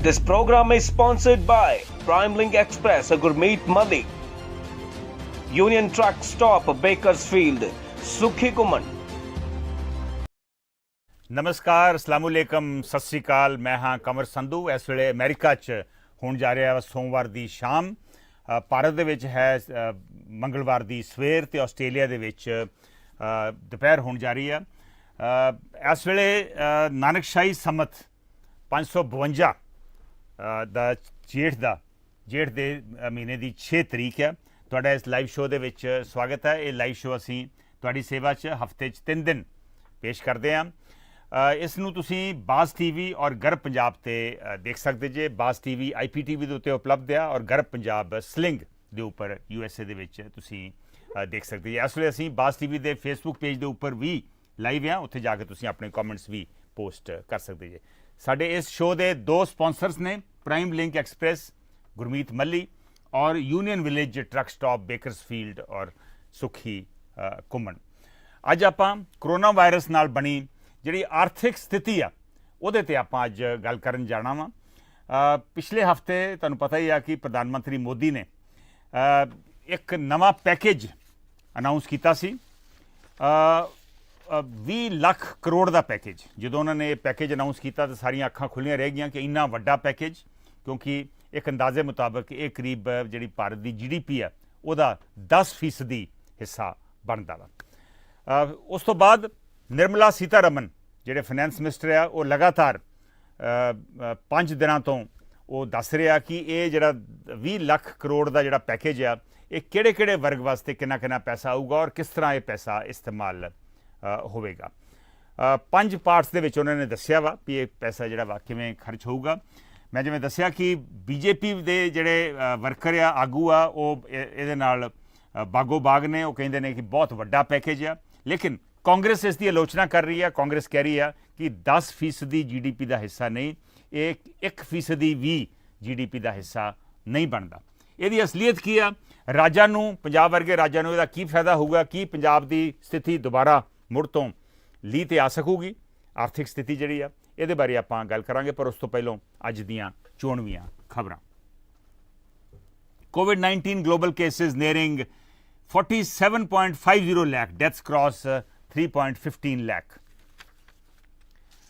This program is sponsored by PrimeLink Express, a Gurmeet Madi, Union Truck Stop, Bakersfield, Sukhi Kuman. ਨਮਸਕਾਰ, ਅਸਲਾਮੁਅਲੈਕਮ, ਸਤਿ ਸ਼੍ਰੀ ਅਕਾਲ। ਮੈਂ ਹਾਂ ਕਮਰ ਸੰਧੂ। ਇਸ ਵੇਲੇ ਅਮਰੀਕਾ 'ਚ ਹੋਣ ਜਾ ਰਿਹਾ ਸੋਮਵਾਰ ਦੀ ਸ਼ਾਮ, ਭਾਰਤ ਦੇ ਵਿੱਚ ਹੈ ਮੰਗਲਵਾਰ ਦੀ ਸਵੇਰ ਤੇ ਆਸਟ੍ਰੇਲੀਆ ਦੇ ਵਿੱਚ ਦੁਪਹਿਰ ਹੋਣ ਜਾ ਰਹੀ ਹੈ। ਇਸ ਵੇਲੇ ਨਾਨਕਸ਼ਾਹੀ ਸੰਮਤ 552 ਦਾ ਜੇਠ ਦੇ ਮਹੀਨੇ ਦੀ 6 ਤਰੀਕ ਹੈ। ਤੁਹਾਡਾ ਇਸ ਲਾਈਵ ਸ਼ੋਅ ਦੇ ਵਿੱਚ ਸਵਾਗਤ ਹੈ। ਇਹ ਲਾਈਵ ਸ਼ੋਅ ਅਸੀਂ ਤੁਹਾਡੀ ਸੇਵਾ 'ਚ ਹਫ਼ਤੇ 'ਚ 3 ਦਿਨ ਪੇਸ਼ ਕਰਦੇ ਹਾਂ। ਇਸ ਨੂੰ ਤੁਸੀਂ ਬਾਜ਼ ਟੀਵੀ ਔਰ ਗਰਬ ਪੰਜਾਬ ਤੇ ਦੇਖ ਸਕਦੇ ਜੇ। ਬਾਜ਼ ਟੀਵੀ IPTV ਦੇ ਉੱਤੇ ਉਪਲਬਧ ਆ ਔਰ ਗਰਬ ਪੰਜਾਬ ਸਲਿੰਗ ਦੇ ਉੱਪਰ USA ਦੇ ਵਿੱਚ ਤੁਸੀਂ ਦੇਖ ਸਕਦੇ ਜੇ। ਇਸ ਵੇਲੇ ਅਸੀਂ ਬਾਜ਼ ਟੀਵੀ ਦੇ ਫੇਸਬੁੱਕ ਪੇਜ ਦੇ ਉੱਪਰ ਵੀ ਲਾਈਵ ਆ, ਉੱਥੇ ਜਾ ਕੇ ਤੁਸੀਂ ਆਪਣੇ ਕਮੈਂਟਸ ਵੀ ਪੋਸਟ ਕਰ ਸਕਦੇ ਜੇ। ਸਾਡੇ ਇਸ ਸ਼ੋਅ ਦੇ 2 ਸਪਾਂਸਰਸ ਨੇ, ਪ੍ਰਾਈਮ ਲਿੰਕ ਐਕਸਪ੍ਰੈਸ ਗੁਰਮੀਤ ਮੱਲੀ ਔਰ union village truck stop Bakersfield ਔਰ ਸੁਖੀ ਘੁੰਮਣ। ਅੱਜ ਆਪਾਂ ਕਰੋਨਾ ਵਾਇਰਸ ਨਾਲ ਬਣੀ ਜਿਹੜੀ ਆਰਥਿਕ ਸਥਿਤੀ ਆ ਉਹਦੇ ਤੇ ਆਪਾਂ ਅੱਜ ਗੱਲ ਕਰਨ ਜਾਣਾ ਵਾ। ਪਿਛਲੇ ਹਫਤੇ ਤੁਹਾਨੂੰ ਪਤਾ ਹੀ ਆ ਕਿ ਪ੍ਰਧਾਨ ਮੰਤਰੀ ਮੋਦੀ ਨੇ ਇੱਕ ਨਵਾਂ ਪੈਕੇਜ ਅਨਾਉਂਸ ਕੀਤਾ ਸੀ, 20 ਲੱਖ ਕਰੋੜ ਦਾ ਪੈਕੇਜ। ਜਦੋਂ ਉਹਨਾਂ ਨੇ ਇਹ ਪੈਕੇਜ ਅਨਾਉਂਸ ਕੀਤਾ ਤਾਂ ਸਾਰੀਆਂ ਅੱਖਾਂ ਖੁੱਲ੍ਹੀਆਂ ਰਹਿ ਗਈਆਂ ਕਿ ਇੰਨਾ ਵੱਡਾ ਪੈਕੇਜ, ਕਿਉਂਕਿ ਇੱਕ ਅੰਦਾਜ਼ੇ ਮੁਤਾਬਕ ਇਹ ਕਰੀਬ ਜਿਹੜੀ ਭਾਰਤ ਦੀ GDP ਆ ਉਹਦਾ 10% ਹਿੱਸਾ ਬਣਦਾ ਵਾ। ਉਸ ਤੋਂ ਬਾਅਦ ਨਿਰਮਲਾ ਸੀਤਾਰਮਨ ਜਿਹੜੇ ਫਾਈਨੈਂਸ ਮਿਨਿਸਟਰ ਆ ਉਹ ਲਗਾਤਾਰ 5 ਦਿਨਾਂ ਤੋਂ ਉਹ ਦੱਸ ਰਿਹਾ ਕਿ ਇਹ ਜਿਹੜਾ 20 ਲੱਖ ਕਰੋੜ ਦਾ ਜਿਹੜਾ ਪੈਕੇਜ ਆ ਇਹ ਕਿਹੜੇ ਵਰਗ ਵਾਸਤੇ ਕਿੰਨਾ ਪੈਸਾ ਆਊਗਾ ਔਰ ਕਿਸ ਤਰ੍ਹਾਂ ਇਹ ਪੈਸਾ ਇਸਤੇਮਾਲ ਹੋਵੇਗਾ। 5 ਪਾਰਟਸ ਦੇ ਵਿੱਚ ਉਹਨਾਂ ਨੇ ਦੱਸਿਆ ਵਾ ਵੀ ਇਹ ਪੈਸਾ ਜਿਹੜਾ ਵਾ ਕਿਵੇਂ ਖਰਚ ਹੋਊਗਾ। ਮੈਂ ਜਿਵੇਂ ਦੱਸਿਆ ਕਿ BJP ਦੇ ਜਿਹੜੇ ਵਰਕਰ ਆ, ਆਗੂ ਆ, ਉਹ ਇਹਦੇ ਨਾਲ ਬਾਗੋ ਬਾਗ ਨੇ। ਉਹ ਕਹਿੰਦੇ ਨੇ ਕਿ ਬਹੁਤ ਵੱਡਾ ਪੈਕੇਜ ਆ, ਲੇਕਿਨ ਕਾਂਗਰਸ ਇਸ ਦੀ ਆਲੋਚਨਾ ਕਰ ਰਹੀ ਹੈ। ਕਾਂਗਰਸ ਕਹਿ ਰਹੀ ਆ ਕਿ 10% GDP ਦਾ ਹਿੱਸਾ ਨਹੀਂ, ਇਹ 1% ਵੀ GDP ਦਾ ਹਿੱਸਾ ਨਹੀਂ ਬਣਦਾ। ਇਹਦੀ ਅਸਲੀਅਤ ਕੀ ਆ? ਰਾਜਾਂ ਨੂੰ, ਪੰਜਾਬ ਵਰਗੇ ਰਾਜਾਂ ਨੂੰ ਇਹਦਾ ਕੀ ਫਾਇਦਾ ਹੋਊਗਾ? ਕੀ ਪੰਜਾਬ ਦੀ ਸਥਿਤੀ ਦੁਬਾਰਾ ਮੁੜ ਤੋਂ ਲੀਹ 'ਤੇ ਆ ਸਕੂਗੀ? ਆਰਥਿਕ ਸਥਿਤੀ ਜਿਹੜੀ ਆ ਇਹਦੇ ਬਾਰੇ ਆਪਾਂ ਗੱਲ ਕਰਾਂਗੇ, ਪਰ ਉਸ ਤੋਂ ਪਹਿਲਾਂ ਅੱਜ ਦੀਆਂ ਚੋਣਵੀਆਂ ਖਬਰਾਂ। COVID-19 global cases nearing 47.50 lakh, deaths cross 3.15 lakh.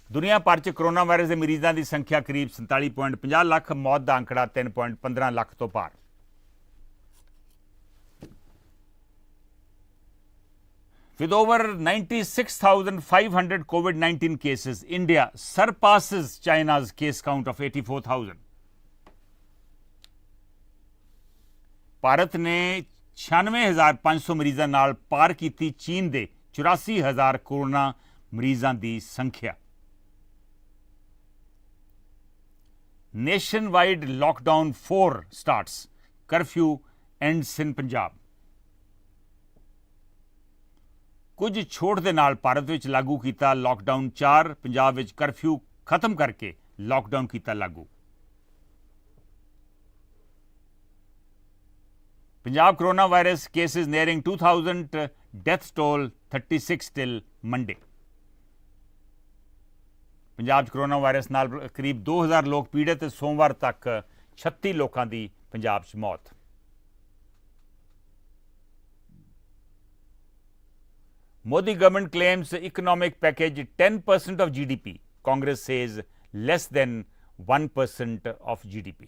ਦੁਨੀਆ ਭਰ 'ਚ ਕਰੋਨਾ ਵਾਇਰਸ ਦੇ ਮਰੀਜ਼ਾਂ ਦੀ ਸੰਖਿਆ ਕਰੀਬ 47.50 ਲੱਖ, ਮੌਤ ਦਾ ਅੰਕੜਾ 3.15 ਲੱਖ ਤੋਂ ਪਾਰ। With over 96,500 COVID-19 cases, India surpasses China's case count of 84,000. Bharat ਨੇ 96,500 ਮਰੀਜ਼ਾਂ ਨਾਲ ਪਾਰ ਕੀਤੀ ਚੀਨ ਦੇ 84,000 ਕੋਰੋਨਾ ਮਰੀਜ਼ਾਂ ਦੀ ਸੰਖਿਆ। Nationwide lockdown 4 starts. Curfew ends in Punjab. ਕੁਝ ਛੋਟ ਦੇ ਨਾਲ ਭਾਰਤ ਵਿੱਚ ਲਾਗੂ ਕੀਤਾ ਲਾਕਡਾਊਨ 4, ਪੰਜਾਬ ਵਿੱਚ ਕਰਫਿਊ ਖਤਮ ਕਰਕੇ ਲਾਕਡਾਊਨ ਕੀਤਾ ਲਾਗੂ। Punjab corona virus cases nearing 2,000, death toll 36 till Monday. Punjab 'ਚ ਕਰੋਨਾ ਵਾਇਰਸ ਨਾਲ ਕਰੀਬ 2,000 ਲੋਕ ਪੀੜਤ, ਸੋਮਵਾਰ ਤੱਕ 36 ਲੋਕਾਂ ਦੀ ਪੰਜਾਬ 'ਚ ਮੌਤ। Modi government claims economic package 10% of GDP. Congress says less than 1% of GDP.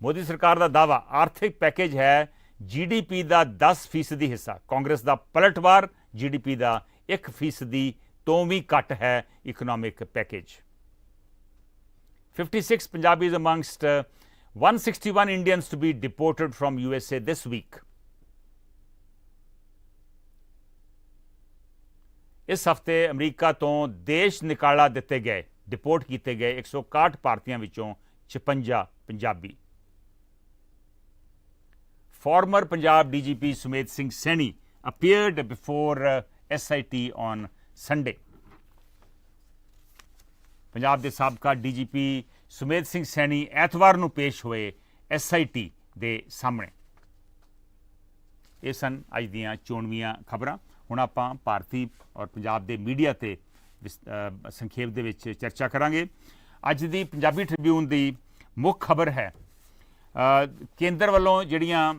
Modi ਸਰਕਾਰ ਦਾ ਦਾਵਾ ਆਰਥਿਕ ਪੈਕੇਜ ਹੈ GDP ਦਾ 10% ਹਿੱਸਾ। ਕਾਂਗਰਸ ਦਾ ਪਲਟਵਾਰ, GDP ਦਾ 1% ਤੋਂ ਵੀ ਘੱਟ ਹੈ economic package. 56 Punjabis amongst 161 Indians to be deported from USA this week. ਇਸ ਹਫ਼ਤੇ ਅਮਰੀਕਾ ਤੋਂ ਦੇਸ਼ ਨਿਕਾਲਾ ਦਿੱਤੇ ਗਏ, ਡਿਪੋਰਟ ਕੀਤੇ ਗਏ 161 ਭਾਰਤੀਆਂ ਵਿੱਚੋਂ 56 Punjabi. Former Punjab DGP Sumedh Singh Saini appeared before SIT on Sunday. Punjab ਦੇ ਸਾਬਕਾ DGP ਸੁਮੇਧ ਸਿੰਘ ਸੈਣੀ ਐਤਵਾਰ ਨੂੰ ਪੇਸ਼ ਹੋਏ SIT ਦੇ ਸਾਹਮਣੇ। ਇਹ ਸਨ ਅੱਜ ਦੀਆਂ ਚੋਣਵੀਆਂ ਖਬਰਾਂ। ਹੁਣ ਆਪਾਂ ਭਾਰਤੀ ਔਰ ਪੰਜਾਬ ਦੇ ਮੀਡੀਆ ਤੇ ਸੰਖੇਪ ਦੇ ਵਿੱਚ ਚਰਚਾ ਕਰਾਂਗੇ। ਅੱਜ ਦੀ ਪੰਜਾਬੀ ਟ੍ਰਿਬਿਊਨ ਦੀ ਮੁੱਖ ਖਬਰ ਹੈ ਕੇਂਦਰ ਵੱਲੋਂ ਜਿਹੜੀਆਂ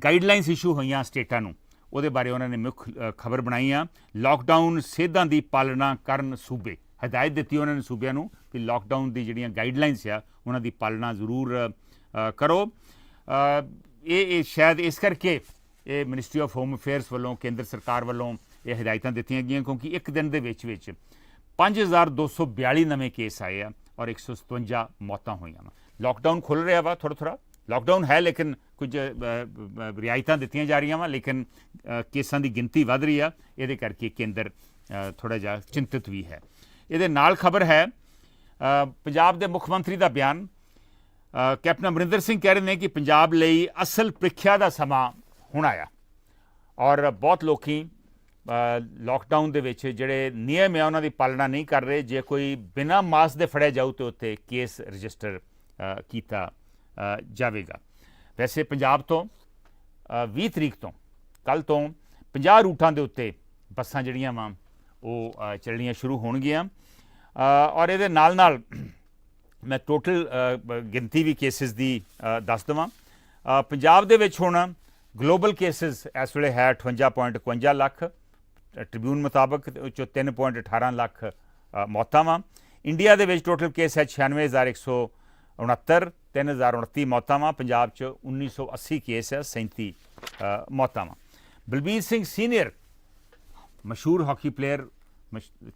ਗਾਈਡਲਾਈਨਸ ਇਸ਼ੂ ਹੋਈਆਂ ਸਟੇਟਾਂ ਨੂੰ, ਉਹਦੇ ਬਾਰੇ ਉਹਨਾਂ ਨੇ ਮੁੱਖ ਖਬਰ ਬਣਾਈ ਆ। ਲਾਕਡਾਊਨ ਸੇਧਾਂ ਦੀ ਪਾਲਣਾ ਕਰਨ ਸੂਬੇ, ਹਦਾਇਤ ਦਿੱਤੀ ਉਹਨਾਂ ਨੇ ਸੂਬਿਆਂ ਨੂੰ ਕਿ ਲਾਕਡਾਊਨ ਦੀ ਜਿਹੜੀਆਂ ਗਾਈਡਲਾਈਨਸ ਆ ਉਹਨਾਂ ਦੀ ਪਾਲਣਾ ਜ਼ਰੂਰ ਕਰੋ। ਇਹ ਸ਼ਾਇਦ ਇਸ ਕਰਕੇ ਇਹ ਮਿਨਿਸਟਰੀ ਆਫ ਹੋਮ ਅਫੇਅਰਸ ਵੱਲੋਂ, ਕੇਂਦਰ ਸਰਕਾਰ ਵੱਲੋਂ ਇਹ ਹਦਾਇਤਾਂ ਦਿੱਤੀਆਂ ਗਈਆਂ ਕਿਉਂਕਿ ਇੱਕ ਦਿਨ ਦੇ ਵਿੱਚ 5242 ਨਵੇਂ ਕੇਸ ਆਏ ਆ ਔਰ 157 ਮੌਤਾਂ ਹੋਈਆਂ ਵਾ। ਲਾਕਡਾਊਨ ਖੁੱਲ੍ਹ ਰਿਹਾ ਵਾ ਥੋੜ੍ਹਾ ਥੋੜ੍ਹਾ, ਲਾਕਡਾਊਨ ਹੈ ਲੇਕਿਨ ਕੁਝ ਰਿਆਇਤਾਂ ਦਿੱਤੀਆਂ ਜਾ ਰਹੀਆਂ ਵਾ, ਲੇਕਿਨ ਕੇਸਾਂ ਦੀ ਗਿਣਤੀ ਵੱਧ ਰਹੀ ਆ। ਇਹਦੇ ਕਰਕੇ ਕੇਂਦਰ ਥੋੜ੍ਹਾ ਜਿਹਾ ਚਿੰਤਿਤ ਵੀ ਹੈ। ਇਹਦੇ ਨਾਲ ਖਬਰ ਹੈ ਪੰਜਾਬ ਦੇ ਮੁੱਖ ਮੰਤਰੀ ਦਾ ਬਿਆਨ। ਕੈਪਟਨ ਅਮਰਿੰਦਰ ਸਿੰਘ ਕਹਿ ਰਹੇ ਨੇ ਕਿ ਪੰਜਾਬ ਲਈ ਅਸਲ ਪ੍ਰੀਖਿਆ ਦਾ ਸਮਾਂ ਹੁਣ ਆਇਆ ਔਰ ਬਹੁਤ ਲੋਕੀ ਲਾਕਡਾਊਨ ਦੇ ਵਿੱਚ ਜਿਹੜੇ ਨਿਯਮ ਆ ਉਹਨਾਂ ਦੀ ਪਾਲਣਾ ਨਹੀਂ ਕਰ ਰਹੇ। ਜੇ ਕੋਈ ਬਿਨਾਂ ਮਾਸਕ ਦੇ ਫੜਿਆ ਜਾਊ ਤਾਂ ਉੱਤੇ ਕੇਸ ਰਜਿਸਟਰ ਕੀਤਾ ਜਾਵੇਗਾ। ਵੈਸੇ ਪੰਜਾਬ ਤੋਂ 20 ਤਰੀਕ ਤੋਂ, ਕੱਲ੍ਹ ਤੋਂ 50 ਰੂਟਾਂ ਦੇ ਉੱਤੇ ਬੱਸਾਂ ਜਿਹੜੀਆਂ ਵਾ ਉਹ ਚੱਲਣੀਆਂ ਸ਼ੁਰੂ ਹੋਣਗੀਆਂ ਔਰ ਇਹਦੇ ਨਾਲ ਨਾਲ ਮੈਂ ਟੋਟਲ ਗਿਣਤੀ ਵੀ ਕੇਸਿਸ ਦੀ ਦੱਸ ਦੇਵਾਂ। ਪੰਜਾਬ ਦੇ ਵਿੱਚ ਹੁਣ ਗਲੋਬਲ ਕੇਸਿਸ ਇਸ ਵੇਲੇ ਹੈ 58.51 ਲੱਖ ਟ੍ਰਿਬਿਊਨ ਮੁਤਾਬਕ, ਵਿੱਚੋਂ 3.18 ਲੱਖ ਮੌਤਾਂ ਵਾ। ਇੰਡੀਆ ਦੇ ਵਿੱਚ ਟੋਟਲ ਕੇਸ ਹੈ 96,169, 3,029 ਮੌਤਾਂ ਵਾ। ਪੰਜਾਬ 'ਚ 1980 ਕੇਸ ਹੈ, 37 ਮੌਤਾਂ ਵਾ। ਬਲਬੀਰ ਸਿੰਘ ਸੀਨੀਅਰ ਮਸ਼ਹੂਰ ਹਾਕੀ ਪਲੇਅਰ,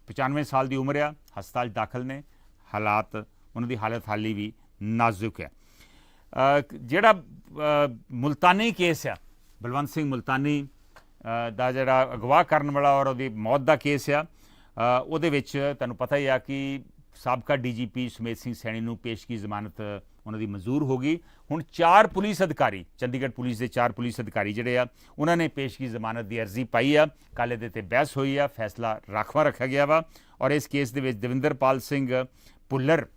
95 ਸਾਲ ਦੀ ਉਮਰ ਆ, ਹਸਪਤਾਲ ਦਾਖਲ ਨੇ। ਹਾਲਾਤ, ਉਹਨਾਂ ਦੀ ਹਾਲਤ ਹਾਲੀ ਵੀ ਨਾਜ਼ੁਕ ਹੈ। ਜਿਹੜਾ ਮੁਲਤਾਨੀ ਕੇਸ ਆ, ਬਲਵੰਤ ਸਿੰਘ ਮੁਲਤਾਨੀ ਦਾ ਜਿਹੜਾ ਅਗਵਾ ਕਰਨ ਵਾਲਾ ਔਰ ਉਹਦੀ ਮੌਤ ਦਾ ਕੇਸ ਆ, ਉਹਦੇ ਵਿੱਚ ਤੁਹਾਨੂੰ ਪਤਾ ਹੀ ਆ ਕਿ ਸਾਬਕਾ DGP ਸੁਮੇਧ ਸਿੰਘ ਸੈਣੀ ਨੂੰ ਪੇਸ਼ਗੀ ਜ਼ਮਾਨਤ ਉਹਨਾਂ ਦੀ ਮਨਜ਼ੂਰ ਹੋ ਗਈ। ਹੁਣ 4 ਪੁਲਿਸ ਅਧਿਕਾਰੀ, ਚੰਡੀਗੜ੍ਹ ਪੁਲਿਸ ਦੇ 4 ਪੁਲਿਸ ਅਧਿਕਾਰੀ ਜਿਹੜੇ ਆ, ਉਹਨਾਂ ਨੇ ਪੇਸ਼ਗੀ ਜ਼ਮਾਨਤ ਦੀ ਅਰਜ਼ੀ ਪਾਈ ਆ। ਕੱਲ੍ਹ ਇਹਦੇ 'ਤੇ ਬਹਿਸ ਹੋਈ ਆ, ਫੈਸਲਾ ਰਾਖਵਾਂ ਰੱਖਿਆ ਗਿਆ ਵਾ ਔਰ ਇਸ ਕੇਸ ਦੇ ਵਿੱਚ ਦਵਿੰਦਰਪਾਲ ਸਿੰਘ ਭੁੱਲਰ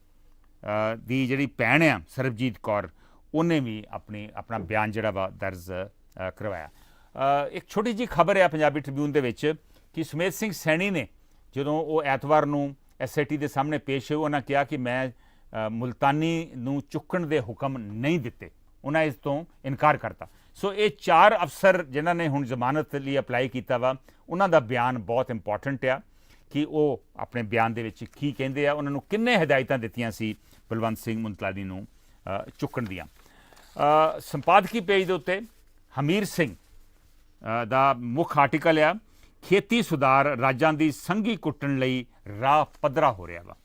ਦੀ ਜਿਹੜੀ ਭੈਣ ਆ ਸਰਬਜੀਤ ਕੌਰ, ਉਹਨੇ ਵੀ ਆਪਣਾ ਬਿਆਨ ਜਿਹੜਾ ਵਾ ਦਰਜ ਕਰਵਾਇਆ। ਇੱਕ ਛੋਟੀ ਜਿਹੀ ਖਬਰ ਹੈ ਪੰਜਾਬੀ ਟ੍ਰਿਬਿਊਨ ਦੇ ਵਿੱਚ ਕਿ ਸੁਮੇਧ ਸਿੰਘ ਸੈਣੀ ਨੇ ਜਦੋਂ ਉਹ ਐਤਵਾਰ ਨੂੰ SIT ਦੇ ਸਾਹਮਣੇ ਪੇਸ਼ ਹੋਏ, ਉਹਨਾਂ ਕਿਹਾ ਕਿ ਮੈਂ ਮੁਲਤਾਨੀ ਨੂੰ ਚੁੱਕਣ ਦੇ ਹੁਕਮ ਨਹੀਂ ਦਿੱਤੇ, ਉਹਨਾਂ ਇਸ ਤੋਂ ਇਨਕਾਰ ਕਰਤਾ। ਸੋ ਇਹ 4 ਅਫਸਰ ਜਿਨ੍ਹਾਂ ਨੇ ਹੁਣ ਜ਼ਮਾਨਤ ਲਈ ਅਪਲਾਈ ਕੀਤਾ ਵਾ, ਉਹਨਾਂ ਦਾ ਬਿਆਨ ਬਹੁਤ ਇੰਪੋਰਟੈਂਟ ਆ ਕਿ ਉਹ ਆਪਣੇ ਬਿਆਨ ਦੇ ਵਿੱਚ ਕੀ ਕਹਿੰਦੇ ਆ, ਉਹਨਾਂ ਨੂੰ ਕਿੰਨੇ ਹਦਾਇਤਾਂ ਦਿੱਤੀਆਂ ਸੀ ਬਲਵੰਤ ਸਿੰਘ ਮੁਲਤਾਨੀ ਨੂੰ ਚੁੱਕਣ ਦੀਆਂ। ਸੰਪਾਦਕੀ ਪੇਜ ਦੇ ਉੱਤੇ ਹਮੀਰ ਸਿੰਘ ਦਾ ਮੁੱਖ ਆਰਟੀਕਲ ਆ, ਖੇਤੀ ਸੁਧਾਰ ਰਾਜਾਂ ਦੀ ਸੰਘੀ ਕੁੱਟਣ ਲਈ ਰਾਹ ਪੱਧਰਾ ਹੋ ਰਿਹਾ ਵਾ।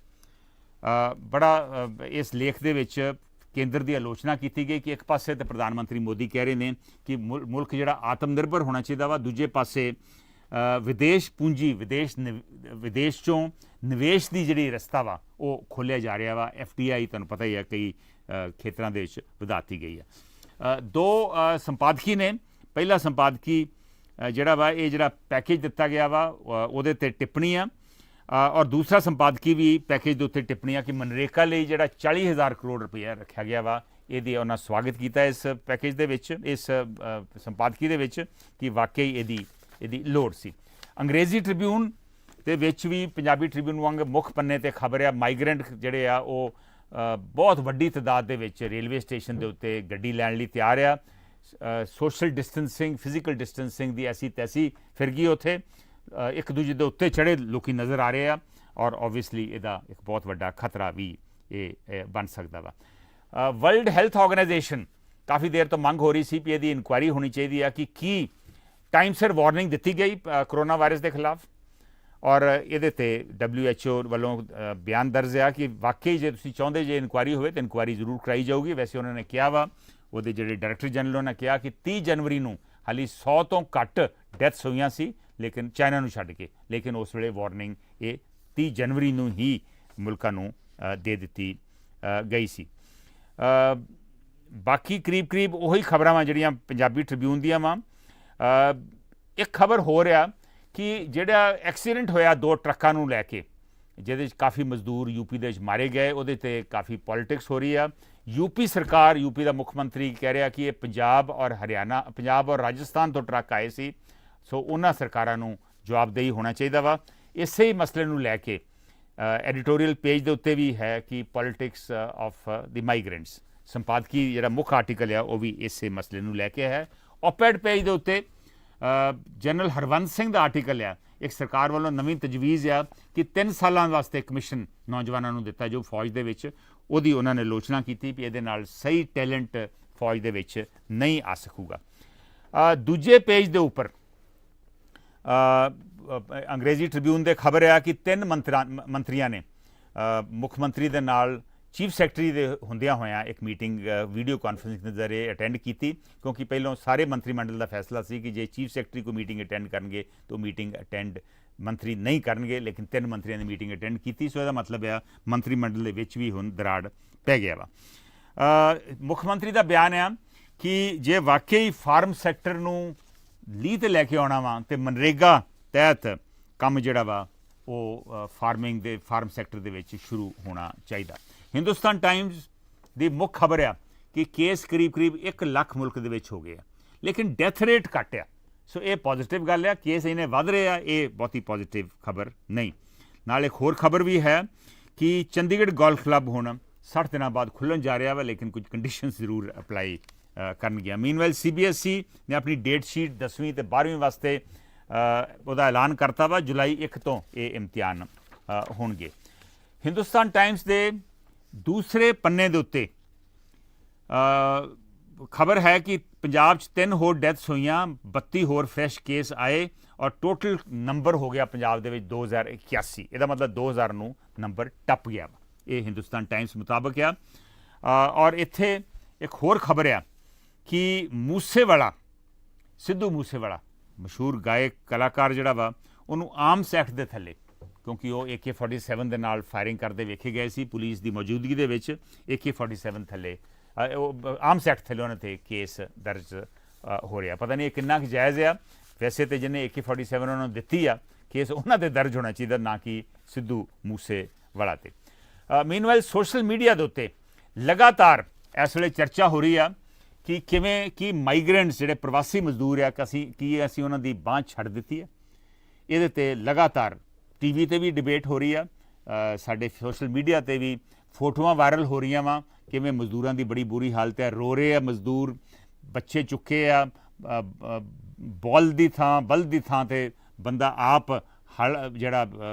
ਬੜਾ ਇਸ ਲੇਖ ਦੇ ਵਿੱਚ ਕੇਂਦਰ ਦੀ ਆਲੋਚਨਾ ਕੀਤੀ ਗਈ ਕਿ ਇੱਕ ਪਾਸੇ ਤਾਂ ਪ੍ਰਧਾਨ ਮੰਤਰੀ ਮੋਦੀ ਕਹਿ ਰਹੇ ਨੇ ਕਿ ਮੁਲਕ ਜਿਹੜਾ ਆਤਮ ਨਿਰਭਰ ਹੋਣਾ ਚਾਹੀਦਾ ਵਾ, ਦੂਜੇ ਪਾਸੇ ਵਿਦੇਸ਼ ਪੂੰਜੀ, ਵਿਦੇਸ਼ 'ਚੋਂ ਨਿਵੇਸ਼ ਦੀ ਜਿਹੜੀ ਰਸਤਾ ਵਾ ਉਹ ਖੋਲ੍ਹਿਆ ਜਾ ਰਿਹਾ ਵਾ। FDI ਤੁਹਾਨੂੰ ਪਤਾ ਹੀ ਆ ਕਈ ਖੇਤਰਾਂ ਦੇ ਵਿੱਚ ਵਧਾਤੀ ਗਈ ਆ। 2 ਸੰਪਾਦਕੀ ਨੇ। ਪਹਿਲਾ ਸੰਪਾਦਕੀ ਜਿਹੜਾ ਵਾ ਇਹ ਜਿਹੜਾ ਪੈਕੇਜ ਦਿੱਤਾ ਗਿਆ ਵਾ ਉਹਦੇ 'ਤੇ ਟਿੱਪਣੀ ਆ ਔਰ ਦੂਸਰਾ ਸੰਪਾਦਕੀ ਵੀ ਪੈਕੇਜ ਦੇ ਉੱਤੇ ਟਿੱਪਣੀ ਆ ਕਿ ਮਨਰੇਗਾ ਲਈ ਜਿਹੜਾ 40,000 ਕਰੋੜ ਰੁਪਈਆ ਰੱਖਿਆ ਗਿਆ ਵਾ, ਇਹਦੀ ਉਹਨਾਂ ਸਵਾਗਤ ਕੀਤਾ ਇਸ ਪੈਕੇਜ ਦੇ ਵਿੱਚ, ਇਸ ਸੰਪਾਦਕੀ ਦੇ ਵਿੱਚ ਕਿ ਵਾਕਈ ਇਹਦੀ ਲੋੜ ਸੀ। ਅੰਗਰੇਜ਼ੀ ਟ੍ਰਿਬਿਊਨ ਦੇ ਵਿੱਚ ਵੀ ਪੰਜਾਬੀ ਟ੍ਰਿਬਿਊਨ ਵਾਂਗ ਮੁੱਖ ਪੰਨੇ 'ਤੇ ਖਬਰ ਆ ਮਾਈਗਰੈਂਟ ਜਿਹੜੇ ਆ ਉਹ ਬਹੁਤ ਵੱਡੀ ਤਾਦਾਦ ਦੇ ਵਿੱਚ ਰੇਲਵੇ ਸਟੇਸ਼ਨ ਦੇ ਉੱਤੇ ਗੱਡੀ ਲੈਣ ਲਈ ਤਿਆਰ ਆ। ਸੋਸ਼ਲ ਡਿਸਟੈਂਸਿੰਗ, ਫਿਜ਼ੀਕਲ ਡਿਸਟੈਂਸਿੰਗ ਦੀ ਐਸੀ ਤੈਸੀ ਫਿਰ ਗਈ ਉੱਥੇ, ਇੱਕ ਦੂਜੇ ਦੇ ਉੱਤੇ ਚੜ੍ਹੇ ਲੋਕੀ ਨਜ਼ਰ ਆ ਰਹੇ ਆ ਔਰ ਓਬਵੀਅਸਲੀ ਇਹਦਾ ਇੱਕ ਬਹੁਤ ਵੱਡਾ ਖਤਰਾ ਵੀ ਇਹ ਬਣ ਸਕਦਾ ਵਾ। ਵਰਲਡ ਹੈਲਥ ਆਰਗੇਨਾਈਜੇਸ਼ਨ, ਕਾਫੀ ਦੇਰ ਤੋਂ ਮੰਗ ਹੋ ਰਹੀ ਸੀ ਕਿ ਇਹਦੀ ਇਨਕੁਆਇਰੀ ਹੋਣੀ ਚਾਹੀਦੀ ਆ ਕਿ ਕੀ ਟਾਈਮ ਸਿਰ ਵਾਰਨਿੰਗ ਦਿੱਤੀ ਗਈ ਕਰੋਨਾ ਵਾਇਰਸ ਦੇ ਖਿਲਾਫ ਔਰ ਇਹਦੇ 'ਤੇ WHO ਵੱਲੋਂ ਬਿਆਨ ਦਰਜ ਆ ਕਿ ਵਾਕਈ ਜੇ ਤੁਸੀਂ ਚਾਹੁੰਦੇ ਜੇ ਇਨਕੁਆਇਰੀ ਹੋਵੇ ਤਾਂ ਇਨਕੁਆਇਰੀ ਜ਼ਰੂਰ ਕਰਾਈ ਜਾਊਗੀ। ਵੈਸੇ ਉਹਨਾਂ ਨੇ ਕਿਹਾ ਵਾ, ਉਹਦੇ ਜਿਹੜੇ ਡਾਇਰੈਕਟਰ ਜਨਰਲ ਨੇ ਕਿਹਾ ਕਿ 30 ਜਨਵਰੀ ਨੂੰ ਹਾਲੀ 100 ਤੋਂ ਘੱਟ ਡੈਥਸ ਹੋਈਆਂ ਸੀ, ਲੇਕਿਨ ਚਾਈਨਾ ਨੂੰ ਛੱਡ ਕੇ, ਲੇਕਿਨ ਉਸ ਵੇਲੇ ਵਾਰਨਿੰਗ ਇਹ 30 ਜਨਵਰੀ ਨੂੰ ਹੀ ਮੁਲਕਾਂ ਨੂੰ ਦੇ ਦਿੱਤੀ ਗਈ ਸੀ। ਬਾਕੀ ਕਰੀਬ ਉਹੀ ਖਬਰਾਂ ਵਾ ਜਿਹੜੀਆਂ ਪੰਜਾਬੀ ਟ੍ਰਿਬਿਊਨ ਦੀਆਂ ਵਾ। ਇੱਕ ਖਬਰ ਹੋ ਰਿਹਾ ਕਿ ਜਿਹੜਾ ਐਕਸੀਡੈਂਟ ਹੋਇਆ 2 ਟਰੱਕਾਂ ਨੂੰ ਲੈ ਕੇ, ਜਿਹਦੇ 'ਚ ਕਾਫੀ ਮਜ਼ਦੂਰ ਯੂਪੀ ਦੇ ਵਿੱਚ ਮਾਰੇ ਗਏ, ਉਹਦੇ 'ਤੇ ਕਾਫੀ ਪੋਲੀਟਿਕਸ ਹੋ ਰਹੀ ਆ। ਯੂਪੀ ਸਰਕਾਰ, ਯੂਪੀ ਦਾ ਮੁੱਖ ਮੰਤਰੀ ਕਹਿ ਰਿਹਾ ਕਿ ਇਹ ਪੰਜਾਬ ਔਰ ਰਾਜਸਥਾਨ ਤੋਂ ਟਰੱਕ ਆਏ ਸੀ, ਸੋ ਉਹਨਾਂ ਸਰਕਾਰਾਂ ਨੂੰ ਜਵਾਬਦੇਹੀ ਹੋਣਾ ਚਾਹੀਦਾ ਵਾ। ਇਸੇ ਹੀ ਮਸਲੇ ਨੂੰ ਲੈ ਕੇ ਐਡੀਟੋਰੀਅਲ ਪੇਜ ਦੇ ਉੱਤੇ ਵੀ ਹੈ ਕਿ ਪੋਲਿਟਿਕਸ ਆਫ ਦੀ ਮਾਈਗ੍ਰੈਂਟਸ, ਸੰਪਾਦਕੀ ਜਿਹੜਾ ਮੁੱਖ ਆਰਟੀਕਲ ਆ ਉਹ ਵੀ ਇਸੇ ਮਸਲੇ ਨੂੰ ਲੈ ਕੇ ਹੈ। ਓਪੈਡ ਪੇਜ ਦੇ ਉੱਤੇ ਜਨਰਲ ਹਰਵੰਤ ਸਿੰਘ ਦਾ ਆਰਟੀਕਲ ਆ, ਇੱਕ ਸਰਕਾਰ ਵੱਲੋਂ ਨਵੀਂ ਤਜਵੀਜ਼ ਆ ਕਿ 3 ਸਾਲਾਂ ਵਾਸਤੇ ਕਮਿਸ਼ਨ ਨੌਜਵਾਨਾਂ ਨੂੰ ਦਿੱਤਾ ਜੋ ਫੌਜ ਦੇ ਵਿੱਚ, ਉਹਦੀ ਉਹਨਾਂ ਨੇ ਆਲੋਚਨਾ ਕੀਤੀ ਵੀ ਇਹਦੇ ਨਾਲ ਸਹੀ ਟੈਲੈਂਟ ਫੌਜ ਦੇ ਵਿੱਚ ਨਹੀਂ ਆ ਸਕੂਗਾ। ਦੂਜੇ ਪੇਜ ਦੇ ਉੱਪਰ ਅੰਗਰੇਜ਼ੀ ਟ੍ਰਿਬਿਊਨ ਦੇ ਖਬਰ ਆ ਕਿ 3 ਮੰਤਰੀਆਂ ਨੇ ਮੁੱਖ ਮੰਤਰੀ ਦੇ ਨਾਲ ਚੀਫ ਸੈਕਟਰੀ ਦੇ ਹੁੰਦਿਆਂ ਹੋਇਆਂ ਇੱਕ ਮੀਟਿੰਗ ਵੀਡੀਓ ਕਾਨਫਰੰਸ ਦੇ ਜ਼ਰੀਏ ਅਟੈਂਡ ਕੀਤੀ, ਕਿਉਂਕਿ ਪਹਿਲਾਂ ਸਾਰੇ ਮੰਤਰੀ ਮੰਡਲ ਦਾ ਫੈਸਲਾ ਸੀ ਕਿ ਜੇ ਚੀਫ ਸੈਕਟਰੀ ਕੋਈ ਮੀਟਿੰਗ ਅਟੈਂਡ ਕਰਨਗੇ ਤਾਂ ਉਹ ਮੀਟਿੰਗ ਅਟੈਂਡ ਮੰਤਰੀ ਨਹੀਂ ਕਰਨਗੇ, ਲੇਕਿਨ 3 ਮੰਤਰੀਆਂ ਦੀ ਮੀਟਿੰਗ ਅਟੈਂਡ ਕੀਤੀ। ਸੋ ਇਹਦਾ ਮਤਲਬ ਆ ਮੰਤਰੀ ਮੰਡਲ ਦੇ ਵਿੱਚ ਵੀ ਹੁਣ ਦਰਾੜ ਪੈ ਗਿਆ ਵਾ। ਮੁੱਖ ਮੰਤਰੀ ਦਾ ਬਿਆਨ ਆ ਕਿ ਜੇ ਵਾਕਈ ਫਾਰਮ ਸੈਕਟਰ ਨੂੰ ਲੀਹ 'ਤੇ ਲੈ ਕੇ ਆਉਣਾ ਵਾ ਤੇ ਮਨਰੇਗਾ ਤਹਿਤ ਕੰਮ ਜਿਹੜਾ ਵਾ ਉਹ ਫਾਰਮ ਸੈਕਟਰ ਦੇ ਵਿੱਚ ਸ਼ੁਰੂ ਹੋਣਾ ਚਾਹੀਦਾ। ਹਿੰਦੁਸਤਾਨ ਟਾਈਮਜ਼ ਦੀ ਮੁੱਖ ਖਬਰ ਆ ਕਿ ਕੇਸ ਕਰੀਬ 1 ਲੱਖ ਮੁਲਕ ਦੇ ਵਿੱਚ ਹੋ ਗਏ ਆ, ਲੇਕਿਨ ਡੈਥ ਰੇਟ ਘੱਟ ਆ। ਸੋ ਇਹ ਪੋਜ਼ੀਟਿਵ ਗੱਲ ਆ, ਕੇਸ ਇਹਨੇ ਵੱਧ ਰਹੇ ਆ, ਇਹ ਬਹੁਤੀ ਪੋਜ਼ੀਟਿਵ ਖਬਰ ਨਹੀਂ। ਨਾਲ ਇੱਕ ਹੋਰ ਖਬਰ ਵੀ ਹੈ ਕਿ ਚੰਡੀਗੜ੍ਹ ਗੋਲਫ ਕਲੱਬ ਹੁਣ 60 ਦਿਨਾਂ ਬਾਅਦ ਖੁੱਲ੍ਹਣ ਜਾ ਰਿਹਾ ਵਾ, ਲੇਕਿਨ ਕੁਝ ਕੰਡੀਸ਼ਨਸ ਜ਼ਰੂਰ ਅਪਲਾਈ ਕਰਨਗੀਆਂ। ਮੀਨਵੈਲ CBSE ਨੇ ਆਪਣੀ ਡੇਟ ਸ਼ੀਟ 10ਵੀਂ ਤੇ 12ਵੀਂ ਵਾਸਤੇ ਉਹਦਾ ਐਲਾਨ ਕਰਤਾ ਵਾ, ਜੁਲਾਈ 1 ਤੋਂ ਇਹ ਇਮਤਿਹਾਨ ਹੋਣਗੇ। ਹਿੰਦੁਸਤਾਨ ਟਾਈਮਜ਼ ਦੇ ਦੂਸਰੇ ਪੰਨੇ ਦੇ ਉੱਤੇ ਖਬਰ ਹੈ ਕਿ ਪੰਜਾਬ 'ਚ 3 ਹੋਰ ਡੈਥਸ ਹੋਈਆਂ, 32 ਹੋਰ ਫਰੈਸ਼ ਕੇਸ ਆਏ ਔਰ ਟੋਟਲ ਨੰਬਰ ਹੋ ਗਿਆ ਪੰਜਾਬ ਦੇ ਵਿੱਚ 2081। ਇਹਦਾ ਮਤਲਬ 2000 ਨੂੰ ਨੰਬਰ ਟੱਪ ਗਿਆ ਵਾ, ਇਹ ਹਿੰਦੁਸਤਾਨ ਟਾਈਮਜ਼ ਮੁਤਾਬਕ ਆ। ਔਰ ਇੱਥੇ ਇੱਕ ਹੋਰ ਖਬਰ ਆ ਕਿ ਸਿੱਧੂ ਮੂਸੇਵਾਲਾ ਮਸ਼ਹੂਰ ਗਾਇਕ ਕਲਾਕਾਰ ਜਿਹੜਾ ਵਾ, ਉਹਨੂੰ ਆਰਮਸ ਐਕਟ ਦੇ ਥੱਲੇ, ਕਿਉਂਕਿ ਉਹ AK-47 ਦੇ ਨਾਲ ਫਾਇਰਿੰਗ ਕਰਦੇ ਵੇਖੇ ਗਏ ਸੀ ਪੁਲਿਸ ਦੀ ਮੌਜੂਦਗੀ ਦੇ ਵਿੱਚ, AK-47 ਥੱਲੇ ਆਰਮਸ ਐਕਟ ਥੱਲੇ ਉਹਨਾਂ 'ਤੇ ਕੇਸ ਦਰਜ ਹੋ ਰਿਹਾ। ਪਤਾ ਨਹੀਂ ਇਹ ਕਿੰਨਾ ਕੁ ਜਾਇਜ਼ ਆ। ਵੈਸੇ ਤਾਂ ਜਿਹਨੇ AK-47 ਉਹਨਾਂ ਨੂੰ ਦਿੱਤੀ ਆ, ਕੇਸ ਉਹਨਾਂ 'ਤੇ ਦਰਜ ਹੋਣਾ ਚਾਹੀਦਾ, ਨਾ ਕਿ ਸਿੱਧੂ ਮੂਸੇਵਾਲਾ 'ਤੇ। ਮੀਨਵਾਈਲ ਸੋਸ਼ਲ ਮੀਡੀਆ ਦੇ ਉੱਤੇ ਲਗਾਤਾਰ ਇਸ ਵੇਲੇ ਚਰਚਾ ਹੋ ਰਹੀ ਆ ਕਿ ਕਿਵੇਂ ਕਿ ਮਾਈਗ੍ਰੈਂਟਸ ਜਿਹੜੇ ਪ੍ਰਵਾਸੀ ਮਜ਼ਦੂਰ ਆ ਅਸੀਂ ਉਹਨਾਂ ਦੀ ਬਾਂਹ ਛੱਡ ਦਿੱਤੀ ਹੈ। ਇਹਦੇ 'ਤੇ ਲਗਾਤਾਰ TV 'ਤੇ ਵੀ ਡਿਬੇਟ ਹੋ ਰਹੀ ਆ, ਸਾਡੇ ਸੋਸ਼ਲ ਮੀਡੀਆ ਤੇ ਵੀ ਫੋਟੋਆਂ ਵਾਇਰਲ ਹੋ ਰਹੀਆਂ ਵਾ, ਕਿਵੇਂ ਮਜ਼ਦੂਰਾਂ ਦੀ ਬੜੀ ਬੁਰੀ ਹਾਲਤ ਹੈ, ਰੋ ਰਹੇ ਆ ਮਜ਼ਦੂਰ, ਬੱਚੇ ਚੁੱਕੇ ਆ, ਬਲਦ ਦੀ ਥਾਂ ਤੇ ਬੰਦਾ ਆਪ ਹਲ ਜਿਹੜਾ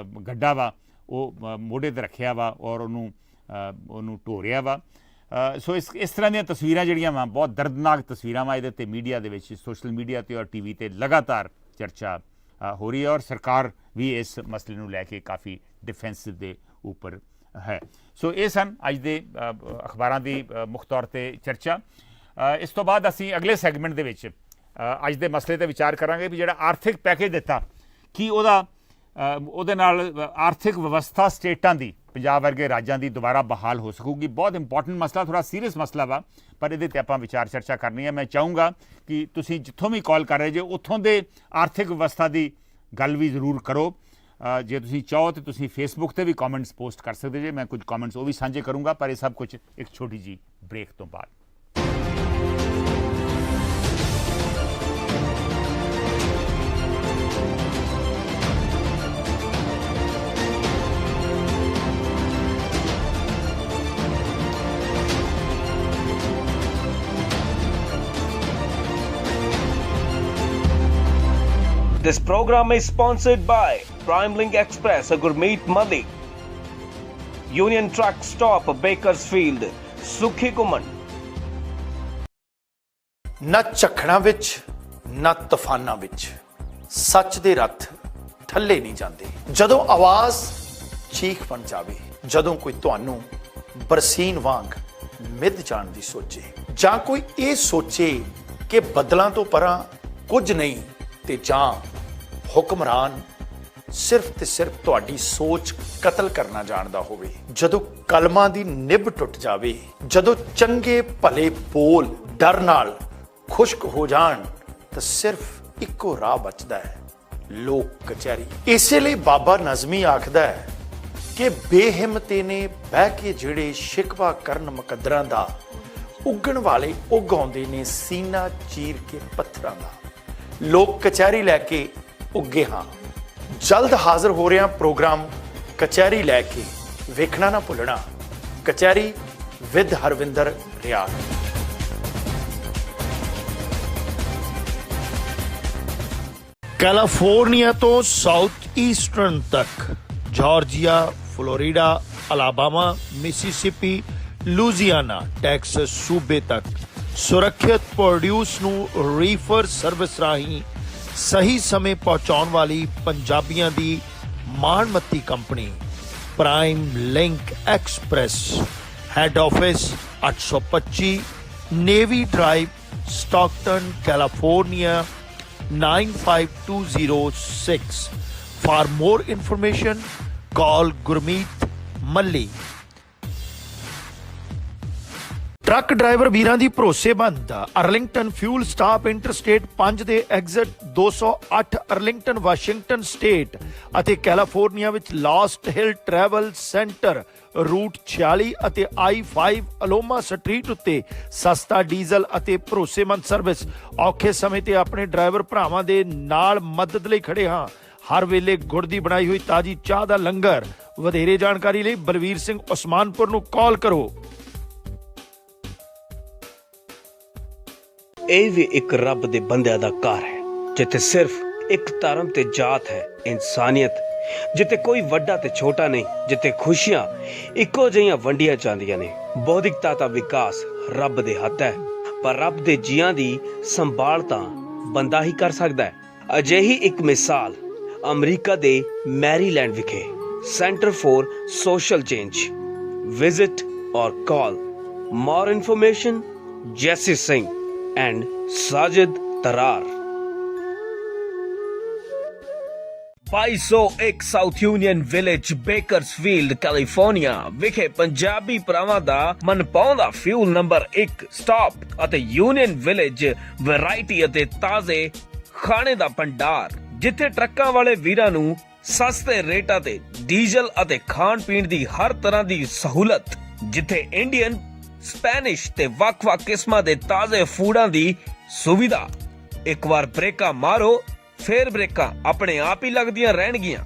ਗੱਡਾ ਵਾ ਉਹ ਮੋਢੇ 'ਤੇ ਰੱਖਿਆ ਵਾ ਔਰ ਉਹਨੂੰ ਢੋ ਰਿਹਾ ਵਾ। ਸੋ ਇਸ ਤਰ੍ਹਾਂ ਦੀਆਂ ਤਸਵੀਰਾਂ ਜਿਹੜੀਆਂ ਵਾ ਬਹੁਤ ਦਰਦਨਾਕ ਤਸਵੀਰਾਂ ਵਾ, ਇਹਦੇ 'ਤੇ ਮੀਡੀਆ ਦੇ ਵਿੱਚ, ਸੋਸ਼ਲ ਮੀਡੀਆ 'ਤੇ ਔਰ TV 'ਤੇ ਲਗਾਤਾਰ ਚਰਚਾ ਹੋ ਰਹੀ ਹੈ ਔਰ ਸਰਕਾਰ ਵੀ ਇਸ ਮਸਲੇ ਨੂੰ ਲੈ ਕੇ ਕਾਫੀ ਡਿਫੈਂਸਿਵ ਦੇ ਉੱਪਰ ਹੈ। ਸੋ ਇਹ ਸਨ ਅੱਜ ਦੇ ਅਖਬਾਰਾਂ ਦੀ ਮੁੱਖ ਤੌਰ 'ਤੇ ਚਰਚਾ। ਇਸ ਤੋਂ ਬਾਅਦ ਅਸੀਂ ਅਗਲੇ ਸੈਗਮੈਂਟ ਦੇ ਵਿੱਚ ਅੱਜ ਦੇ ਮਸਲੇ 'ਤੇ ਵਿਚਾਰ ਕਰਾਂਗੇ ਵੀ ਜਿਹੜਾ ਆਰਥਿਕ ਪੈਕੇਜ ਦਿੱਤਾ ਕੀ ਉਹਦੇ ਨਾਲ ਆਰਥਿਕ ਵਿਵਸਥਾ ਸਟੇਟਾਂ ਦੀ, ਪੰਜਾਬ ਵਰਗੇ ਰਾਜਾਂ ਦੀ ਦੁਬਾਰਾ ਬਹਾਲ ਹੋ ਸਕੂਗੀ। ਬਹੁਤ ਇੰਪੋਰਟੈਂਟ ਮਸਲਾ, ਥੋੜ੍ਹਾ ਸੀਰੀਅਸ ਮਸਲਾ ਵਾ, ਪਰ ਇਹਦੇ 'ਤੇ ਆਪਾਂ ਵਿਚਾਰ ਚਰਚਾ ਕਰਨੀ ਹੈ। ਮੈਂ ਚਾਹੂੰਗਾ ਕਿ ਤੁਸੀਂ ਜਿੱਥੋਂ ਵੀ ਕਾਲ ਕਰ ਰਹੇ ਜੇ ਉੱਥੋਂ ਦੇ ਆਰਥਿਕ ਵਿਵਸਥਾ ਦੀ ਗੱਲ ਵੀ ਜ਼ਰੂਰ ਕਰੋ। ਜੇ ਤੁਸੀਂ ਚਾਹੋ ਤਾਂ ਤੁਸੀਂ ਫੇਸਬੁੱਕ 'ਤੇ ਵੀ ਕਮੈਂਟਸ ਪੋਸਟ ਕਰ ਸਕਦੇ ਜੇ, ਮੈਂ ਕੁਝ ਕਮੈਂਟਸ ਉਹ ਵੀ ਸਾਂਝੇ ਕਰੂੰਗਾ, ਪਰ ਇਹ ਸਭ ਕੁਝ ਇੱਕ ਛੋਟੀ ਜਿਹੀ ਬ੍ਰੇਕ ਤੋਂ ਬਾਅਦ। This program is sponsored by PrimeLink Express, a Gurmeet Madi, Union Truck Stop, Bakersfield, Sukhi Kuman. ਨਾ ਝੱਖੜਾਂ ਵਿੱਚ ਨਾ ਤੂਫਾਨਾਂ ਵਿੱਚ ਸੱਚ ਦੇ ਰੱਥ ਠੱਲੇ ਨਹੀਂ ਜਾਂਦੇ। ਜਦੋਂ ਆਵਾਜ਼ ਚੀਖ ਬਣ ਜਾਵੇ, ਜਦੋਂ ਕੋਈ ਤੁਹਾਨੂੰ ਬਰਸੀਨ ਵਾਂਗ ਮਿੱਧ ਜਾਣ ਦੀ ਸੋਚੇ, ਜਾਂ ਕੋਈ ਇਹ ਸੋਚੇ ਕਿ ਬਦਲਾਂ ਤੋਂ ਪਰਾਂ ਕੁਝ ਨਹੀਂ ਤੇ ਜਾਂ ਹੁਕਮਰਾਨ ਸਿਰਫ ਤੇ ਸਿਰਫ ਤੁਹਾਡੀ ਸੋਚ ਕਤਲ ਕਰਨਾ ਜਾਣਦਾ ਹੋਵੇ, ਜਦੋਂ ਕਲਮਾਂ ਦੀ ਨਿਭ ਟੁੱਟ ਜਾਵੇ, ਜਦੋਂ ਚੰਗੇ ਭਲੇ ਬੋਲ ਡਰ ਨਾਲ ਖੁਸ਼ਕ ਹੋ ਜਾਣ, ਤਾਂ ਸਿਰਫ ਇੱਕੋ ਰਾਹ ਬਚਦਾ ਹੈ, ਲੋਕ ਕਚਹਿਰੀ। ਇਸੇ ਲਈ ਬਾਬਾ ਨਜ਼ਮੀ ਆਖਦਾ ਹੈ ਕਿ ਬੇਹਿੰਮਤੇ ਨੇ ਬਹਿ ਕੇ ਜਿਹੜੇ ਸ਼ਿਕਵਾ ਕਰਨ ਮੁਕੱਦਰਾਂ ਦਾ, ਉੱਗਣ ਵਾਲੇ ਉੱਗ ਆਉਂਦੇ ਨੇ ਸੀਨਾ ਚੀਰ ਕੇ ਪੱਥਰਾਂ ਦਾ। ਲੋਕ ਕਚਹਿਰੀ ਲੈ ਕੇ ਉੱਗੇ ਹਾਂ, ਜਲਦ ਹਾਜ਼ਰ ਹੋ ਰਿਹਾ ਪ੍ਰੋਗਰਾਮ ਕਚਹਿਰੀ ਲੈ ਕੇ ਵੇਖਣਾ ਨਾ ਭੁੱਲਣਾ। ਕਚਹਿਰੀ ਵਿਦ ਹਰਵਿੰਦਰ ਰਿਆੜ। ਕੈਲੀਫੋਰਨੀਆ ਤੋਂ ਸਾਊਥ ਈਸਟਰਨ ਤੱਕ, Georgia, Florida, Alabama, Mississippi, Louisiana, Texas ਸੂਬੇ ਤੱਕ ਸੁਰੱਖਿਅਤ ਪ੍ਰੋਡਿਊਸ ਨੂੰ ਰੀਫਰ ਸਰਵਿਸ ਰਾਹੀਂ ਸਹੀ ਸਮੇਂ ਪਹੁੰਚਾਉਣ ਵਾਲੀ ਪੰਜਾਬੀਆਂ ਦੀ ਮਾਣਮੱਤੀ company Prime Link Express. Head office 825 Navy Drive, Stockton, California 95206। For more information, call Gurmeet Malli। Truck driver ਵੀਰਾਂ ਦੀ ਭਰੋਸੇਮੰਦ ਅਰਲਿੰਗਟਨ ਫਿਊਲ ਸਟਾਪ ਇੰਟਰਸਟੇਟ 5 ਦੇ ਐਗਜ਼ਿਟ 208 ਅਰਲਿੰਗਟਨ ਵਾਸ਼ਿੰਗਟਨ ਸਟੇਟ ਅਤੇ ਕੈਲੀਫੋਰਨੀਆ ਵਿੱਚ Lost Hill travel centre route 46 ਅਤੇ I-5 ਅਲੋਮਾ street ਉੱਤੇ ਸਸਤਾ ਡੀਜ਼ਲ ਅਤੇ ਭਰੋਸੇਮੰਦ ਸਰਵਿਸ। ਔਖੇ ਸਮੇਂ ਤੇ ਆਪਣੇ ਡਰਾਈਵਰ ਭਰਾਵਾਂ ਦੇ ਨਾਲ ਮਦਦ ਲਈ ਖੜੇ ਹਾਂ। ਹਰ ਵੇਲੇ ਗੁੜ ਦੀ ਬਣਾਈ ਹੋਈ ਤਾਜ਼ੀ ਚਾਹ ਦਾ ਲੰਗਰ। ਵਧੇਰੇ ਜਾਣਕਾਰੀ ਲਈ ਬਲਵੀਰ ਸਿੰਘ ਉਸਮਾਨਪੁਰ ਨੂੰ ਕਾਲ ਕਰੋ। ਇਹ ਵੀ ਇੱਕ ਰੱਬ ਦੇ ਬੰਦਿਆਂ ਦਾ ਘਰ ਹੈ, ਜਿੱਥੇ ਸਿਰਫ ਇੱਕ ਧਰਮ ਤੇ ਜਾਤ ਹੈ, ਇਨਸਾਨੀਅਤ, ਜਿੱਥੇ ਕੋਈ ਵੱਡਾ ਤੇ ਛੋਟਾ ਨਹੀਂ, ਜਿੱਥੇ ਖੁਸ਼ੀਆਂ ਇੱਕੋ ਜਿਹੀਆਂ ਵੰਡੀਆਂ ਜਾਂਦੀਆਂ ਨੇ। ਬੌਧਿਕਤਾ ਦਾ ਵਿਕਾਸ ਰੱਬ ਦੇ ਹੱਥ ਹੈ, ਪਰ ਰੱਬ ਦੇ ਜੀਆਂ ਦੀ ਸੰਭਾਲ ਤਾਂ ਬੰਦਾ ਹੀ ਕਰ ਸਕਦਾ ਹੈ। ਅਜਿਹੀ ਇੱਕ ਮਿਸਾਲ ਅਮਰੀਕਾ ਦੇ ਮੈਰੀਲੈਂਡ ਵਿਖੇ centre for social change. Visit or call. More information Jessie Singh and Sajid Tarar। 2201 South Union Village, Bakersfield, California ਵਿਖੇ ਪੰਜਾਬੀ ਭਰਾਵਾਂ ਦਾ ਮਨਪਾਉਂਦਾ ਫਿਊਲ ਨੰਬਰ 1 ਸਟਾਪ ਅਤੇ ਯੂਨੀਅਨ ਵਿਲੇਜ ਵੈਰਾਈਟੀ ਅਤੇ ਤਾਜ਼ੇ ਖਾਣੇ ਦਾ ਭੰਡਾਰ, ਜਿੱਥੇ ਟਰੱਕਾਂ ਵਾਲੇ ਵੀਰਾਂ ਨੂੰ ਸਸਤੇ ਰੇਟਾਂ ਤੇ ਡੀਜ਼ਲ ਅਤੇ ਖਾਣ ਪੀਣ ਦੀ ਹਰ ਤਰ੍ਹਾਂ ਦੀ ਸਹੂਲਤ, ਜਿੱਥੇ ਇੰਡੀਅਨ, ਸਪੈਨਿਸ਼ ਤੇ ਵੱਖ-ਵੱਖ ਕਿਸਮਾਂ ਦੇ ਤਾਜ਼ੇ ਫੂਡਾਂ ਦੀ ਸੁਵਿਧਾ। ਇੱਕ ਵਾਰ ਬ੍ਰੇਕਾਂ ਮਾਰੋ, ਫੇਰ ਬ੍ਰੇਕਾਂ ਆਪਣੇ ਆਪ ਹੀ ਲੱਗਦੀਆਂ ਰਹਿਣਗੀਆਂ।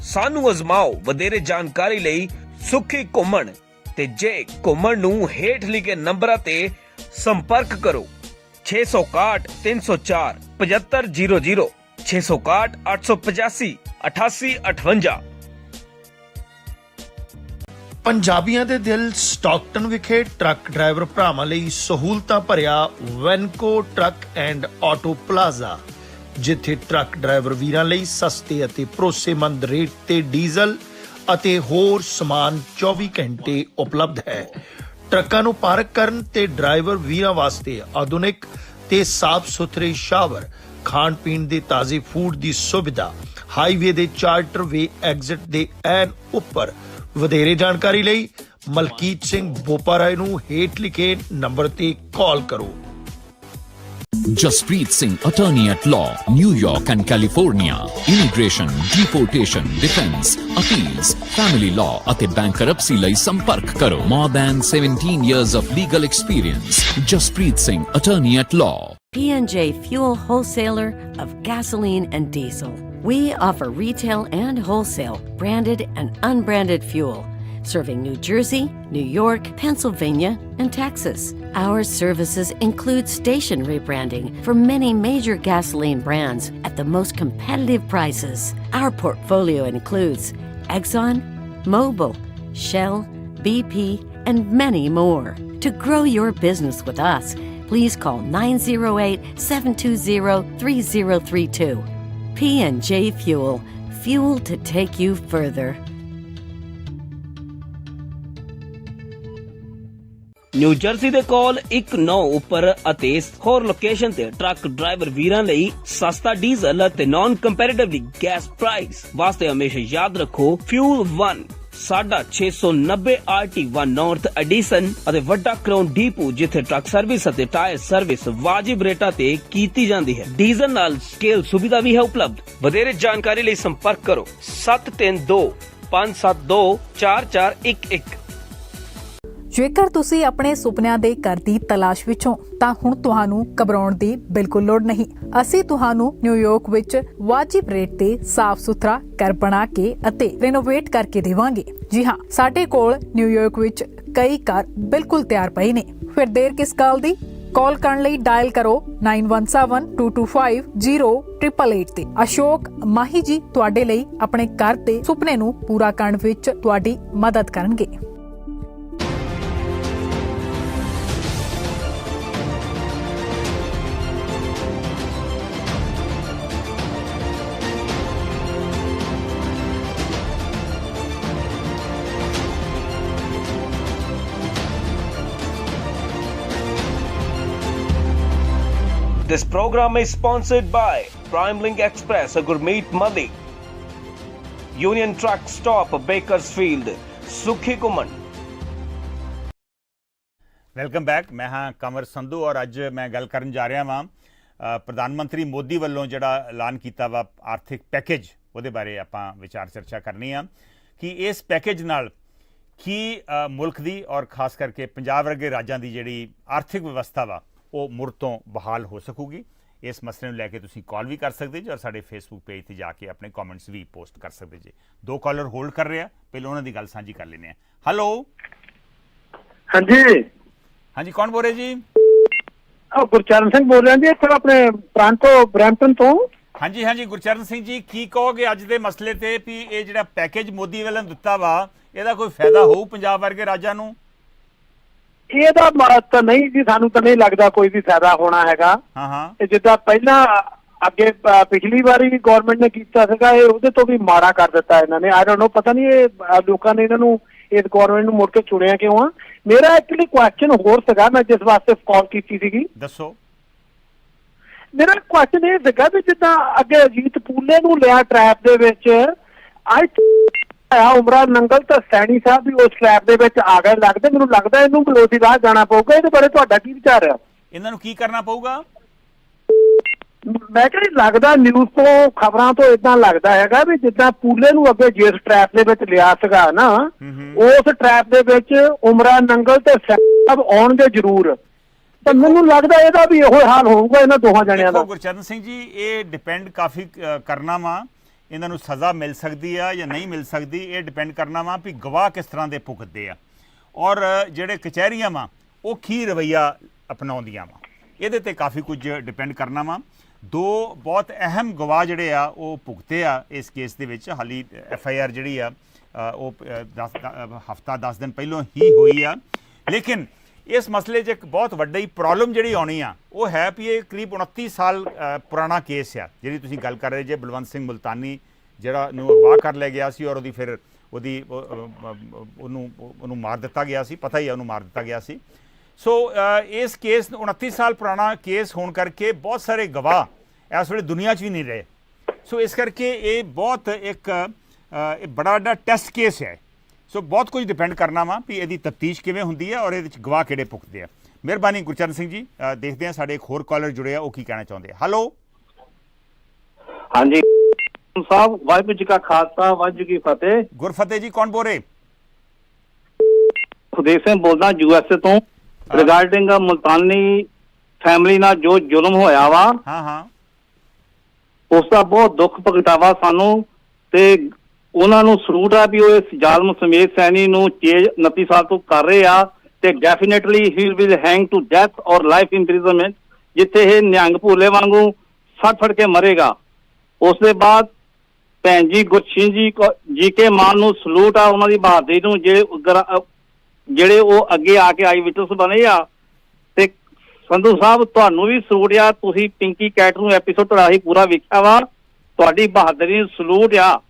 ਸਾਨੂੰ ਅਜ਼ਮਾਓ। ਵਧੇਰੇ ਜਾਣਕਾਰੀ ਲਈ ਸੁਖੀ ਘੁੰਮਣ ਤੇ ਜੇ ਘੁੰਮਣ ਨੂੰ ਹੇਠ ਲਿਖੇ ਨੰਬਰਾਂ ਤੇ ਸੰਪਰਕ ਕਰੋ। 661 304 7500, 661 885 8858। ਪੰਜਾਬੀਆਂ ਦੇ ਦਿਲ ਸਟਾਕਟਨ ਵਿਖੇ ਟਰੱਕ ਡਰਾਈਵਰ ਭਰਾਵਾਂ ਲਈ ਸਹੂਲਤਾਂ ਭਰਿਆ ਵੈਨਕੋ ਟਰੱਕ ਐਂਡ ਆਟੋ ਪਲਾਜ਼ਾ, ਜਿੱਥੇ ਟਰੱਕ ਡਰਾਈਵਰ ਵੀਰਾਂ ਲਈ ਸਸਤੇ ਅਤੇ ਭਰੋਸੇਮੰਦ ਰੇਟ ਤੇ ਡੀਜ਼ਲ ਅਤੇ ਹੋਰ ਸਮਾਨ 24 ਘੰਟੇ ਉਪਲਬਧ ਹੈ। ਟਰੱਕਾਂ ਨੂੰ ਪਾਰਕ ਕਰਨ ਤੇ ਡਰਾਈਵਰ ਵੀਰਾਂ ਵਾਸਤੇ ਆਧੁਨਿਕ ਤੇ ਸਾਫ਼ ਸੁਥਰੇ ਸ਼ਾਵਰ, ਖਾਣ ਪੀਣ ਦੇ ਤਾਜ਼ੇ ਫੂਡ ਦੀ ਸੁਵਿਧਾ, ਹਾਈਵੇ ਦੇ ਚਾਰਟਰ ਵੇ ਐਗਜ਼ਿਟ ਦੇ ਐਨ ਉੱਪਰ। ਵਧੇਰੇ ਜਾਣਕਾਰੀ ਲਈ ਮਲਕੀਤ ਸਿੰਘ ਬੋਪਾਰਾਏ ਨੂੰ ਹੇਠ ਲਿਖੇ ਨੰਬਰ ਤੇ ਕਾਲ ਕਰੋ। Jaspreet Singh, attorney at law, New York and California. Immigration, deportation, defense, appeals, family law ਅਤੇ bankruptcy ਲਈ ਸੰਪਰਕ ਕਰੋ। More than 17 years of legal experience. Jaspreet Singh, attorney at law. P&J Fuel Wholesaler of gasoline and diesel. We offer retail and wholesale, branded and unbranded fuel, serving New Jersey, New York, Pennsylvania, and Texas. Our services include station rebranding for many major gasoline brands at the most competitive prices. Our portfolio includes Exxon, Mobil, Shell, BP, and many more. To grow your business with us, please call 908-720-3032. P&J Fuel, fuel to take you further. New jersey ਦੇ ਕੋਲ 19 ਉੱਪਰ ਅਤੇ ਹੋਰ location ਤੇ truck driver ਵੀਰਾਂ ਲਈ ਸਸਤਾ diesel ਅਤੇ ਨਾਨ ਕੰਪੈਰੀਟਿਵਲੀ ਗੈਸ ਪ੍ਰਾਈਸ ਵਾਸਤੇ ਹਮੇਸ਼ਾ ਯਾਦ ਰੱਖੋ ਫਿਊਲ 1 ਸਾਡਾ 690 RT1 ਨਾਰਥ ਐਡੀਸਨ ਅਤੇ ਵੱਡਾ ਕਰਾਊਨ ਡੀਪੂ, ਜਿੱਥੇ ਟਰੱਕ ਸਰਵਿਸ ਅਤੇ ਟਾਇਰ ਸਰਵਿਸ ਵਾਜਿਬ ਰੇਟਾਂ ਤੇ ਕੀਤੀ ਜਾਂਦੀ ਹੈ। ਡੀਜ਼ਲ ਨਾਲ ਸਕੇਲ ਸੁਵਿਧਾ ਵੀ ਹੈ ਉਪਲਬਧ। ਵਧੇਰੇ ਜਾਣਕਾਰੀ ਲਈ ਸੰਪਰਕ ਕਰੋ 7325724411। ਜੇਕਰ ਤੁਸੀਂ ਆਪਣੇ ਸੁਪਨਿਆਂ ਦੇ ਘਰ ਦੀ ਤਲਾਸ਼ ਵਿੱਚੋਂ ਤਾਂ ਹੁਣ ਤੁਹਾਨੂੰ ਘਬਰਾਉਣ ਦੀ ਬਿਲਕੁਲ ਲੋੜ ਨਹੀਂ। ਅਸੀਂ ਤੁਹਾਨੂੰ ਨਿਊਯਾਰਕ ਵਿੱਚ ਵਾਜਿਬ ਰੇਟ ਤੇ ਸਾਫ਼ ਸੁਥਰਾ ਘਰ ਬਣਾ ਕੇ ਅਤੇ ਰੈਨੋਵੇਟ ਕਰਕੇ ਦੇਵਾਂਗੇ। ਜੀ ਹਾਂ, ਸਾਡੇ ਕੋਲ ਨਿਊਯਾਰਕ ਵਿੱਚ ਕਈ ਘਰ ਬਿਲਕੁਲ ਤਿਆਰ ਪਏ ਨੇ। ਫਿਰ ਦੇਰ ਕਿਸ ਗੱਲ ਦੀ? ਕਾਲ ਕਰਨ ਲਈ ਡਾਇਲ ਕਰੋ 9172250888 ਤੇ। ਅਸ਼ੋਕ ਮਾਹੀ ਜੀ ਤੁਹਾਡੇ ਲਈ ਆਪਣੇ ਘਰ ਦੇ ਸੁਪਨੇ ਨੂੰ ਪੂਰਾ ਕਰਨ ਵਿੱਚ ਤੁਹਾਡੀ ਮਦਦ ਕਰਨਗੇ। This program is sponsored by Primelink Express, a Gurmeet Madi, Union Truck Stop, Bakersfield, Sukhi Kuman. Welcome back. ਮੈਂ ਹਾਂ ਕਮਰ ਸੰਧੂ ਔਰ ਅੱਜ ਮੈਂ ਗੱਲ ਕਰਨ ਜਾ ਰਿਹਾ ਵਾਂ ਪ੍ਰਧਾਨ ਮੰਤਰੀ ਮੋਦੀ ਵੱਲੋਂ ਜਿਹੜਾ ਐਲਾਨ ਕੀਤਾ ਵਾ ਆਰਥਿਕ ਪੈਕੇਜ, ਉਹਦੇ ਬਾਰੇ ਆਪਾਂ ਵਿਚਾਰ ਚਰਚਾ ਕਰਨੀ ਆ ਕਿ ਇਸ ਪੈਕੇਜ ਨਾਲ ਕੀ ਮੁਲਕ ਦੀ ਔਰ ਖਾਸ ਕਰਕੇ ਪੰਜਾਬ ਵਰਗੇ ਰਾਜਾਂ ਦੀ ਜਿਹੜੀ ਆਰਥਿਕ ਵਿਵਸਥਾ ਵਾ ਉਹ ਮੁੜ ਤੋਂ ਬਹਾਲ ਹੋ ਸਕੂਗੀ। ਇਸ ਮਸਲੇ ਨੂੰ ਲੈ ਕੇ ਤੁਸੀਂ ਕਾਲ ਵੀ ਕਰ ਸਕਦੇ ਜੀ ਔਰ ਸਾਡੇ ਫੇਸਬੁੱਕ ਪੇਜ ਤੇ ਜਾ ਕੇ ਆਪਣੇ ਕਮੈਂਟਸ ਵੀ ਪੋਸਟ ਕਰ ਸਕਦੇ ਜੀ। ਦੋ ਕਾਲਰ ਹੋਲਡ ਕਰ ਰਹੇ ਆ, ਪਹਿਲਾਂ ਉਹਨਾਂ ਦੀ ਗੱਲ ਸਾਂਝੀ ਕਰ ਲੈਂਦੇ ਆ। ਹੈਲੋ, ਹਾਂਜੀ ਹਾਂਜੀ, ਕੌਣ ਬੋਲ ਰਹੇ ਜੀ? ਗੁਰਚਰਨ ਸਿੰਘ ਬੋਲ ਰਿਹਾ ਜੀ, ਇੱਥੇ ਆਪਣੇ ਪ੍ਰਾਂਤੋ ਬਰੈਂਪਟਨ ਤੋਂ। ਹਾਂਜੀ ਹਾਂਜੀ, ਗੁਰਚਰਨ ਸਿੰਘ ਜੀ, ਕੀ ਕਹੋਗੇ ਅੱਜ ਦੇ ਮਸਲੇ ਤੇ ਵੀ ਇਹ ਜਿਹੜਾ ਪੈਕੇਜ ਮੋਦੀ ਵੱਲੋਂ ਦਿੱਤਾ ਵਾ ਇਹਦਾ ਕੋਈ ਫਾਇਦਾ ਹੋਊ ਪੰਜਾਬ ਵਰਗੇ ਰਾਜਾਂ ਨੂੰ? ਇਹਦਾ ਤਾਂ ਨਹੀਂ ਜੀ, ਸਾਨੂੰ ਤਾਂ ਨਹੀਂ ਲੱਗਦਾ ਕੋਈ ਵੀ ਫਾਇਦਾ ਹੋਣਾ ਹੈਗਾ। ਹਾਂ ਹਾਂ, ਤੇ ਜਿੱਦਾਂ ਪਹਿਲਾਂ ਅੱਗੇ ਪਿਛਲੀ ਵਾਰੀ ਗਵਰਨਮੈਂਟ ਨੇ ਕੀਤਾ ਸੀਗਾ, ਇਹ ਉਹਦੇ ਤੋਂ ਵੀ ਮਾੜਾ ਕਰ ਦਿੱਤਾ ਇਹਨਾਂ ਨੇ। ਆਈ ਡੋਨਟ ਨੋ, ਪਤਾ ਨਹੀਂ ਇਹ ਲੋਕਾਂ ਨੇ ਇਹਨਾਂ ਨੂੰ ਇਸ ਗਵਰਨਮੈਂਟ ਨੂੰ ਮੁੜ ਕੇ ਚੁਣਿਆ ਕਿਉਂ ਆ। ਮੇਰਾ ਐਕਚੁਅਲੀ ਕੁਐਸਚਨ ਹੋਰ ਸੀਗਾ, ਮੈਂ ਜਿਸ ਵਾਸਤੇ ਕਾਲ ਕੀਤੀ ਸੀਗੀ। ਦੱਸੋ। ਮੇਰਾ ਕੁਐਸਚਨ ਇਹ ਸੀਗਾ ਵੀ ਜਿੱਦਾਂ ਅੱਗੇ ਅਜੀਤ ਪੂਲੇ ਨੂੰ ਲਿਆ ਟਰੈਪ ਦੇ ਵਿੱਚ, ਉਮਰਾ ਨੰਗਲ ਤੇ ਸੈਣੀ ਸਾਹਿਬ ਵੀ ਉਸ ਟਰੈਪ ਦੇ ਵਿੱਚ ਆ ਗਏ। ਲੱਗਦਾ ਮੈਨੂੰ ਲੱਗਦਾ ਇਹਨੂੰ ਵਿਰੋਧੀ ਰਾਹ ਜਾਣਾ ਪਊਗਾ। ਇਹਦੇ ਬਾਰੇ ਤੁਹਾਡਾ ਕੀ ਵਿਚਾਰ ਆ? ਇਹਨਾਂ ਨੂੰ ਕੀ ਕਰਨਾ ਪਊਗਾ? ਮੈਂ ਕਿਹਾ ਲੱਗਦਾ ਨਿਊਜ਼ ਤੋਂ, ਖਬਰਾਂ ਤੋਂ ਇਦਾਂ ਲੱਗਦਾ ਹੈਗਾ ਵੀ ਜਿੱਦਾਂ ਪੂਲੇ ਨੂੰ ਅੱਗੇ ਜਿਸ ਟਰੈਪ ਦੇ ਵਿੱਚ ਲਿਆ ਸੀਗਾ ਨਾ, ਉਸ ਟਰੈਪ ਦੇ ਵਿੱਚ ਉਮਰਾ ਨੰਗਲ ਤੇ ਸੈਣੀ ਸਾਹਿਬ ਆਉਣਗੇ ਜ਼ਰੂਰ। ਤਾਂ ਮੈਨੂੰ ਲੱਗਦਾ ਇਹਦਾ ਵੀ ਇਹੋ ਹਾਲ ਹੋਊਗਾ ਇਹਨਾਂ ਦੋਹਾਂ ਜਣਿਆਂ ਦਾ। ਗੁਰਚਰਨ ਸਿੰਘ ਜੀ, ਇਹ ਡਿਪੈਂਡ ਕਾਫੀ ਕਰਨਾ ਵਾ, ਇਹਨਾਂ ਨੂੰ ਸਜ਼ਾ ਮਿਲ ਸਕਦੀ ਆ ਜਾਂ ਨਹੀਂ ਮਿਲ ਸਕਦੀ। ਇਹ ਡਿਪੈਂਡ ਕਰਨਾ ਵਾ ਵੀ ਗਵਾਹ ਕਿਸ ਤਰ੍ਹਾਂ ਦੇ ਭੁਗਤਦੇ ਆ ਔਰ ਜਿਹੜੇ ਕਚਹਿਰੀਆਂ ਵਾ ਉਹ ਕੀ ਰਵੱਈਆ ਅਪਣਾਉਂਦੀਆਂ ਵਾ, ਇਹਦੇ ਤੇ ਕਾਫੀ ਕੁਝ ਡਿਪੈਂਡ ਕਰਨਾ ਵਾ। ਦੋ ਬਹੁਤ ਅਹਿਮ ਗਵਾਹ ਜਿਹੜੇ ਆ ਉਹ ਭੁਗਤੇ ਆ ਇਸ ਕੇਸ ਦੇ ਵਿੱਚ। ਹਾਲੀ FIR ਜਿਹੜੀ ਆ ਉਹ ਹਫਤਾ 10 ਦਿਨ ਪਹਿਲਾਂ ਹੀ ਹੋਈ ਆ। ਲੇਕਿਨ ਇਸ ਮਸਲੇ 'ਚ ਇੱਕ ਬਹੁਤ ਵੱਡੀ ਪ੍ਰੋਬਲਮ ਜਿਹੜੀ ਆਉਣੀ ਆ ਉਹ ਹੈ ਵੀ ਇਹ ਕਰੀਬ 29 ਸਾਲ ਪੁਰਾਣਾ ਕੇਸ ਆ ਜਿਹੜੀ ਤੁਸੀਂ ਗੱਲ ਕਰ ਰਹੇ ਜੇ। ਬਲਵੰਤ ਸਿੰਘ ਮੁਲਤਾਨੀ ਜਿਹੜਾ ਨੂੰ ਅਗਵਾ ਕਰ ਲਿਆ ਗਿਆ ਸੀ ਔਰ ਉਹਦੀ ਫਿਰ ਉਹਨੂੰ ਮਾਰ ਦਿੱਤਾ ਗਿਆ ਸੀ, ਪਤਾ ਹੀ ਆ ਉਹਨੂੰ ਮਾਰ ਦਿੱਤਾ ਗਿਆ ਸੀ। ਸੋ ਇਸ ਕੇਸ 29 ਸਾਲ ਪੁਰਾਣਾ ਕੇਸ ਹੋਣ ਕਰਕੇ ਬਹੁਤ ਸਾਰੇ ਗਵਾਹ ਇਸ ਵੇਲੇ ਦੁਨੀਆ 'ਚ ਵੀ ਨਹੀਂ ਰਹੇ। ਸੋ ਇਸ ਕਰਕੇ ਇਹ ਬਹੁਤ ਇੱਕ ਬੜਾ ਵੱਡਾ ਟੈਸਟ ਕੇਸ ਹੈ। ਸੋ ਬਹੁਤ ਕੁਝ ਡਿਪੈਂਡ ਕਰਨਾ ਵਾ ਵੀ ਇਹਦੀ ਤਫਤੀਸ਼ ਕਿਵੇਂ ਹੁੰਦੀ ਹੈ ਔਰ ਇਹਦੇ ਵਿੱਚ ਗਵਾਹ ਕਿਹੜੇ ਭੁਗਤਦੇ ਆ। ਮਿਹਰਬਾਨੀ ਗੁਰਚਰਨ ਸਿੰਘ ਜੀ। ਦੇਖਦੇ ਹਾਂ ਸਾਡੇ ਇੱਕ ਹੋਰ ਕਾਲਰ ਜੁੜੇ ਆ, ਉਹ ਕੀ ਕਹਿਣਾ ਚਾਹੁੰਦੇ ਆ। ਹੈਲੋ, ਹਾਂਜੀ ਸਾਹਿਬ, ਵਾਹਿਗੁਰੂ ਜੀ ਕਾ ਖਾਲਸਾ, ਵਾਹਿਗੁਰੂ ਜੀ ਕੀ ਫਤਿਹ। ਗੁਰਫਤਿਹ ਜੀ, ਕੌਣ ਬੋਲ ਰਹੇ? ਖੁਦੇਵ ਸਿੰਘ ਬੋਲਦਾ USA ਤੋਂ। ਰਿਗਾਰਡਿੰਗ ਮੁਲਤਾਨੀ ਫੈਮਿਲੀ ਨਾਲ ਜੋ ਜ਼ੁਲਮ ਹੋਇਆ ਵਾ, ਹਾਂ ਹਾਂ, ਉਸ ਦਾ ਬਹੁਤ ਦੁੱਖ ਪ੍ਰਗਟਾਵਾ ਸਾਨੂੰ, ਤੇ ਉਹਨਾਂ ਨੂੰ ਸਲੂਟ ਆ ਵੀ ਉਹ ਇਸ ਜ਼ਾਲਮ ਸਮੇਤ ਸੈਣੀ ਨੂੰ ਚੇਂਜ 29 ਸਾਲ ਤੋਂ ਕਰ ਰਹੇ ਆ। ਤੇ definitely he will hang to death or life imprisonment, ਜਿੱਥੇ ਇਹ ਨਿਹੰਗ ਭੂਲੇ ਵਾਂਗੂ ਫੜ ਕੇ ਮਰੇਗਾ। ਉਸ ਦੇ ਬਾਅਦ ਭੈਣ ਜੀ ਗੁਰਸ਼ਿੰਗ ਜੀ ਕੇ ਮਾਨ ਨੂੰ ਸਲੂਟ ਆ, ਉਹਨਾਂ ਦੀ ਬਹਾਦਰੀ ਨੂੰ, ਜਿਹੜੇ ਉਹ ਅੱਗੇ ਆ ਕੇ ਆਈ ਵਿਟਨੈਸ ਬਣੇ ਆ। ਤੇ ਸੰਧੂ ਸਾਹਿਬ, ਤੁਹਾਨੂੰ ਵੀ ਸਲੂਟ ਆ, ਤੁਸੀਂ ਪਿੰਕੀ ਕੈਟ ਨੂੰ ਐਪੀਸੋਡ ਤੁਹਾਡਾ ਹੀ ਪੂਰਾ ਵੇਖਿਆ ਵਾ। ਤੁਹਾਡੀ ਬਹਾਦਰੀ ਨੂੰ ਸਲੂਟ ਆ,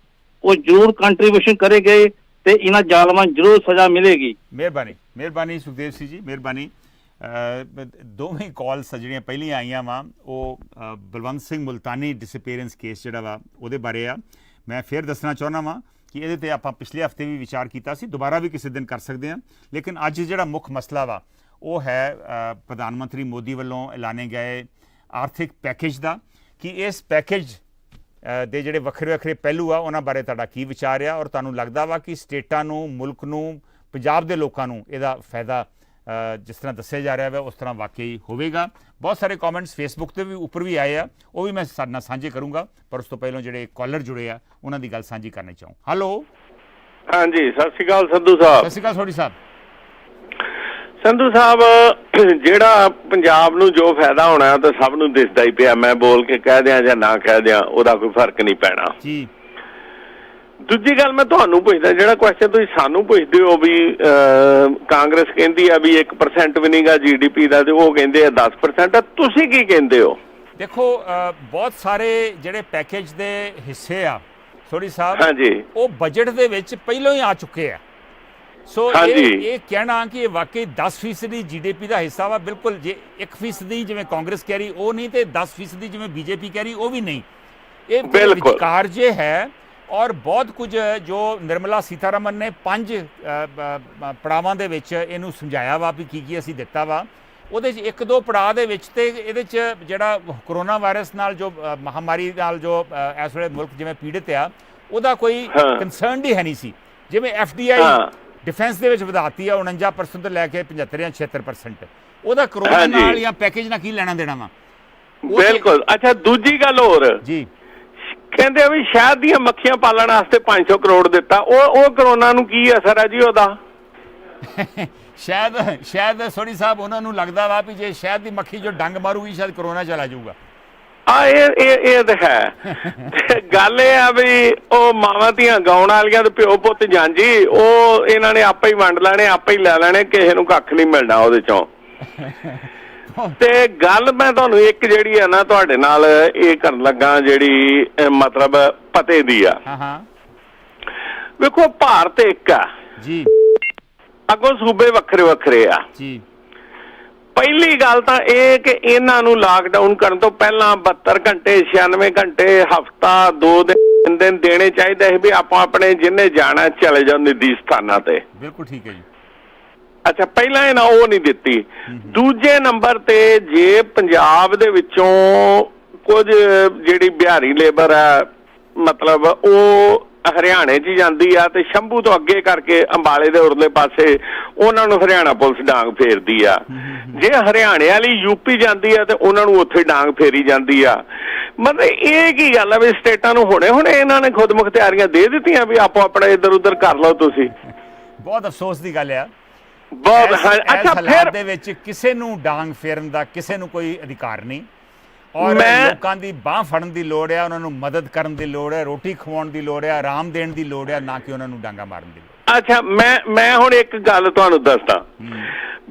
ਉਹ ਜ਼ਰੂਰ ਕੰਟਰੀਬਿਊਸ਼ਨ ਕਰੇਗੇ ਤੇ ਇਹਨਾਂ ਜ਼ਾਲਮਾਂ ਜ਼ਰੂਰ ਸਜ਼ਾ ਮਿਲੇਗੀ। ਮਿਹਰਬਾਨੀ, ਮਿਹਰਬਾਨੀ ਸੁਖਦੇਵ ਸਿੰਘ ਜੀ, ਮਿਹਰਬਾਨੀ। ਦੋਵੇਂ ਕਾਲਸ ਜਿਹੜੀਆਂ ਪਹਿਲੀਆਂ ਆਈਆਂ ਵਾ ਉਹ ਬਲਵੰਤ ਸਿੰਘ ਮੁਲਤਾਨੀ ਡਿਸਅਪੀਅਰੈਂਸ ਕੇਸ ਜਿਹੜਾ ਵਾ ਉਹਦੇ ਬਾਰੇ ਆ। ਮੈਂ ਫਿਰ ਦੱਸਣਾ ਚਾਹੁੰਦਾ ਵਾਂ ਕਿ ਇਹਦੇ ਤੇ ਆਪਾਂ ਪਿਛਲੇ ਹਫਤੇ ਵੀ ਵਿਚਾਰ ਕੀਤਾ ਸੀ, ਦੁਬਾਰਾ ਵੀ ਕਿਸੇ ਦਿਨ ਕਰ ਸਕਦੇ ਹਾਂ। ਲੇਕਿਨ ਅੱਜ ਜਿਹੜਾ ਮੁੱਖ ਮਸਲਾ ਵਾ ਉਹ ਹੈ ਪ੍ਰਧਾਨ ਮੰਤਰੀ ਮੋਦੀ ਵੱਲੋਂ ਐਲਾਨੇ ਗਏ ਆਰਥਿਕ ਪੈਕੇਜ ਦਾ, ਕਿ ਇਸ ਪੈਕੇਜ ਦੇ ਜਿਹੜੇ ਵੱਖਰੇ ਵੱਖਰੇ ਪਹਿਲੂ ਆ ਉਹਨਾਂ ਬਾਰੇ ਤੁਹਾਡਾ ਕੀ ਵਿਚਾਰ ਆ ਔਰ ਤੁਹਾਨੂੰ ਲੱਗਦਾ ਵਾ ਕਿ ਸਟੇਟਾਂ ਨੂੰ, ਮੁਲਕ ਨੂੰ, ਪੰਜਾਬ ਦੇ ਲੋਕਾਂ ਨੂੰ ਇਹਦਾ ਫਾਇਦਾ ਜਿਸ ਤਰ੍ਹਾਂ ਦੱਸਿਆ ਜਾ ਰਿਹਾ ਵਾ ਉਸ ਤਰ੍ਹਾਂ ਵਾਕਈ ਹੋਵੇਗਾ। ਬਹੁਤ ਸਾਰੇ ਕਮੈਂਟਸ ਫੇਸਬੁੱਕ ਤੇ ਵੀ ਉੱਪਰ ਵੀ ਆਏ ਆ, ਉਹ ਵੀ ਮੈਂ ਸਾਡੇ ਨਾਲ ਸਾਂਝੇ ਕਰੂੰਗਾ, ਪਰ ਉਸ ਤੋਂ ਪਹਿਲਾਂ ਜਿਹੜੇ ਕਾਲਰ ਜੁੜੇ ਆ ਉਹਨਾਂ ਦੀ ਗੱਲ ਸਾਂਝੀ ਕਰਨੀ ਚਾਹੂੰ। ਹੈਲੋ, ਹਾਂਜੀ, ਸਤਿ ਸ਼੍ਰੀ ਅਕਾਲ ਸੰਧੂ ਸਾਹਿਬ। ਸਤਿ ਸ਼੍ਰੀ ਅਕਾਲ ਸੋਢੀ ਸਾਹਿਬ। ਸੰਧੂ ਸਾਹਿਬ, ਜਿਹੜਾ ਪੰਜਾਬ ਨੂੰ ਜੋ ਫਾਇਦਾ ਹੋਣਾ ਤਾਂ ਸਭ ਨੂੰ ਦਿਸਦਾ ਹੀ ਪਿਆ। ਮੈਂ ਬੋਲ ਕੇ ਕਹਿ ਦਿਆਂ ਜਾਂ ਨਾ ਕਹਿ ਦਿਆਂ ਉਹਦਾ ਕੋਈ ਫਰਕ ਨਹੀਂ ਪੈਣਾ ਜੀ। ਦੂਜੀ ਗੱਲ ਮੈਂ ਤੁਹਾਨੂੰ ਪੁੱਛਦਾ, ਜਿਹੜਾ ਕੁਐਸਚਨ ਤੁਸੀਂ ਸਾਨੂੰ ਪੁੱਛਦੇ ਹੋ ਵੀ ਕਾਂਗਰਸ ਕਹਿੰਦੀ ਆ ਵੀ 1% ਵੀ ਨਹੀਂਗਾ GDP ਦਾ, ਤੇ ਉਹ ਕਹਿੰਦੇ ਆ 10%, ਤੁਸੀਂ ਕੀ ਕਹਿੰਦੇ ਹੋ? ਦੇਖੋ, ਬਹੁਤ ਸਾਰੇ ਜਿਹੜੇ ਪੈਕੇਜ ਦੇ ਹਿੱਸੇ ਆ ਸੋਢੀ ਸਾਹਿਬ, ਹਾਂਜੀ, ਉਹ ਬਜਟ ਦੇ ਵਿੱਚ ਪਹਿਲਾਂ ਹੀ ਆ ਚੁੱਕੇ ਆ। ਸੋ ਇਹ ਕਹਿਣਾ ਕਿ ਇਹ ਵਾਕਈ 10% GDP ਦਾ ਹਿੱਸਾ ਵਾ, ਬਿਲਕੁਲ। ਜੇ 1% ਜਿਵੇਂ ਕਾਂਗਰਸ ਕਹਿ ਰਹੀ ਉਹ ਨਹੀਂ, ਤੇ 10% ਜਿਵੇਂ BJP ਕਹਿ ਰਹੀ ਉਹ ਵੀ ਨਹੀਂ। ਇਹ ਵਿਚਕਾਰ ਜੇ ਹੈ। ਔਰ ਬਹੁਤ ਕੁਝ ਜੋ ਨਿਰਮਲਾ ਸੀਤਾਰਮਨ ਨੇ 5 ਪੜਾਵਾਂ ਦੇ ਵਿੱਚ ਇਹਨੂੰ ਸਮਝਾਇਆ ਵਾ ਵੀ ਕੀ ਅਸੀਂ ਦਿੱਤਾ ਵਾ, ਉਹਦੇ 'ਚ 1-2 ਪੜਾਅ ਦੇ ਵਿੱਚ ਤੇ ਇਹਦੇ 'ਚ ਜਿਹੜਾ ਕਰੋਨਾ ਵਾਇਰਸ ਨਾਲ ਜੋ ਮਹਾਮਾਰੀ ਨਾਲ ਜੋ ਇਸ ਵੇਲੇ ਮੁਲਕ ਜਿਵੇਂ ਪੀੜਿਤ ਆ, ਉਹਦਾ ਕੋਈ ਕੰਸਰਨ ਹੀ ਹੈ ਨਹੀਂ ਸੀ। ਜਿਵੇਂ FDI ਡਿਫੈਂਸ ਦੇ ਵਿੱਚ ਵਧਾਤੀ ਆ 49% ਤੋਂ ਲੈ ਕੇ 75 ਜਾਂ 76%, ਉਹਦਾ ਕਰੋਨਾ ਨਾਲ ਜਾਂ ਪੈਕੇਜ ਨਾਲ ਕੀ ਲੈਣਾ ਦੇਣਾ ਵਾ? ਬਿਲਕੁਲ। ਅੱਛਾ, ਦੂਜੀ ਗੱਲ ਹੋਰ ਜੀ, ਕਹਿੰਦੇ ਆ ਵੀ ਸ਼ਹਿਦ ਦੀਆਂ ਮੱਖੀਆਂ ਪਾਲਣ ਵਾਸਤੇ 500 ਕਰੋੜ ਦਿੱਤਾ। ਉਹ ਕਰੋਨਾ ਨੂੰ ਕੀ ਅਸਰ ਹੈ ਜੀ ਉਹਦਾ? ਸ਼ਾਇਦ ਸੋਢੀ ਸਾਹਿਬ ਉਹਨਾਂ ਨੂੰ ਲੱਗਦਾ ਵਾ ਵੀ ਜੇ ਸ਼ਹਿਦ ਦੀ ਮੱਖੀ ਜੋ ਡੰਗ ਮਾਰੂਗੀ ਸ਼ਾਇਦ ਕਰੋਨਾ ਚਲਾ ਜਾਊਗਾ। ਇਹ ਤਾਂ ਹੈ। ਗੱਲ ਇਹ ਆ ਵੀ ਉਹ ਮਾਵਾਂ ਧੀਆਂ ਗਾਉਣ ਵਾਲੀਆਂ ਤੇ ਪਿਓ ਪੁੱਤ ਜਾਂਜੀ, ਉਹ ਇਹਨਾਂ ਨੇ ਆਪੇ ਹੀ ਵੰਡ ਲੈਣੇ, ਆਪੇ ਹੀ ਲੈ ਲੈਣੇ, ਕਿਸੇ ਨੂੰ ਕੱਖ ਨਹੀਂ ਮਿਲਣਾ ਉਹਦੇ ਚੋਂ। ਤੇ ਗੱਲ ਮੈਂ ਤੁਹਾਨੂੰ ਇੱਕ ਜਿਹੜੀ ਆ ਨਾ ਤੁਹਾਡੇ ਨਾਲ ਇਹ ਕਰਨ ਲੱਗਾ, ਜਿਹੜੀ ਮਤਲਬ ਪਤੇ ਦੀ ਆ। ਵੇਖੋ, ਭਾਰਤ ਇੱਕ ਆ ਜੀ, ਅੱਗੋਂ ਸੂਬੇ ਵੱਖਰੇ ਵੱਖਰੇ ਆ ਜੀ। ਪਹਿਲੀ ਗੱਲ ਤਾਂ ਇਹ ਕਿ ਇਹਨਾਂ ਨੂੰ ਲਾਕਡਾਊਨ ਕਰਨ ਤੋਂ ਪਹਿਲਾਂ 72 ਘੰਟੇ 96 ਘੰਟੇ ਹਫ਼ਤਾ 2 ਦਿਨ ਦੇਣੇ ਚਾਹੀਦੇ ਸੀ ਵੀ ਆਪਾਂ ਆਪਣੇ ਜਿੰਨੇ ਜਾਣਾ ਚਲੇ ਜਾਓ ਨਿੱਜੀ ਸਥਾਨਾਂ ਤੇ। ਬਿਲਕੁਲ ਠੀਕ ਹੈ ਜੀ। ਅੱਛਾ, ਪਹਿਲਾਂ ਇਹਨਾਂ ਉਹ ਨਹੀਂ ਦਿੱਤੀ। ਦੂਜੇ ਨੰਬਰ ਤੇ ਜੇ ਪੰਜਾਬ ਦੇ ਵਿੱਚੋਂ ਕੁਝ ਜਿਹੜੀ ਬਿਹਾਰੀ ਲੇਬਰ ਹੈ ਮਤਲਬ ਉਹ ਹਰਿਆਣੇ 'ਚ ਜਾਂਦੀ ਆ ਤੇ ਸ਼ੰਭੂ ਤੋਂ ਅੱਗੇ ਕਰਕੇ ਅੰਬਾਲੇ ਦੇ ਉਰਲੇ ਪਾਸੇ ਉਹਨਾਂ ਨੂੰ ਹਰਿਆਣਾ ਪੁਲਿਸ ਡਾਂਗ ਫੇਰਦੀ ਆ। ਜੇ ਹਰਿਆਣੇ ਵਾਲੀ UP ਜਾਂਦੀ ਆ ਤੇ ਉਹਨਾਂ ਨੂੰ ਉੱਥੇ ਡਾਂਗ ਫੇਰੀ ਜਾਂਦੀ ਆ। ਮਤਲਬ ਇਹ ਕੀ ਗੱਲ ਆ ਵੀ ਸਟੇਟਾਂ ਨੂੰ ਹੁਣੇ ਇਹਨਾਂ ਨੇ ਖੁਦ ਮੁਖਤਿਆਰੀਆਂ ਦੇ ਦਿੱਤੀਆਂ ਵੀ ਆਪੋ ਆਪਣਾ ਇੱਧਰ ਉੱਧਰ ਕਰ ਲਓ ਤੁਸੀਂ। ਬਹੁਤ ਅਫਸੋਸ ਦੀ ਗੱਲ ਆ। ਬਹੁਤ। ਅੱਛਾ, ਫਿਰ ਦੇ ਵਿੱਚ ਕਿਸੇ ਨੂੰ ਡਾਂਗ ਫੇਰਨ ਦਾ ਕਿਸੇ ਨੂੰ ਕੋਈ ਅਧਿਕਾਰ ਨਹੀਂ, ਔਰ ਲੋਕਾਂ ਦੀ ਬਾਹ ਫੜਨ ਦੀ ਲੋੜ ਹੈ, ਉਹਨਾਂ ਨੂੰ ਮਦਦ ਕਰਨ ਦੀ ਲੋੜ ਹੈ, ਰੋਟੀ ਖਵਾਉਣ ਦੀ ਲੋੜ ਹੈ, ਆਰਾਮ ਦੇਣ ਦੀ ਲੋੜ ਹੈ, ਨਾ ਕਿ ਉਹਨਾਂ ਨੂੰ ਡਾਂਗਾ ਮਾਰਨ ਦੀ ਲੋੜ। ਅੱਛਾ, ਮੈਂ ਹੁਣ ਇੱਕ ਗੱਲ ਤੁਹਾਨੂੰ ਦੱਸਦਾ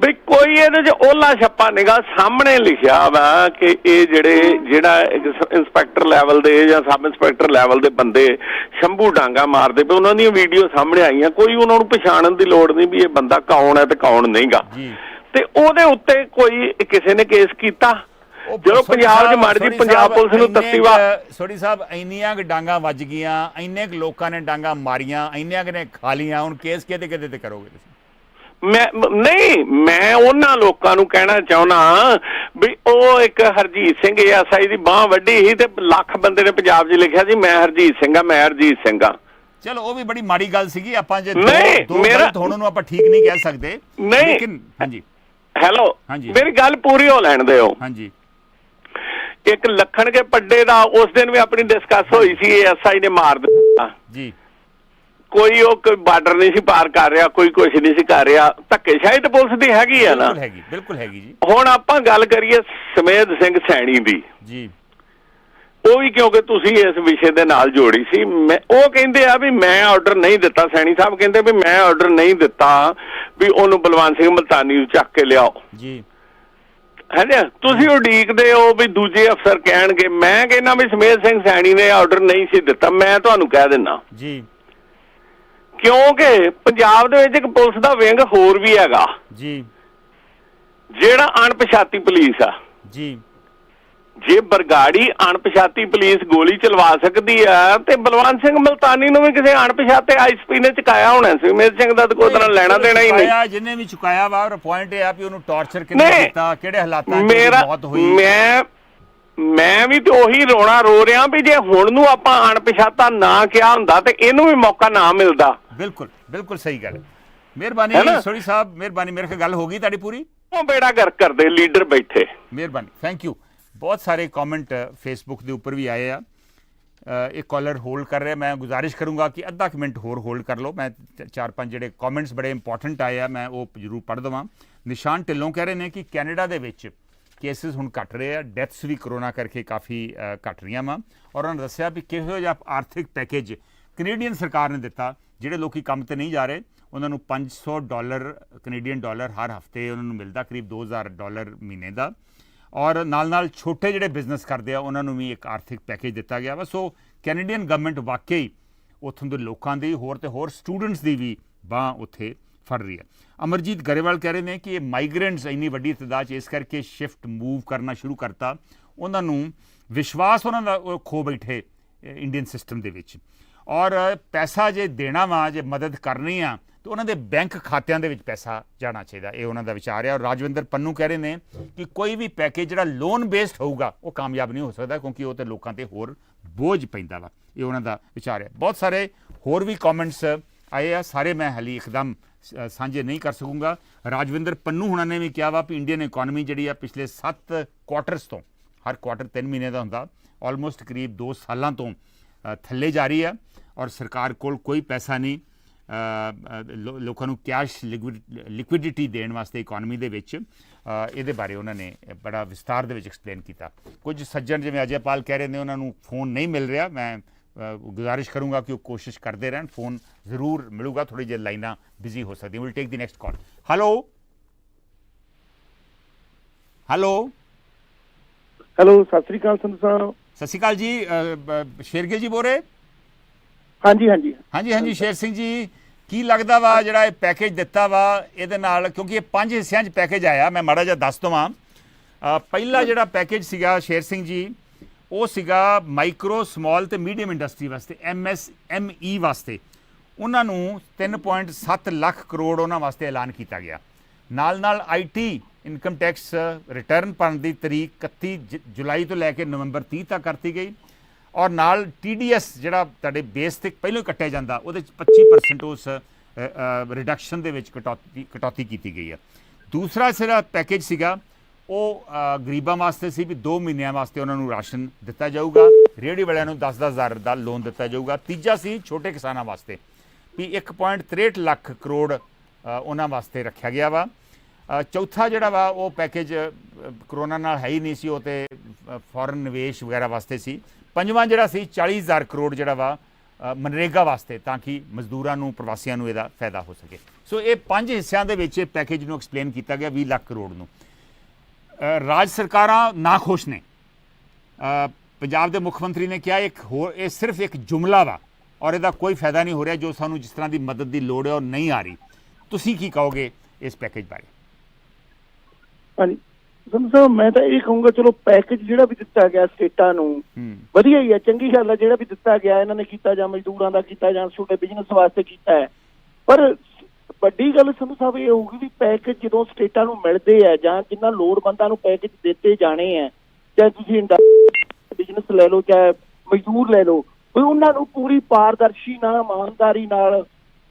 ਵੀ ਕੋਈ ਇਹਦੇ 'ਚ ਓਲਾ ਛੱਪਾ ਨਿਗਾ ਸਾਹਮਣੇ ਲਿਖਿਆ ਵਾ ਕਿ ਇਹ ਜਿਹੜਾ ਇੰਸਪੈਕਟਰ ਲੈਵਲ ਦੇ ਜਾਂ ਸਬ ਇੰਸਪੈਕਟਰ ਲੈਵਲ ਦੇ ਬੰਦੇ ਸ਼ੰਭੂ ਡਾਂਗਾ ਮਾਰਦੇ ਪਏ, ਉਹਨਾਂ ਦੀਆਂ ਵੀਡੀਓ ਸਾਹਮਣੇ ਆਈਆਂ। ਕੋਈ ਉਹਨਾਂ ਨੂੰ ਪਛਾਣਨ ਦੀ ਲੋੜ ਨਹੀਂ ਵੀ ਇਹ ਬੰਦਾ ਕੌਣ ਹੈ ਤੇ ਕੌਣ ਨਹੀਂਗਾ। ਤੇ ਉਹਦੇ ਉੱਤੇ ਕੋਈ ਕਿਸੇ ਨੇ ਕੇਸ ਕੀਤਾ? ਜਦੋਂ ਪੰਜਾਬ 'ਚ ਮੜ ਜੀ ਪੰਜਾਬ ਪੁਲਿਸ ਨੂੰ ਤੱਤੀਵਾ ਸੋਢੀ ਸਾਹਿਬ ਇੰਨੀਆਂ ਡਾਂਗਾ ਵੱਜ ਗਈਆਂ, ਇੰਨੇ ਕੁ ਲੋਕਾਂ ਨੇ ਡਾਂਗਾ ਮਾਰੀਆਂ, ਇੰਨੀਆਂ ਨੇ ਖਾ ਲੀਆਂ, ਹੁਣ ਕੇਸ ਕਿਹਦੇ ਤੇ ਕਰੋਗੇ ਤੁਸੀਂ? ਮੈਂ ਉਹਨਾਂ ਲੋਕਾਂ ਨੂੰ ਕਹਿਣਾ ਚਾਹੁੰਦਾ ਵੀ ਉਹ ਇੱਕ ਹਰਜੀਤ ਸਿੰਘ ASI ਦੀ ਬਾਂਹ ਵੱਢੀ ਸੀ ਤੇ ਲੱਖ ਬੰਦੇ ਨੇ ਪੰਜਾਬ 'ਚ ਲਿਖਿਆ ਸੀ ਮੈਂ ਹਰਜੀਤ ਸਿੰਘ ਆ। ਚਲੋ, ਉਹ ਵੀ ਬੜੀ ਮਾੜੀ ਗੱਲ ਸੀਗੀ। ਆਪਾਂ ਜੇ ਹੁਣ ਨੂੰ ਆਪਾਂ ਠੀਕ ਨਹੀਂ ਕਹਿ ਸਕਦੇ, ਲੇਕਿਨ ਹਾਂਜੀ। ਹੈਲੋ, ਮੇਰੀ ਗੱਲ ਪੂਰੀ ਹੋ ਲੈਣ ਦਿਓ। ਹਾਂਜੀ। ਇੱਕ ਲੱਖਣ ਕੇ ਪੱਡੇ ਦਾ ਉਸ ਦਿਨ ਵੀ ਆਪਣੀ ਡਿਸਕਸ ਹੋਈ ਸੀ, ASI ਨੇ ਮਾਰ ਦਿੱਤਾ ਜੀ। ਕੋਈ ਬਾਰਡਰ ਨਹੀਂ ਸੀ ਪਾਰ ਕਰ ਰਿਹਾ, ਕੋਈ ਕੁਛ ਨਹੀਂ ਸੀ ਕਰ ਰਿਹਾ। ਧੱਕੇਸ਼ਾਹੀ ਤਾਂ ਪੁਲਿਸ ਦੀ ਹੈਗੀ ਆ ਨਾ। ਬਿਲਕੁਲ ਹੈਗੀ ਜੀ। ਹੁਣ ਆਪਾਂ ਗੱਲ ਕਰੀਏ ਸਮੇਧ ਸਿੰਘ ਸੈਣੀ ਦੀ ਜੀ। ਉਹ ਵੀ ਕਿਉਂਕਿ ਤੁਸੀਂ ਇਸ ਵਿਸ਼ੇ ਦੇ ਨਾਲ ਜੋੜੀ ਸੀ, ਉਹ ਕਹਿੰਦੇ ਆ ਵੀ ਮੈਂ ਆਰਡਰ ਨਹੀਂ ਦਿੱਤਾ। ਸੈਣੀ ਸਾਹਿਬ ਕਹਿੰਦੇ ਵੀ ਮੈਂ ਆਰਡਰ ਨਹੀਂ ਦਿੱਤਾ ਵੀ ਉਹਨੂੰ ਬਲਵੰਤ ਸਿੰਘ ਮਲਤਾਨੀ ਨੂੰ ਚੱਕ ਕੇ ਲਿਆਓ ਜੀ। ਹੈ ਨਾ, ਤੁਸੀਂ ਉਡੀਕਦੇ ਹੋ ਵੀ ਦੂਜੇ ਅਫਸਰ ਕਹਿਣਗੇ। ਮੈਂ ਕਹਿੰਦਾ ਵੀ ਸਮੇਧ ਸਿੰਘ ਸੈਣੀ ਨੇ ਆਰਡਰ ਨਹੀਂ ਸੀ ਦਿੱਤਾ। ਮੈਂ ਤੁਹਾਨੂੰ ਕਹਿ ਦਿੰਦਾ ਜੀ, ਕਿਉਂਕਿ ਪੰਜਾਬ ਦੇ ਵਿੱਚ ਇੱਕ ਪੁਲਿਸ ਦਾ ਵਿੰਗ ਹੋਰ ਵੀ ਹੈਗਾ ਜੀ, ਜਿਹੜਾ ਅਣਪਛਾਤੀ ਪੁਲਿਸ ਆ ਜੀ। ਜੇ ਬਰਗਾੜੀ ਅਣਪਛਾਤੀ ਪੁਲਿਸ ਗੋਲੀ ਚਲਵਾ ਸਕਦੀ ਆ ਤੇ ਬਲਵੰਤ ਸਿੰਘ ਮਲਤਾਨੀ ਨੂੰ ਵੀ ਕਿਸੇ ਅਣਪਛਾਤੇ ISP ਨੇ ਚੁਕਾਇਆ ਹੋਣਾ ਸੀ। ਸਮੇਧ ਸਿੰਘ ਦਾ ਤਾਂ ਕੋਈ ਤਰ੍ਹਾਂ ਲੈਣਾ ਦੇਣਾ ਹੀ ਨਹੀਂ। ਜਿਹਨੇ ਵੀ ਚੁਕਾਇਆ ਵਾ, ਪੁਆਇੰਟ ਇਹ ਆ ਵੀ ਉਹਨੂੰ ਟਾਰਚਰ ਕਿੰਨੇ ਕੀਤਾ, ਕਿਹੜੇ ਹਾਲਾਤਾਂ 'ਚ ਮੌਤ ਹੋਈ। ਮੈਂ ਵੀ ਤੇ ਉਹੀ ਰੋਣਾ ਰੋ ਰਿਹਾ ਵੀ ਜੇ ਹੁਣ ਨੂੰ ਆਪਾਂ ਅਣਪਛਾਤਾ ਨਾ ਕਿਹਾ ਹੁੰਦਾ ਤੇ ਇਹਨੂੰ ਵੀ ਮੌਕਾ ਨਾ ਮਿਲਦਾ। ਬਿਲਕੁਲ ਸਹੀ ਗੱਲ। ਮਿਹਰਬਾਨੀ ਹੈ ਨਾ? ਸੋਢੀ ਸਾਹਿਬ, ਮਿਹਰਬਾਨੀ। ਮੇਰੇ ਖਿਆਲ ਗੱਲ ਹੋ ਗਈ ਤੁਹਾਡੀ ਪੂਰੀ। ਉਹ ਬੇੜਾ ਗਰਕ ਕਰਦੇ ਲੀਡਰ ਬੈਠੇ। ਮਿਹਰਬਾਨੀ, ਥੈਂਕ ਯੂ। ਬਹੁਤ ਸਾਰੇ ਕਮੈਂਟ ਫੇਸਬੁੱਕ ਦੇ ਉੱਪਰ ਵੀ ਆਏ ਆ। एक कॉलर होल्ड कर रहे हैं, मैं गुजारिश करूँगा कि अद्धा क मिनट होर होल्ड कर लो। मैं 4-5 ਜਿਹੜੇ कॉमेंट्स बड़े इंपॉर्टेंट आए ਆ मैं वो ਜ਼ਰੂਰ ਪੜ੍ਹ ਦੇਵਾਂ। ਨਿਸ਼ਾਨ ਢਿੱਲੋਂ ਕਹਿ ਰਹੇ ਨੇ ਕਿ ਕੈਨੇਡਾ ਦੇ ਵਿੱਚ ਕੇਸਿਸ ਹੁਣ ਘਟ ਰਹੇ ਆ, ਡੈਥਸ ਵੀ ਕਰੋਨਾ ਕਰਕੇ ਕਾਫੀ ਘਟ ਰਹੀਆਂ ਵਾ। ਔਰ ਉਹਨਾਂ ਨੇ ਦੱਸਿਆ ਵੀ ਕਿਹੋ ਜਿਹਾ ਆਰਥਿਕ ਪੈਕੇਜ ਕੈਨੇਡੀਅਨ ਸਰਕਾਰ ਨੇ ਦਿੱਤਾ। ਜਿਹੜੇ ਲੋਕੀ ਕੰਮ ਤੇ ਨਹੀਂ ਜਾ ਰਹੇ ਉਹਨਾਂ ਨੂੰ $500 ਕੈਨੇਡੀਅਨ ਡਾਲਰ ਹਰ ਹਫਤੇ ਉਹਨਾਂ ਨੂੰ ਮਿਲਦਾ, ਕਰੀਬ $2000 ਮਹੀਨੇ ਦਾ। ਔਰ ਨਾਲ ਛੋਟੇ ਜਿਹੜੇ ਬਿਜ਼ਨਸ ਕਰਦੇ ਆ ਉਹਨਾਂ ਨੂੰ ਵੀ ਇੱਕ ਆਰਥਿਕ ਪੈਕੇਜ ਦਿੱਤਾ ਗਿਆ ਵਾ। ਸੋ ਕੈਨੇਡੀਅਨ ਗਵਰਨਮੈਂਟ ਵਾਕਈ ਉੱਥੋਂ ਦੇ ਲੋਕਾਂ ਦੀ ਹੋਰ ਤੇ ਹੋਰ ਸਟੂਡੈਂਟਸ ਦੀ ਵੀ ਬਾਂਹ ਉੱਥੇ ਫੜ ਰਹੀ ਹੈ। ਅਮਰਜੀਤ ਗਰੇਵਾਲ ਕਹਿ ਰਹੇ ਨੇ ਕਿ ਇਹ ਮਾਈਗ੍ਰੈਂਟਸ ਇੰਨੀ ਵੱਡੀ ਤਦਾਦ 'ਚ ਇਸ ਕਰਕੇ ਸ਼ਿਫਟ ਮੂਵ ਕਰਨਾ ਸ਼ੁਰੂ ਕਰਤਾ, ਉਹਨਾਂ ਨੂੰ ਵਿਸ਼ਵਾਸ ਉਹਨਾਂ ਦਾ ਖੋ ਬੈਠੇ ਇੰਡੀਅਨ ਸਿਸਟਮ ਦੇ ਵਿੱਚ। ਔਰ ਪੈਸਾ ਜੇ ਦੇਣਾ ਵਾ, ਜੇ ਮਦਦ ਕਰਨੀ ਆ ਤਾਂ ਉਹਨਾਂ ਦੇ ਬੈਂਕ ਖਾਤਿਆਂ ਦੇ ਵਿੱਚ ਪੈਸਾ ਜਾਣਾ ਚਾਹੀਦਾ, ਇਹ ਉਹਨਾਂ ਦਾ ਵਿਚਾਰ ਹੈ। ਔਰ ਰਾਜਵਿੰਦਰ ਪੰਨੂ ਕਹਿ ਰਹੇ ਨੇ ਕਿ ਕੋਈ ਵੀ ਪੈਕੇਜ ਜਿਹੜਾ ਲੋਨ ਬੇਸਡ ਹੋਊਗਾ ਉਹ ਕਾਮਯਾਬ ਨਹੀਂ ਹੋ ਸਕਦਾ, ਕਿਉਂਕਿ ਉਹ ਤੇ ਲੋਕਾਂ ਤੇ ਹੋਰ ਬੋਝ ਪੈਂਦਾ ਵਾ, ਇਹ ਉਹਨਾਂ ਦਾ ਵਿਚਾਰ ਹੈ। ਬਹੁਤ ਸਾਰੇ ਹੋਰ ਵੀ ਕਮੈਂਟਸ ਆਏ ਆ, ਸਾਰੇ ਮੈਂ ਹਾਲੀ ਇੱਕਦਮ ਸਾਂਝੇ ਨਹੀਂ ਕਰ ਸਕੂੰਗਾ। ਰਾਜਵਿੰਦਰ ਪੰਨੂ ਹੁਣਾਂ ਨੇ ਵੀ ਕਿਹਾ ਵਾ ਵੀ ਇੰਡੀਅਨ ਇਕੋਨਮੀ ਜਿਹੜੀ ਆ ਪਿਛਲੇ 7 ਕੁਆਟਰਸ ਤੋਂ, ਹਰ ਕੁਆਟਰ 3 ਮਹੀਨੇ ਦਾ ਹੁੰਦਾ, ਆਲਮੋਸਟ ਕਰੀਬ 2 ਸਾਲਾਂ ਤੋਂ ਥੱਲੇ ਜਾ ਰਹੀ ਆ। ਔਰ ਸਰਕਾਰ ਕੋਲ ਕੋਈ ਪੈਸਾ ਨਹੀਂ ਲੋਕਾਂ ਨੂੰ ਕੈਸ਼ ਲਿਕੁਇਡਿਟੀ ਦੇਣ ਵਾਸਤੇ ਇਕੋਨਮੀ ਦੇ ਵਿੱਚ। ਇਹਦੇ ਬਾਰੇ ਉਹਨਾਂ ਨੇ ਬੜਾ ਵਿਸਤਾਰ ਦੇ ਵਿੱਚ ਐਕਸਪਲੇਨ ਕੀਤਾ। ਕੁਝ ਸੱਜਣ ਜਿਵੇਂ ਅਜੇਪਾਲ ਕਹਿ ਰਹੇ ਨੇ ਉਹਨਾਂ ਨੂੰ ਫੋਨ ਨਹੀਂ ਮਿਲ ਰਿਹਾ, ਮੈਂ ਗੁਜ਼ਾਰਿਸ਼ ਕਰੂੰਗਾ ਕਿ ਉਹ ਕੋਸ਼ਿਸ਼ ਕਰਦੇ ਰਹਿਣ, ਫੋਨ ਜ਼ਰੂਰ ਮਿਲੂਗਾ, ਥੋੜੀ ਜਿਹੀ ਲਾਈਨਾਂ ਬਿਜ਼ੀ ਹੋ ਸਕਦੀਆਂ। Will take the next call. Hello hello hello, Sat Sri ਅਕਾਲ ਸੰਧੂ ਸਾਹਿਬ। ਸਤਿ ਸ਼੍ਰੀ ਅਕਾਲ ਜੀ, ਸ਼ੇਰਗਿਲ ਜੀ ਬੋਲ ਰਹੇ? ਹਾਂਜੀ ਹਾਂਜੀ ਹਾਂਜੀ ਸ਼ੇਰ ਸਿੰਘ ਜੀ, ਕੀ ਲੱਗਦਾ ਵਾ ਜਿਹੜਾ ਇਹ ਪੈਕੇਜ ਦਿੱਤਾ ਵਾ ਇਹਦੇ ਨਾਲ, ਕਿਉਂਕਿ ਇਹ 5 ਹਿੱਸਿਆਂ 'ਚ ਪੈਕੇਜ ਆਇਆ, ਮੈਂ ਮਾੜਾ ਜਿਹਾ ਦੱਸ ਦਵਾਂ। ਪਹਿਲਾ ਜਿਹੜਾ ਪੈਕੇਜ ਸੀਗਾ ਸ਼ੇਰ ਸਿੰਘ ਜੀ, ਉਹ ਸੀਗਾ ਮਾਈਕਰੋ ਸਮਾਲ ਤੇ ਮੀਡੀਅਮ ਇੰਡਸਟਰੀ ਵਾਸਤੇ, MSME ਵਾਸਤੇ। ਉਹਨਾਂ ਨੂੰ 3.7 ਲੱਖ ਕਰੋੜ ਉਹਨਾਂ ਵਾਸਤੇ ਐਲਾਨ ਕੀਤਾ ਗਿਆ। ਨਾਲ IT ਇਨਕਮ ਟੈਕਸ ਰਿਟਰਨ ਭਰਨ ਦੀ ਤਰੀਕ 31 ਜੁਲਾਈ ਤੋਂ ਲੈ ਕੇ ਨਵੰਬਰ 30 ਤੱਕ ਕਰਤੀ ਗਈ। ਔਰ ਨਾਲ TDS ਜਿਹੜਾ ਤੁਹਾਡੇ ਬੇਸ ਤੇ ਪਹਿਲਾਂ ਹੀ ਕੱਟਿਆ ਜਾਂਦਾ, ਉਹਦੇ 'ਚ 25% ਉਸ ਰਿਡਕਸ਼ਨ ਦੇ ਵਿੱਚ ਕਟੌਤੀ ਕੀਤੀ ਗਈ ਹੈ। ਦੂਸਰਾ ਜਿਹੜਾ ਪੈਕੇਜ ਸੀਗਾ ਉਹ ਗਰੀਬਾਂ ਵਾਸਤੇ ਸੀ ਵੀ 2 ਮਹੀਨਿਆਂ ਵਾਸਤੇ ਉਹਨਾਂ ਨੂੰ ਰਾਸ਼ਨ ਦਿੱਤਾ ਜਾਊਗਾ, ਰੇਹੜੀ ਵਾਲਿਆਂ ਨੂੰ 10-10 ਹਜ਼ਾਰ ਦਾ ਲੋਨ ਦਿੱਤਾ ਜਾਊਗਾ। ਤੀਜਾ ਸੀ ਛੋਟੇ ਕਿਸਾਨਾਂ ਵਾਸਤੇ ਵੀ 1.63 ਲੱਖ ਕਰੋੜ ਉਹਨਾਂ ਵਾਸਤੇ ਰੱਖਿਆ ਗਿਆ ਵਾ। ਚੌਥਾ ਜਿਹੜਾ ਵਾ ਉਹ ਪੈਕੇਜ ਕਰੋਨਾ ਨਾਲ ਹੈ ਹੀ ਨਹੀਂ ਸੀ, ਉਹ ਤੇ ਫੋਰਨ ਨਿਵੇਸ਼ ਵਗੈਰਾ ਵਾਸਤੇ ਸੀ। ਪੰਜਵਾਂ ਜਿਹੜਾ ਸੀ 40,000 ਕਰੋੜ ਜਿਹੜਾ ਵਾ ਮਨਰੇਗਾ ਵਾਸਤੇ, ਤਾਂ ਕਿ ਮਜ਼ਦੂਰਾਂ ਨੂੰ, ਪ੍ਰਵਾਸੀਆਂ ਨੂੰ ਇਹਦਾ ਫਾਇਦਾ ਹੋ ਸਕੇ। ਸੋ ਇਹ 5 ਹਿੱਸਿਆਂ ਦੇ ਵਿੱਚ ਇਹ ਪੈਕੇਜ ਨੂੰ ਐਕਸਪਲੇਨ ਕੀਤਾ ਗਿਆ 20 ਲੱਖ ਕਰੋੜ ਨੂੰ। ਰਾਜ ਸਰਕਾਰਾਂ ਨਾਖੁਸ਼ ਨੇ। ਪੰਜਾਬ ਦੇ ਮੁੱਖ ਮੰਤਰੀ ਨੇ ਕਿਹਾ ਇਹ ਸਿਰਫ ਇੱਕ ਜੁਮਲਾ ਵਾ ਔਰ ਇਹਦਾ ਕੋਈ ਫਾਇਦਾ ਨਹੀਂ ਹੋ ਰਿਹਾ, ਜੋ ਸਾਨੂੰ ਜਿਸ ਤਰ੍ਹਾਂ ਦੀ ਮਦਦ ਦੀ ਲੋੜ ਹੈ ਉਹ ਨਹੀਂ ਆ ਰਹੀ। ਤੁਸੀਂ ਕੀ ਕਹੋਗੇ ਇਸ ਪੈਕੇਜ ਬਾਰੇ? ਹਾਂਜੀ ਸੰਧੂ ਸਾਹਿਬ, ਮੈਂ ਤਾਂ ਇਹ ਕਹੂੰਗਾ ਚਲੋ ਪੈਕੇਜ ਜਿਹੜਾ ਵੀ ਦਿੱਤਾ ਗਿਆ ਸਟੇਟਾਂ ਨੂੰ ਵਧੀਆ ਹੀ ਹੈ, ਚੰਗੀ ਗੱਲ ਹੈ। ਜਿਹੜਾ ਵੀ ਦਿੱਤਾ ਗਿਆ ਇਹਨਾਂ ਨੇ ਕੀਤਾ, ਜਾਂ ਮਜ਼ਦੂਰਾਂ ਦਾ ਕੀਤਾ, ਜਾਂ ਛੋਟੇ ਬਿਜ਼ਨਸ ਵਾਸਤੇ ਕੀਤਾ ਹੈ। ਪਰ ਵੱਡੀ ਗੱਲ ਸੰਧੂ ਸਾਹਿਬ ਇਹ ਹੋਊਗੀ ਵੀ ਪੈਕੇਜ ਜਦੋਂ ਸਟੇਟਾਂ ਨੂੰ ਮਿਲਦੇ ਆ, ਜਾਂ ਜਿਨ੍ਹਾਂ ਲੋੜਵੰਦਾਂ ਨੂੰ ਪੈਕੇਜ ਦਿੱਤੇ ਜਾਣੇ ਆ, ਚਾਹੇ ਤੁਸੀਂ ਬਿਜ਼ਨਸ ਲੈ ਲਓ, ਚਾਹੇ ਮਜ਼ਦੂਰ ਲੈ ਲਓ, ਵੀ ਉਹਨਾਂ ਨੂੰ ਪੂਰੀ ਪਾਰਦਰਸ਼ੀ ਨਾਲ, ਇਮਾਨਦਾਰੀ ਨਾਲ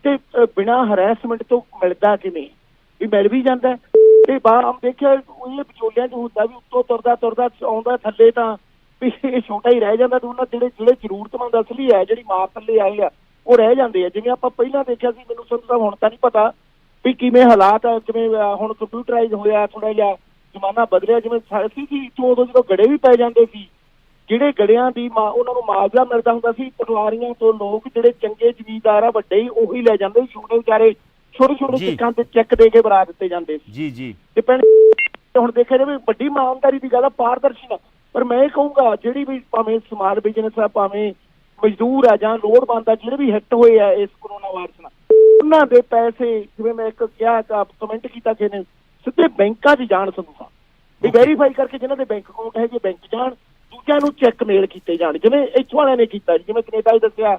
ਤੇ ਬਿਨਾਂ ਹਰੈਸਮੈਂਟ ਤੋਂ ਮਿਲਦਾ ਕਿਵੇਂ, ਵੀ ਮਿਲ ਵੀ ਜਾਂਦਾ। ਤੇ ਬਾਹਰ ਆਮ ਦੇਖਿਆ ਇਹ ਵਿਚੋਲਿਆਂ 'ਚ ਹੁੰਦਾ ਵੀ ਉੱਤੋਂ ਤੁਰਦਾ ਆਉਂਦਾ ਥੱਲੇ ਤਾਂ ਵੀ ਇਹ ਛੋਟਾ ਹੀ ਰਹਿ ਜਾਂਦਾ, ਤੇ ਉਹਨਾਂ ਜਿਹੜੇ ਜ਼ਰੂਰਤਮੰਦ ਅਸਲੀ ਹੈ, ਜਿਹੜੀ ਮਾਰ ਥੱਲੇ ਆਏ ਆ, ਉਹ ਰਹਿ ਜਾਂਦੇ ਆ। ਜਿਵੇਂ ਆਪਾਂ ਪਹਿਲਾਂ ਦੇਖਿਆ ਸੀ, ਮੈਨੂੰ ਸੰਧੂ ਸਾਹਿਬ ਹੁਣ ਤਾਂ ਨਹੀਂ ਪਤਾ ਵੀ ਕਿਵੇਂ ਹਾਲਾਤ ਆ, ਜਿਵੇਂ ਹੁਣ ਕੰਪਿਊਟਰਾਈਜ਼ ਹੋਇਆ, ਥੋੜਾ ਜਿਹਾ ਜ਼ਮਾਨਾ ਬਦਲਿਆ। ਜਿਵੇਂ ਸੀ ਕਿ ਉਦੋਂ ਜਦੋਂ ਗੜੇ ਵੀ ਪੈ ਜਾਂਦੇ ਸੀ, ਜਿਹੜੇ ਗੜਿਆਂ ਦੀ ਉਹਨਾਂ ਨੂੰ ਮੁਆਵਜ਼ਾ ਮਿਲਦਾ ਹੁੰਦਾ ਸੀ, ਪਟਵਾਰੀਆਂ ਤੋਂ ਲੋਕ ਜਿਹੜੇ ਚੰਗੇ ਜ਼ਮੀਂਦਾਰ ਆ ਵੱਡੇ ਹੀ ਉਹੀ ਲੈ ਜਾਂਦੇ, ਛੋਟੇ ਵਿਚਾਰੇ ਛੋਟੇ ਚਿੱਕਾਂ ਤੇ ਚੈੱਕ ਦੇ ਕੇ ਬਣਾ ਦਿੱਤੇ ਜਾਂਦੇ ਸੀ। ਜੀ ਤੇ ਹੁਣ ਦੇਖਿਆ ਜਾਵੇ ਵੱਡੀ ਇਮਾਨਦਾਰੀ ਦੀ ਗੱਲ ਆ, ਪਾਰਦਰਸ਼ੀ ਨਾਲ। ਪਰ ਮੈਂ ਇਹ ਕਹੂੰਗਾ ਜਿਹੜੀ ਵੀ ਭਾਵੇਂ ਸਮਾਲ ਬਿਜ਼ਨਸ ਆ, ਭਾਵੇਂ ਮਜ਼ਦੂਰ ਆ, ਜਾਂ ਲੋੜਵੰਦ ਆ, ਜਿਹੜੇ ਵੀ ਹਿੱਟ ਹੋਏ ਆ ਇਸ ਕਰੋਨਾ ਵਾਇਰਸ ਨਾਲ, ਉਹਨਾਂ ਦੇ ਪੈਸੇ, ਜਿਵੇਂ ਮੈਂ ਇੱਕ ਕਿਹਾ ਕਮੈਂਟ ਕੀਤਾ ਕਿ ਸਿੱਧੇ ਬੈਂਕਾਂ 'ਚ ਜਾਣ। ਸੰਧੂ ਸਾਹਿਬ ਵੀ ਵੈਰੀਫਾਈ ਕਰਕੇ ਜਿਹਨਾਂ ਦੇ ਬੈਂਕ ਅਕਾਊਂਟ ਹੈਗੇ ਬੈਂਕ ਜਾਣ, ਦੂਜਿਆਂ ਨੂੰ ਚੈੱਕ ਮੇਲ ਕੀਤੇ ਜਾਣ, ਜਿਵੇਂ ਇੱਥੋਂ ਵਾਲਿਆਂ ਨੇ ਕੀਤਾ ਜੀ, ਜਿਵੇਂ ਕੈਨੇਡਾ 'ਚ ਦੱਸਿਆ,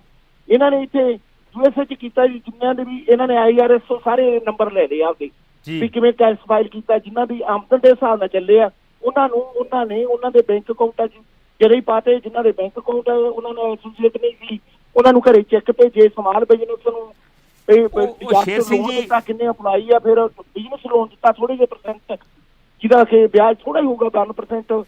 ਇਹਨਾਂ ਨੇ ਇੱਥੇ USA 'ਚ ਕੀਤਾ ਜੀ। ਜਿੰਨਿਆਂ ਦੇ ਵੀ ਇਹਨਾਂ ਨੇ IRS ਤੋਂ ਸਾਰੇ ਨੰਬਰ ਲੈ ਲਏ ਆਪਦੇ, ਵੀ ਕਿਵੇਂ ਟੈਕਸ ਫਾਈਲ ਕੀਤਾ, ਜਿਨ੍ਹਾਂ ਦੀ ਆਮਦਨ ਦੇ ਹਿਸਾਬ ਨਾਲ ਚੱਲੇ ਆ, ਉਹਨਾਂ ਨੇ ਉਹਨਾਂ ਦੇ ਬੈਂਕ ਅਕਾਊਂਟਾਂ 'ਚ ਜਿਹੜੇ ਹੀ ਪਾਤੇ। ਜਿਨ੍ਹਾਂ ਦੇ ਬੈਂਕ ਅਕਾਊਂਟ ਉਹਨਾਂ ਨਾਲ ਐਸੋਸੀਏਟ ਨਹੀਂ ਸੀ, ਉਹਨਾਂ ਨੂੰ ਘਰੇ ਚੈੱਕ ਭੇਜੇ। ਸਮਾਲ ਬਿਜ਼ਨਸ ਨੂੰ ਸ਼ੇਰ ਸਿੰਘ ਜੀ ਕਿੰਨੇ ਅਪਲਾਈ ਆ, ਫਿਰ ਬਿਜ਼ਨਸ ਲੋਨ ਦਿੱਤਾ ਥੋੜੇ ਜਿਹੇ %, ਜਿਹਦਾ ਕਿ ਵਿਆਜ ਥੋੜਾ ਹੀ ਹੋਊਗਾ 1%,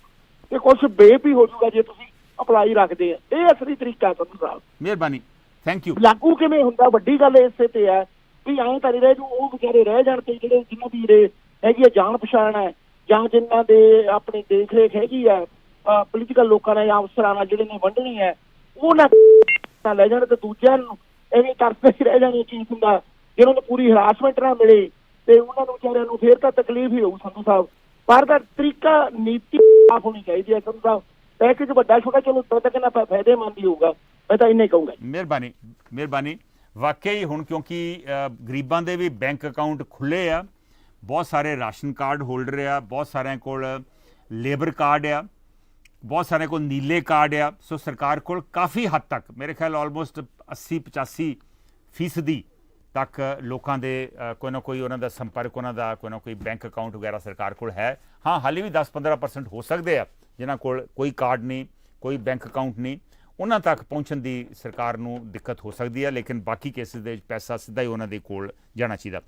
ਤੇ ਕੁਛ ਬੇਪ ਹੀ ਹੋ ਜਾਊਗਾ ਜੇ ਤੁਸੀਂ ਅਪਲਾਈ ਰੱਖਦੇ ਆ। ਇਹ ਅਸਲੀ ਤਰੀਕਾ ਸੰਧੂ ਸਾਹਿਬ। ਮਿਹਰਬਾਨੀ, ਥੈਂਕ ਯੂ। ਲਾਗੂ ਕਿਵੇਂ ਹੁੰਦਾ, ਵੱਡੀ ਗੱਲ ਇਸੇ ਤੇ ਹੈ ਵੀ ਐਂ ਤਾਂ ਨਹੀਂ ਰਹਿ ਜੂ, ਉਹ ਵਿਚਾਰੇ ਰਹਿ ਜਾਣ ਤੇ ਜਿਹੜੇ ਜਿਨ੍ਹਾਂ ਦੀ ਹੈਗੀ ਆ ਜਾਣ ਪਛਾਣ ਹੈ, ਜਾਂ ਜਿਨ੍ਹਾਂ ਦੇ ਆਪਣੀ ਦੇਖ ਰੇਖ ਹੈਗੀ ਆ ਪੋਲੀਟੀਕਲ ਲੋਕਾਂ ਨੇ ਜਾਂ ਅਫਸਰਾਂ ਨਾਲ ਜਿਹੜੇ ਨੇ ਵੰਡਣੀ ਹੈ, ਉਹ ਨਾ ਲੈ ਜਾਣ ਤੇ ਦੂਜਿਆਂ ਨੂੰ ਐਵੇਂ ਕਰਦੇ ਹੀ ਰਹਿ ਜਾਣੀ। ਚੀਜ਼ ਹੁੰਦਾ ਜਿਹਨਾਂ ਨੂੰ ਪੂਰੀ ਹਰਾਸਮੈਂਟ ਨਾ ਮਿਲੇ ਤੇ ਉਹਨਾਂ ਨੂੰ ਵਿਚਾਰਿਆਂ ਨੂੰ ਫੇਰ ਤਾਂ ਤਕਲੀਫ ਹੀ ਹੋਊ ਸੰਧੂ ਸਾਹਿਬ। ਪਰ ਦਾ ਤਰੀਕਾ ਨੀਤੀ ਸਾਫ਼ ਹੋਣੀ ਚਾਹੀਦੀ ਹੈ ਸੰਧੂ ਸਾਹਿਬ। ਪੈਕੇਜ ਵੱਡਾ ਛੋਟਾ ਚਲੋ ਤਾਂ ਕਿੰਨਾ ਫਾਇਦੇਮੰਦ ਹੀ ਹੋਊਗਾ, ਮੈਂ ਤਾਂ ਇੰਨਾ ਹੀ ਕਹੂੰਗਾ। ਮਿਹਰਬਾਨੀ, ਮਿਹਰਬਾਨੀ। ਵਾਕਈ ਹੁਣ ਕਿਉਂਕਿ ਗਰੀਬਾਂ ਦੇ ਵੀ ਬੈਂਕ ਅਕਾਊਂਟ ਖੁੱਲ੍ਹੇ ਆ, ਬਹੁਤ ਸਾਰੇ ਰਾਸ਼ਨ ਕਾਰਡ ਹੋਲਡਰ ਆ, ਬਹੁਤ ਸਾਰਿਆਂ ਕੋਲ ਲੇਬਰ ਕਾਰਡ ਆ, ਬਹੁਤ ਸਾਰਿਆਂ ਕੋਲ ਨੀਲੇ ਕਾਰਡ ਆ। ਸੋ ਸਰਕਾਰ ਕੋਲ ਕਾਫੀ ਹੱਦ ਤੱਕ ਮੇਰੇ ਖਿਆਲ ਆਲਮੋਸਟ 80-85% ਤੱਕ ਲੋਕਾਂ ਦੇ ਕੋਈ ਨਾ ਕੋਈ ਉਹਨਾਂ ਦਾ ਸੰਪਰਕ, ਉਹਨਾਂ ਦਾ ਕੋਈ ਨਾ ਕੋਈ ਬੈਂਕ ਅਕਾਊਂਟ ਵਗੈਰਾ ਸਰਕਾਰ ਕੋਲ ਹੈ। ਹਾਂ, ਹਾਲੇ ਵੀ 10-15% ਹੋ ਸਕਦੇ ਆ ਜਿਨ੍ਹਾਂ ਕੋਲ ਕੋਈ ਕਾਰਡ ਨਹੀਂ, ਕੋਈ ਬੈਂਕ ਅਕਾਊਂਟ ਨਹੀਂ, ਉਹਨਾਂ ਤੱਕ ਪਹੁੰਚਣ ਦੀ ਸਰਕਾਰ ਨੂੰ ਦਿੱਕਤ ਹੋ ਸਕਦੀ ਹੈ। ਲੇਕਿਨ ਬਾਕੀ ਕੇਸਿਸ ਦੇ ਵਿੱਚ ਪੈਸਾ ਸਿੱਧਾ ਹੀ ਉਹਨਾਂ ਦੇ ਕੋਲ ਜਾਣਾ ਚਾਹੀਦਾ।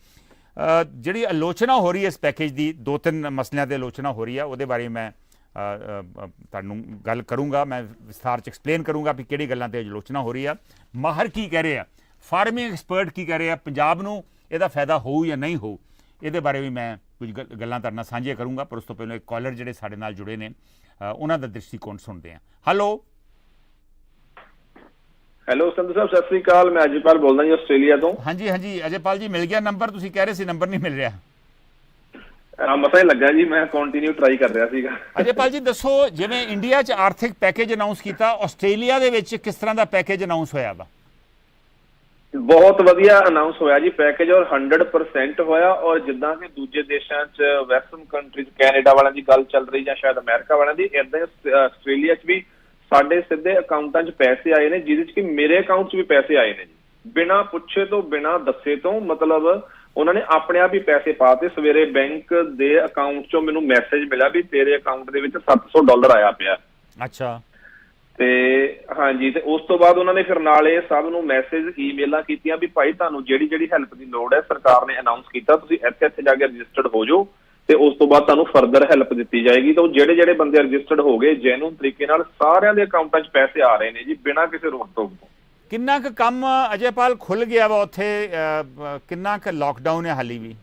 ਜਿਹੜੀ ਆਲੋਚਨਾ ਹੋ ਰਹੀ ਹੈ ਇਸ ਪੈਕੇਜ ਦੀ, 2-3 ਮਸਲਿਆਂ ਦੀ ਆਲੋਚਨਾ ਹੋ ਰਹੀ ਹੈ, ਉਹਦੇ ਬਾਰੇ ਮੈਂ ਤੁਹਾਨੂੰ ਗੱਲ ਕਰੂੰਗਾ, ਮੈਂ ਵਿਸਥਾਰ 'ਚ ਐਕਸਪਲੇਨ ਕਰੂੰਗਾ ਵੀ ਕਿਹੜੀ ਗੱਲਾਂ 'ਤੇ ਆਲੋਚਨਾ ਹੋ ਰਹੀ ਆ, ਮਾਹਰ ਕੀ ਕਹਿ ਰਹੇ ਆ, ਫਾਰਮਿੰਗ ਐਕਸਪਰਟ ਕੀ ਕਹਿ ਰਹੇ ਆ, ਪੰਜਾਬ ਨੂੰ ਇਹਦਾ ਫਾਇਦਾ ਹੋਊ ਜਾਂ ਨਹੀਂ ਹੋਊ, ਇਹਦੇ ਬਾਰੇ ਵੀ ਮੈਂ ਕੁਝ ਗੱਲਾਂ ਤੁਹਾਡੇ ਨਾਲ ਸਾਂਝੀਆਂ ਕਰੂੰਗਾ। ਪਰ ਉਸ ਤੋਂ ਪਹਿਲਾਂ ਇੱਕ ਕਾਲਰ ਜਿਹੜੇ ਸਾਡੇ ਨਾਲ ਜੁੜੇ ਨੇ ਉਹਨਾਂ ਦਾ ਦ੍ਰਿਸ਼ਟੀਕੋਣ ਸੁਣਦੇ ਹਾਂ। ਹੈਲੋ ਸੰਧੂ ਸਾਹਿਬ, ਸਤਿ ਸ੍ਰੀ ਅਕਾਲ। ਮੈਂ ਅਜੇਪਾਲ ਬੋਲਦਾ ਜੀ, ਆਸਟ੍ਰੇਲੀਆ ਤੋਂ। ਹਾਂਜੀ ਹਾਂਜੀ ਅਜੇਪਾਲ ਜੀ, ਮਿਲ ਗਿਆ ਨੰਬਰ? ਤੁਸੀਂ ਕਹਿ ਰਹੇ ਸੀ ਨੰਬਰ ਨਹੀਂ ਮਿਲ ਰਿਹਾ। ਮਸਾ ਹੀ ਲੱਗਾ ਜੀ, ਮੈਂ ਕੰਟੀਨਿਊ ਟਰਾਈ ਕਰ ਰਿਹਾ ਸੀਗਾ। ਅਜੇਪਾਲ ਜੀ ਦੱਸੋ, ਜਿਵੇਂ ਇੰਡੀਆ 'ਚ ਆਰਥਿਕ ਪੈਕੇਜ ਅਨਾਉਂਸ ਕੀਤਾ, ਆਸਟ੍ਰੇਲੀਆ ਦੇ ਵਿੱਚ ਕਿਸ ਤਰ੍ਹਾਂ ਦਾ ਪੈਕੇਜ ਅਨਾਉਂਸ ਹੋਇਆ ਵਾ? ਬਹੁਤ ਵਧੀਆ ਅਨਾਉਂਸ ਹੋਇਆ ਜੀ ਪੈਕੇਜ, ਔਰ 100% ਹੋਇਆ। ਔਰ ਜਿੱਦਾਂ ਕਿ ਦੂਜੇ ਦੇਸ਼ਾਂ 'ਚ ਵੈਸਟਰਨ ਕੰਟਰੀਜ਼, ਕੈਨੇਡਾ ਵਾਲਿਆਂ ਦੀ ਗੱਲ ਚੱਲ ਰਹੀ ਜਾਂ ਸ਼ਾਇਦ ਅਮਰੀਕਾ ਵਾਲਿਆਂ ਦੀ, ਏਦਾਂ ਆਸਟ੍ਰੇਲੀਆ 'ਚ ਵੀ ਸਾਡੇ ਸਿੱਧੇ ਅਕਾਊਂਟਾਂ 'ਚ ਪੈਸੇ ਆਏ ਨੇ, ਜਿਹਦੇ 'ਚ ਕਿ ਮੇਰੇ ਅਕਾਊਂਟ 'ਚ ਵੀ ਪੈਸੇ ਆਏ ਨੇ ਜੀ, ਬਿਨਾਂ ਪੁੱਛੇ ਤੋਂ, ਬਿਨਾਂ ਦੱਸੇ ਤੋਂ। ਮਤਲਬ ਉਹਨਾਂ ਨੇ ਆਪਣੇ ਆਪ ਹੀ ਪੈਸੇ ਪਾਤੇ। ਸਵੇਰੇ ਬੈਂਕ ਦੇ ਅਕਾਊਂਟ 'ਚੋਂ ਮੈਨੂੰ ਮੈਸੇਜ ਮਿਲਿਆ ਵੀ ਤੇਰੇ ਅਕਾਊਂਟ ਦੇ ਵਿੱਚ $700 ਆਇਆ ਪਿਆ। ਅੱਛਾ। ਤੇ ਹਾਂਜੀ, ਤੇ ਉਸ ਤੋਂ ਬਾਅਦ ਉਹਨਾਂ ਨੇ ਫਿਰ ਨਾਲ ਇਹ ਸਭ ਨੂੰ ਮੈਸੇਜ, ਈਮੇਲਾਂ ਕੀਤੀਆਂ ਵੀ ਭਾਈ ਤੁਹਾਨੂੰ ਜਿਹੜੀ ਹੈਲਪ ਦੀ ਲੋੜ ਹੈ ਸਰਕਾਰ ਨੇ ਅਨਾਉਂਸ ਕੀਤਾ, ਤੁਸੀਂ ਇੱਥੇ ਜਾ ਕੇ ਰਜਿਸਟਰਡ ਹੋ ਜਾਓ ਤੇ ਉਸ ਤੋਂ ਬਾਅਦ ਤੁਹਾਨੂੰ ਫਰਦਰ ਹੈਲਪ ਦਿੱਤੀ ਜਾਏਗੀ। ਤਾਂ ਉਹ ਜਿਹੜੇ ਬੰਦੇ ਰਜਿਸਟਰਡ ਹੋ ਗਏ ਜੈਨੂਨ ਤਰੀਕੇ ਨਾਲ, ਸਾਰਿਆਂ ਦੇ ਅਕਾਊਂਟਾਂ 'ਚ ਪੈਸੇ ਆ ਰਹੇ ਨੇ ਜੀ, ਬਿਨਾਂ ਕਿਸੇ ਰੋਕ ਟੋਕ ਤੋਂ। ਕਿੰਨਾ ਕੁ ਕੰਮ ਅਜੇਪਾਲ ਖੁੱਲ ਗਿਆ ਵਾ ਉੱਥੇ? ਕਿੰਨਾ ਕੁ ਲਾਕਡਾਊਨ ਹੈ ਹਾਲੀ ਵੀ?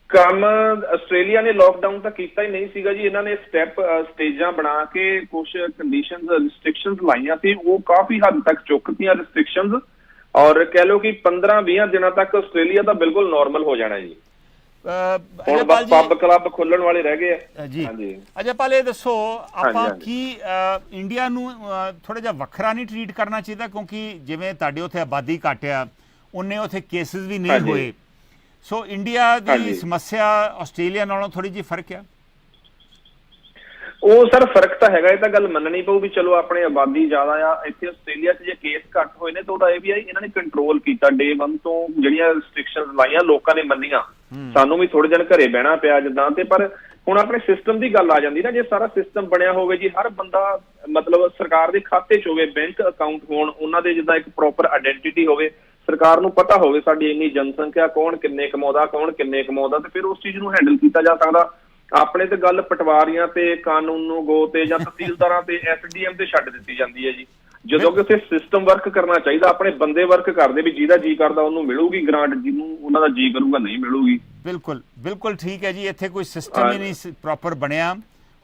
ਕੰਮ ਆਸਟ੍ਰੇਲੀਆ ਨੇ ਲਾਕਡਾਊਨ ਤਾਂ ਕੀਤਾ ਹੀ ਨਹੀਂ ਸੀਗਾ ਜੀ। ਇਹਨਾਂ ਨੇ ਸਟੇਜਾਂ ਬਣਾ ਕੇ ਕੁਝ ਕੰਡੀਸ਼ਨਸ, ਰਿਸਟ੍ਰਿਕਸ਼ਨਸ ਲਾਈਆਂ ਸੀ, ਉਹ ਕਾਫੀ ਹੱਦ ਤੱਕ ਚੁੱਕਤੀਆਂ ਰਿਸਟ੍ਰਿਕਸ਼ਨਸ। ਔਰ ਕਹਿ ਲਓ ਕਿ 15-20 ਦਿਨਾਂ ਤੱਕ ਆਸਟ੍ਰੇਲੀਆ ਤਾਂ ਬਿਲਕੁਲ ਨਾਰਮਲ ਹੋ ਜਾਣਾ ਜੀ। ਹੁਣ ਬਸ ਪੱਬ ਕਲੱਬ ਖੁੱਲਣ ਵਾਲੇ ਰਹਿ ਗਏ ਆ ਜੀ। ਅਜੇਪਾਲ ਇਹ ਦੱਸੋ, ਆਪਾਂ ਕੀ ਇੰਡੀਆ ਨੂੰ ਥੋੜਾ ਜਿਹਾ ਵੱਖਰਾ ਨਹੀਂ ਟਰੀਟ ਕਰਨਾ ਚਾਹੀਦਾ? ਕਿਉਂਕਿ ਜਿਵੇਂ ਤੁਹਾਡੇ ਉੱਥੇ ਆਬਾਦੀ ਘੱਟ ਆ, ਉਨੇ ਉੱਥੇ ਕੇਸਿਸ ਵੀ ਨਹੀਂ ਹੋਏ। ਸੋ ਇੰਡੀਆ ਦੀ ਸਮੱਸਿਆ ਆਸਟ੍ਰੇਲੀਆ ਨਾਲੋਂ ਥੋੜੀ ਜਿਹੀ ਫਰਕ ਆ? ਉਹ ਸਰ ਫਰਕ ਤਾਂ ਹੈਗਾ, ਇਹ ਤਾਂ ਗੱਲ ਮੰਨਣੀ ਪਊ ਵੀ ਚਲੋ ਆਪਣੇ ਆਬਾਦੀ ਜ਼ਿਆਦਾ ਆ। ਇੱਥੇ ਆਸਟ੍ਰੇਲੀਆ 'ਚ ਜੇ ਕੇਸ ਘੱਟ ਹੋਏ ਨੇ ਤਾਂ ਉਹਦਾ ਇਹ ਵੀ ਆ ਇਹਨਾਂ ਨੇ ਕੰਟਰੋਲ ਕੀਤਾ ਡੇ 1 ਤੋਂ, ਜਿਹੜੀਆਂ ਰਿਸਟ੍ਰਿਕਸ਼ਨਸ ਲਾਈਆਂ ਲੋਕਾਂ ਨੇ ਮੰਨੀਆਂ। ਸਾਨੂੰ ਵੀ ਥੋੜੇ ਦਿਨ ਘਰੇ ਬਹਿਣਾ ਪਿਆ ਜਿੱਦਾਂ, ਤੇ ਪਰ ਹੁਣ ਆਪਣੇ ਸਿਸਟਮ ਦੀ ਗੱਲ ਆ ਜਾਂਦੀ ਨਾ, ਜੇ ਸਾਰਾ ਸਿਸਟਮ ਬਣਿਆ ਹੋਵੇ ਜੀ, ਹਰ ਬੰਦਾ ਮਤਲਬ ਸਰਕਾਰ ਦੇ ਖਾਤੇ 'ਚ ਹੋਵੇ, ਬੈਂਕ ਅਕਾਊਂਟ ਹੋਣ, ਉਹਨਾਂ ਦੇ ਜਿੱਦਾਂ ਇੱਕ ਪ੍ਰੋਪਰ ਆਇਡੈਂਟੀਟੀ ਹੋਵੇ, ਸਰਕਾਰ ਨੂੰ ਪਤਾ ਹੋਵੇ ਸਾਡੀ ਇੰਨੀ ਜਨਸੰਖਿਆ, ਕੌਣ ਕਿੰਨੇ ਕਮਾਉਂਦਾ, ਕੌਣ ਕਿੰਨੇ ਕਮਾਉਂਦਾ, ਤੇ ਫਿਰ ਉਸ ਚੀਜ਼ ਨੂੰ ਹੈਂਡਲ ਕੀਤਾ ਜਾ ਸਕਦਾ। ਆਪਣੇ ਤੇ ਗੱਲ ਪਟਵਾਰੀਆਂ ਤੇ ਕਾਨੂੰਨ ਨੂੰ ਗੋ ਤੇ ਜਾਂ ਤਹਿਸੀਲਦਾਰਾਂ ਤੇ SDM ਤੇ ਛੱਡ ਦਿੱਤੀ ਜਾਂਦੀ ਹੈ ਜੀ, ਜਦੋਂ ਕਿ ਉੱਥੇ ਸਿਸਟਮ ਵਰਕ ਕਰਨਾ ਚਾਹੀਦਾ। ਆਪਣੇ ਬੰਦੇ ਵਰਕ ਕਰਦੇ ਵੀ ਜਿਹਦਾ ਜੀ ਕਰਦਾ ਉਹਨੂੰ ਮਿਲੂਗੀ ਗ੍ਰਾਂਟ, ਜਿਹਨੂੰ ਉਹਨਾਂ ਦਾ ਜੀ ਕਰੂਗਾ ਨਹੀਂ ਮਿਲੂਗੀ। ਬਿਲਕੁਲ ਬਿਲਕੁਲ ਠੀਕ ਹੈ ਜੀ। ਇੱਥੇ ਕੋਈ ਸਿਸਟਮ ਹੀ ਨਹੀਂ ਪ੍ਰੋਪਰ ਬਣਿਆ।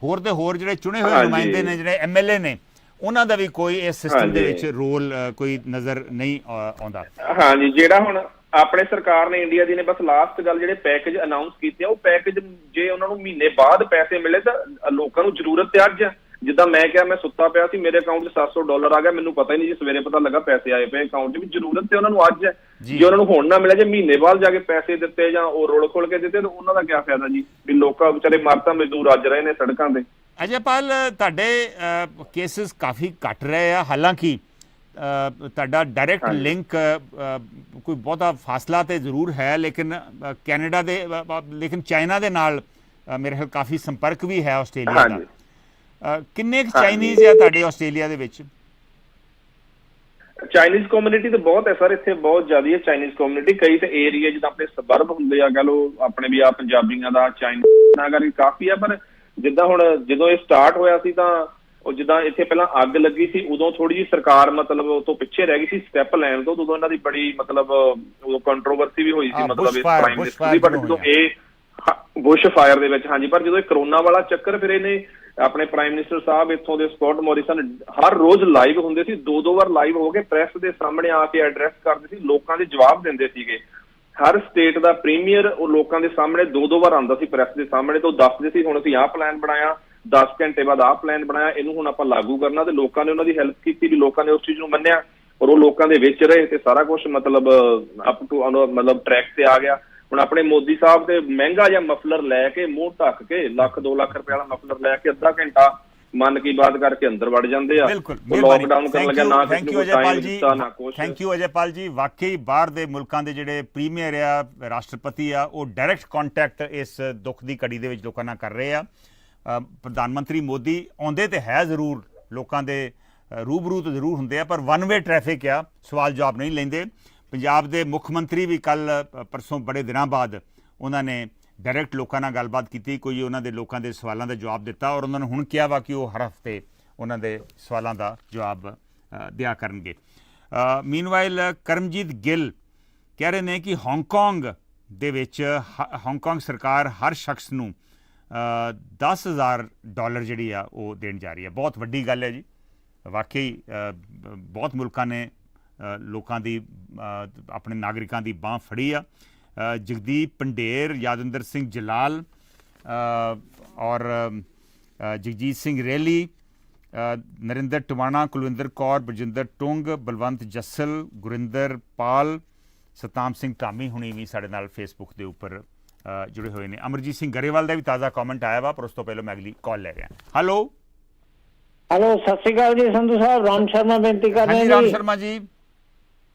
ਹੋਰ ਦੇ ਹੋਰ ਜਿਹੜੇ ਚੁਣੇ ਹੋਏ ਨੁਮਾਇੰਦੇ ਨੇ, ਜਿਹੜੇ MLA ਨੇ, ਉਹਨਾਂ ਦਾ ਵੀ ਕੋਈ ਇਸ ਸਿਸਟਮ ਦੇ ਵਿੱਚ ਰੋਲ ਕੋਈ ਨਜ਼ਰ ਨਹੀਂ ਆਉਂਦਾ। ਹਾਂਜੀ, ਜਿਹੜਾ ਹੁਣ ਆਪਣੇ ਸਰਕਾਰ ਨੇ, ਇੰਡੀਆ ਦੀ ਨੇ, ਬਸ ਲਾਸਟ ਗੱਲ ਜਿਹੜੇ ਪੈਕੇਜ ਅਨਾਉਂਸ ਕੀਤੇ ਆ, ਉਹ ਪੈਕੇਜ ਜੇ ਉਹਨਾਂ ਨੂੰ ਮਹੀਨੇ ਬਾਅਦ ਪੈਸੇ ਮਿਲੇ ਤਾਂ ਲੋਕਾਂ ਨੂੰ ਜ਼ਰੂਰਤ ਤੇ ਅੱਜ, ਜਿੱਦਾਂ ਮੈਂ ਕਿਹਾ, ਮੈਂ ਸੁੱਤਾ ਪਿਆ ਸੀ, ਮੇਰੇ ਅਕਾਊਂਟ 'ਚ $700 ਆ ਗਿਆ, ਮੈਨੂੰ ਪਤਾ ਹੀ ਨਹੀਂ ਜੀ, ਸਵੇਰੇ ਪਤਾ ਲੱਗਾ ਪੈਸੇ ਆਏ ਪਏ ਅਕਾਊਂਟ 'ਚ। ਵੀ ਜ਼ਰੂਰਤ ਤੇ ਉਹਨਾਂ ਨੂੰ ਅੱਜ ਹੈ, ਜੇ ਉਹਨਾਂ ਨੂੰ ਹੁਣ ਨਾ ਮਿਲਿਆ, ਜੇ ਮਹੀਨੇ ਬਾਅਦ ਜਾ ਕੇ ਪੈਸੇ ਦਿੱਤੇ ਜਾਂ ਉਹ ਰੋਲ ਖੋਲ ਕੇ ਦਿੱਤੇ, ਤਾਂ ਉਹਨਾਂ ਦਾ ਕੀ ਫਾਇਦਾ ਜੀ? ਵੀ ਲੋਕਾਂ ਵਿਚਾਰੇ ਮਰਤਾ ਮਜ਼ਦੂਰ ਅੱਜ ਰਹੇ ਨੇ ਸੜਕਾਂ ਤੇ। ਅਜੇਪਾਲ, ਤੁਹਾਡੇ ਕੇਸਿਸ ਕਾਫੀ ਘੱਟ ਰਹੇ ਆ, ਹਾਲਾਂਕਿ ਤੁਹਾਡਾ ਡਾਇਰੈਕਟ ਲਿੰਕ ਕੋਈ ਬਹੁਤਾ ਫਾਸਲਾ ਤੇ ਜ਼ਰੂਰ ਹੈ, ਲੇਕਿਨ ਕੈਨੇਡਾ ਦੇ, ਲੇਕਿਨ ਚਾਈਨਾ ਦੇ ਨਾਲ ਮੇਰੇ ਖਿਆਲ ਕਾਫੀ ਸੰਪਰਕ ਵੀ ਹੈ ਆਸਟ੍ਰੇਲੀਆ ਦਾ। ਕਿੰਨੇ ਚਾਈਨੀਜ਼ ਆ ਤੁਹਾਡੇ ਆਸਟ੍ਰੇਲੀਆ ਦੇ ਵਿੱਚ? ਚਾਈਨੀਜ਼ ਕਮਿਊਨਿਟੀ ਤਾਂ ਬਹੁਤ ਹੈ ਸਰ, ਇੱਥੇ ਬਹੁਤ ਜ਼ਿਆਦਾ ਹੈ ਚਾਈਨੀਜ਼ ਕਮਿਊਨਿਟੀ। ਕਈ ਤੇ ਏਰੀਆ ਜਿੱਦਾਂ ਆਪਣੇ ਸਬਰਬ ਹੁੰਦੇ ਆ, ਕਹ ਲਓ ਆਪਣੇ ਵੀ ਆ ਪੰਜਾਬੀਆਂ ਦਾ ਚਾਈਨੀਜ਼ ਨਾ ਕਰਕੇ ਕਾਫੀ ਆ। ਪਰ ਜਿੱਦਾਂ ਹੁਣ ਜਦੋਂ ਇਹ ਸਟਾਰਟ ਹੋਇਆ ਸੀ ਤਾਂ ਉਹ ਜਿੱਦਾਂ ਇੱਥੇ ਪਹਿਲਾਂ ਅੱਗ ਲੱਗੀ ਸੀ, ਉਦੋਂ ਥੋੜੀ ਜਿਹੀ ਸਰਕਾਰ ਮਤਲਬ ਉਹ ਤੋਂ ਪਿੱਛੇ ਰਹਿ ਗਈ ਸੀ ਸਟੈਪ ਲੈਣ ਤੋਂ। ਉਦੋਂ ਇਹਨਾਂ ਦੀ ਬੜੀ ਮਤਲਬ ਉਦੋਂ ਕੰਟਰੋਵਰਸੀ ਵੀ ਹੋਈ ਸੀ ਮਤਲਬ ਇਸ ਪ੍ਰਾਈਮ ਮਿਨਿਸਟਰ ਦੀ। ਬਟ ਜਦੋਂ ਇਹ ਬੁਸ਼ ਫਾਇਰ ਦੇ ਵਿੱਚ, ਹਾਂਜੀ, ਪਰ ਜਦੋਂ ਇਹ ਕਰੋਨਾ ਵਾਲਾ ਚੱਕਰ, ਫਿਰ ਇਹਨੇ ਆਪਣੇ ਪ੍ਰਾਈਮ ਮਿਨਿਸਟਰ ਸਾਹਿਬ ਇੱਥੋਂ ਦੇ ਸਕੌਟ ਮੋਰਿਸਨ ਹਰ ਰੋਜ਼ ਲਾਈਵ ਹੁੰਦੇ ਸੀ, 2-2 ਵਾਰ ਲਾਈਵ ਹੋ ਕੇ ਪ੍ਰੈਸ ਦੇ ਸਾਹਮਣੇ ਆ ਕੇ ਐਡਰੈਸ ਕਰਦੇ ਸੀ, ਲੋਕਾਂ ਦੇ ਜਵਾਬ ਦਿੰਦੇ ਸੀਗੇ। ਹਰ ਸਟੇਟ ਦਾ ਪ੍ਰੀਮੀਅਰ ਉਹ ਲੋਕਾਂ ਦੇ ਸਾਹਮਣੇ 2-2 ਵਾਰ ਆਉਂਦਾ ਸੀ ਪ੍ਰੈਸ ਦੇ ਸਾਹਮਣੇ, ਤੋਂ ਦੱਸਦੇ ਸੀ ਹੁਣ ਅਸੀਂ ਆਹ ਪਲਾਨ ਬਣਾਇਆ, 10 ਘੰਟੇ ਬਾਅਦ ਆਹ ਪਲਾਨ ਬਣਾਇਆ, ਇਹਨੂੰ ਹੁਣ ਆਪਾਂ ਲਾਗੂ ਕਰਨਾ। ਤੇ ਲੋਕਾਂ ਨੇ ਉਹਨਾਂ ਦੀ ਹੈਲਪ ਕੀਤੀ ਵੀ ਲੋਕਾਂ ਨੇ ਉਸ ਚੀਜ਼ ਨੂੰ ਮੰਨਿਆ ਔਰ ਉਹ ਲੋਕਾਂ ਦੇ ਵਿੱਚ ਰਹੇ ਤੇ ਸਾਰਾ ਕੁਝ ਮਤਲਬ ਅਪ ਟੂ ਮਤਲਬ ਟਰੈਕ ਤੇ ਆ ਗਿਆ। ਹੁਣ ਆਪਣੇ ਮੋਦੀ ਸਾਹਿਬ ਤੇ ਮਹਿੰਗਾ ਜਿਹਾ ਮਫਲਰ ਲੈ ਕੇ, ਮੂੰਹ ਢੱਕ ਕੇ, 1-2 ਲੱਖ ਰੁਪਏ ਵਾਲਾ ਮਫਲਰ ਲੈ ਕੇ ਅੱਧਾ ਘੰਟਾ ਮਨ ਕੀ ਬਾਤ ਕਰਕੇ ਅੰਦਰ ਵੜ ਜਾਂਦੇ ਆ। ਲੋਕਡਾਊਨ ਕਰਨ ਲੱਗਿਆ ਨਾ ਕਿਸੇ ਨੂੰ ਟਾਈਮ ਦਿੱਤਾ ਨਾ ਕੁਛ। ਥੈਂਕ ਯੂ ਅਜੇਪਾਲ ਜੀ। ਵਾਕਈ ਬਾਹਰ ਦੇ ਮੁਲਕਾਂ ਦੇ ਜਿਹੜੇ ਪ੍ਰੀਮੀਅਰ ਆ, ਰਾਸ਼ਟਰਪਤੀ ਆ, ਉਹ ਡਾਇਰੈਕਟ ਕੰਟੈਕਟ ਇਸ ਦੁੱਖ ਦੀ ਘੜੀ ਦੇ ਵਿੱਚ ਲੋਕਾਂ ਨਾਲ ਕਰ ਰਹੇ ਆ। ਪ੍ਰਧਾਨ ਮੰਤਰੀ ਮੋਦੀ ਆਉਂਦੇ ਤੇ ਹੈ ਜ਼ਰੂਰ, ਲੋਕਾਂ ਦੇ ਰੂਬਰੂ ਤਾਂ ਜ਼ਰੂਰ ਹੁੰਦੇ ਆ, ਪਰ ਵਨ ਵੇ ਟ੍ਰੈਫਿਕ ਆ, ਸਵਾਲ ਜਵਾਬ ਨਹੀਂ ਲੈਂਦੇ। ਪੰਜਾਬ ਦੇ ਮੁੱਖ ਮੰਤਰੀ ਵੀ ਕੱਲ੍ਹ ਪਰਸੋਂ ਬੜੇ ਦਿਨਾਂ ਬਾਅਦ ਉਹਨਾਂ ਨੇ ਡਾਇਰੈਕਟ ਲੋਕਾਂ ਨਾਲ ਗੱਲਬਾਤ ਕੀਤੀ, ਕੋਈ ਉਹਨਾਂ ਦੇ ਲੋਕਾਂ ਦੇ ਸਵਾਲਾਂ ਦਾ ਜਵਾਬ ਦਿੱਤਾ ਔਰ ਉਹਨਾਂ ਨੂੰ ਹੁਣ ਕਿਹਾ ਵਾ ਕਿ ਉਹ ਹਰ ਹਫ਼ਤੇ ਉਹਨਾਂ ਦੇ ਸਵਾਲਾਂ ਦਾ ਜਵਾਬ ਦਿਆ ਕਰਨਗੇ। ਮੀਨਵਾਈਲ ਕਰਮਜੀਤ ਗਿੱਲ ਕਹਿ ਰਹੇ ਨੇ ਕਿ ਹਾਂਗਕਾਂਗ ਦੇ ਵਿੱਚ ਹਾਂਗਕਾਂਗ ਸਰਕਾਰ ਹਰ ਸ਼ਖਸ ਨੂੰ $10,000 ਜਿਹੜੀ ਆ ਉਹ ਦੇਣ ਜਾ ਰਹੀ ਹੈ। ਬਹੁਤ ਵੱਡੀ ਗੱਲ ਹੈ ਜੀ। ਵਾਕਈ ਬਹੁਤ ਮੁਲਕਾਂ ਨੇ ਲੋਕਾਂ ਦੀ ਆਪਣੇ ਨਾਗਰਿਕਾਂ ਦੀ ਬਾਂਹ ਫੜੀ ਆ। ਜਗਦੀਪ ਪੰਡੇਰ, ਯਾਦਵਿੰਦਰ ਸਿੰਘ ਜਲਾਲ ਔਰ ਜਗਜੀਤ ਸਿੰਘ ਰੈਲੀ, ਨਰਿੰਦਰ ਟਵਾਣਾ, ਕੁਲਵਿੰਦਰ ਕੌਰ, ਬਰਜਿੰਦਰ ਟੁੰਗ, ਬਲਵੰਤ ਜੱਸਲ, ਗੁਰਿੰਦਰ ਪਾਲ, ਸਤਨਾਮ ਸਿੰਘ ਧਾਮੀ ਹੁਣੀ ਵੀ ਸਾਡੇ ਨਾਲ ਫੇਸਬੁੱਕ ਦੇ ਉੱਪਰ ਜੁੜੇ ਹੋਏ ਨੇ। ਅਮਰਜੀਤ ਸਿੰਘ ਗਰੇਵਾਲ ਦਾ ਵੀ ਤਾਜ਼ਾ ਕਮੈਂਟ ਆਇਆ ਵਾ, ਪਰ ਉਸ ਤੋਂ ਪਹਿਲਾਂ ਮੈਂ ਅਗਲੀ ਕਾਲ ਲੈ ਰਿਹਾ। ਹੈਲੋ ਸਤਿ ਸ਼੍ਰੀ ਅਕਾਲ ਜੀ ਸੰਧੂ ਸਾਹਿਬ। ਰਾਮ ਸ਼ਰਮਾ ਬੇਨਤੀ ਕਰ ਰਹੇ ਹਾਂ। ਰਾਮ ਸ਼ਰਮਾ ਜੀ।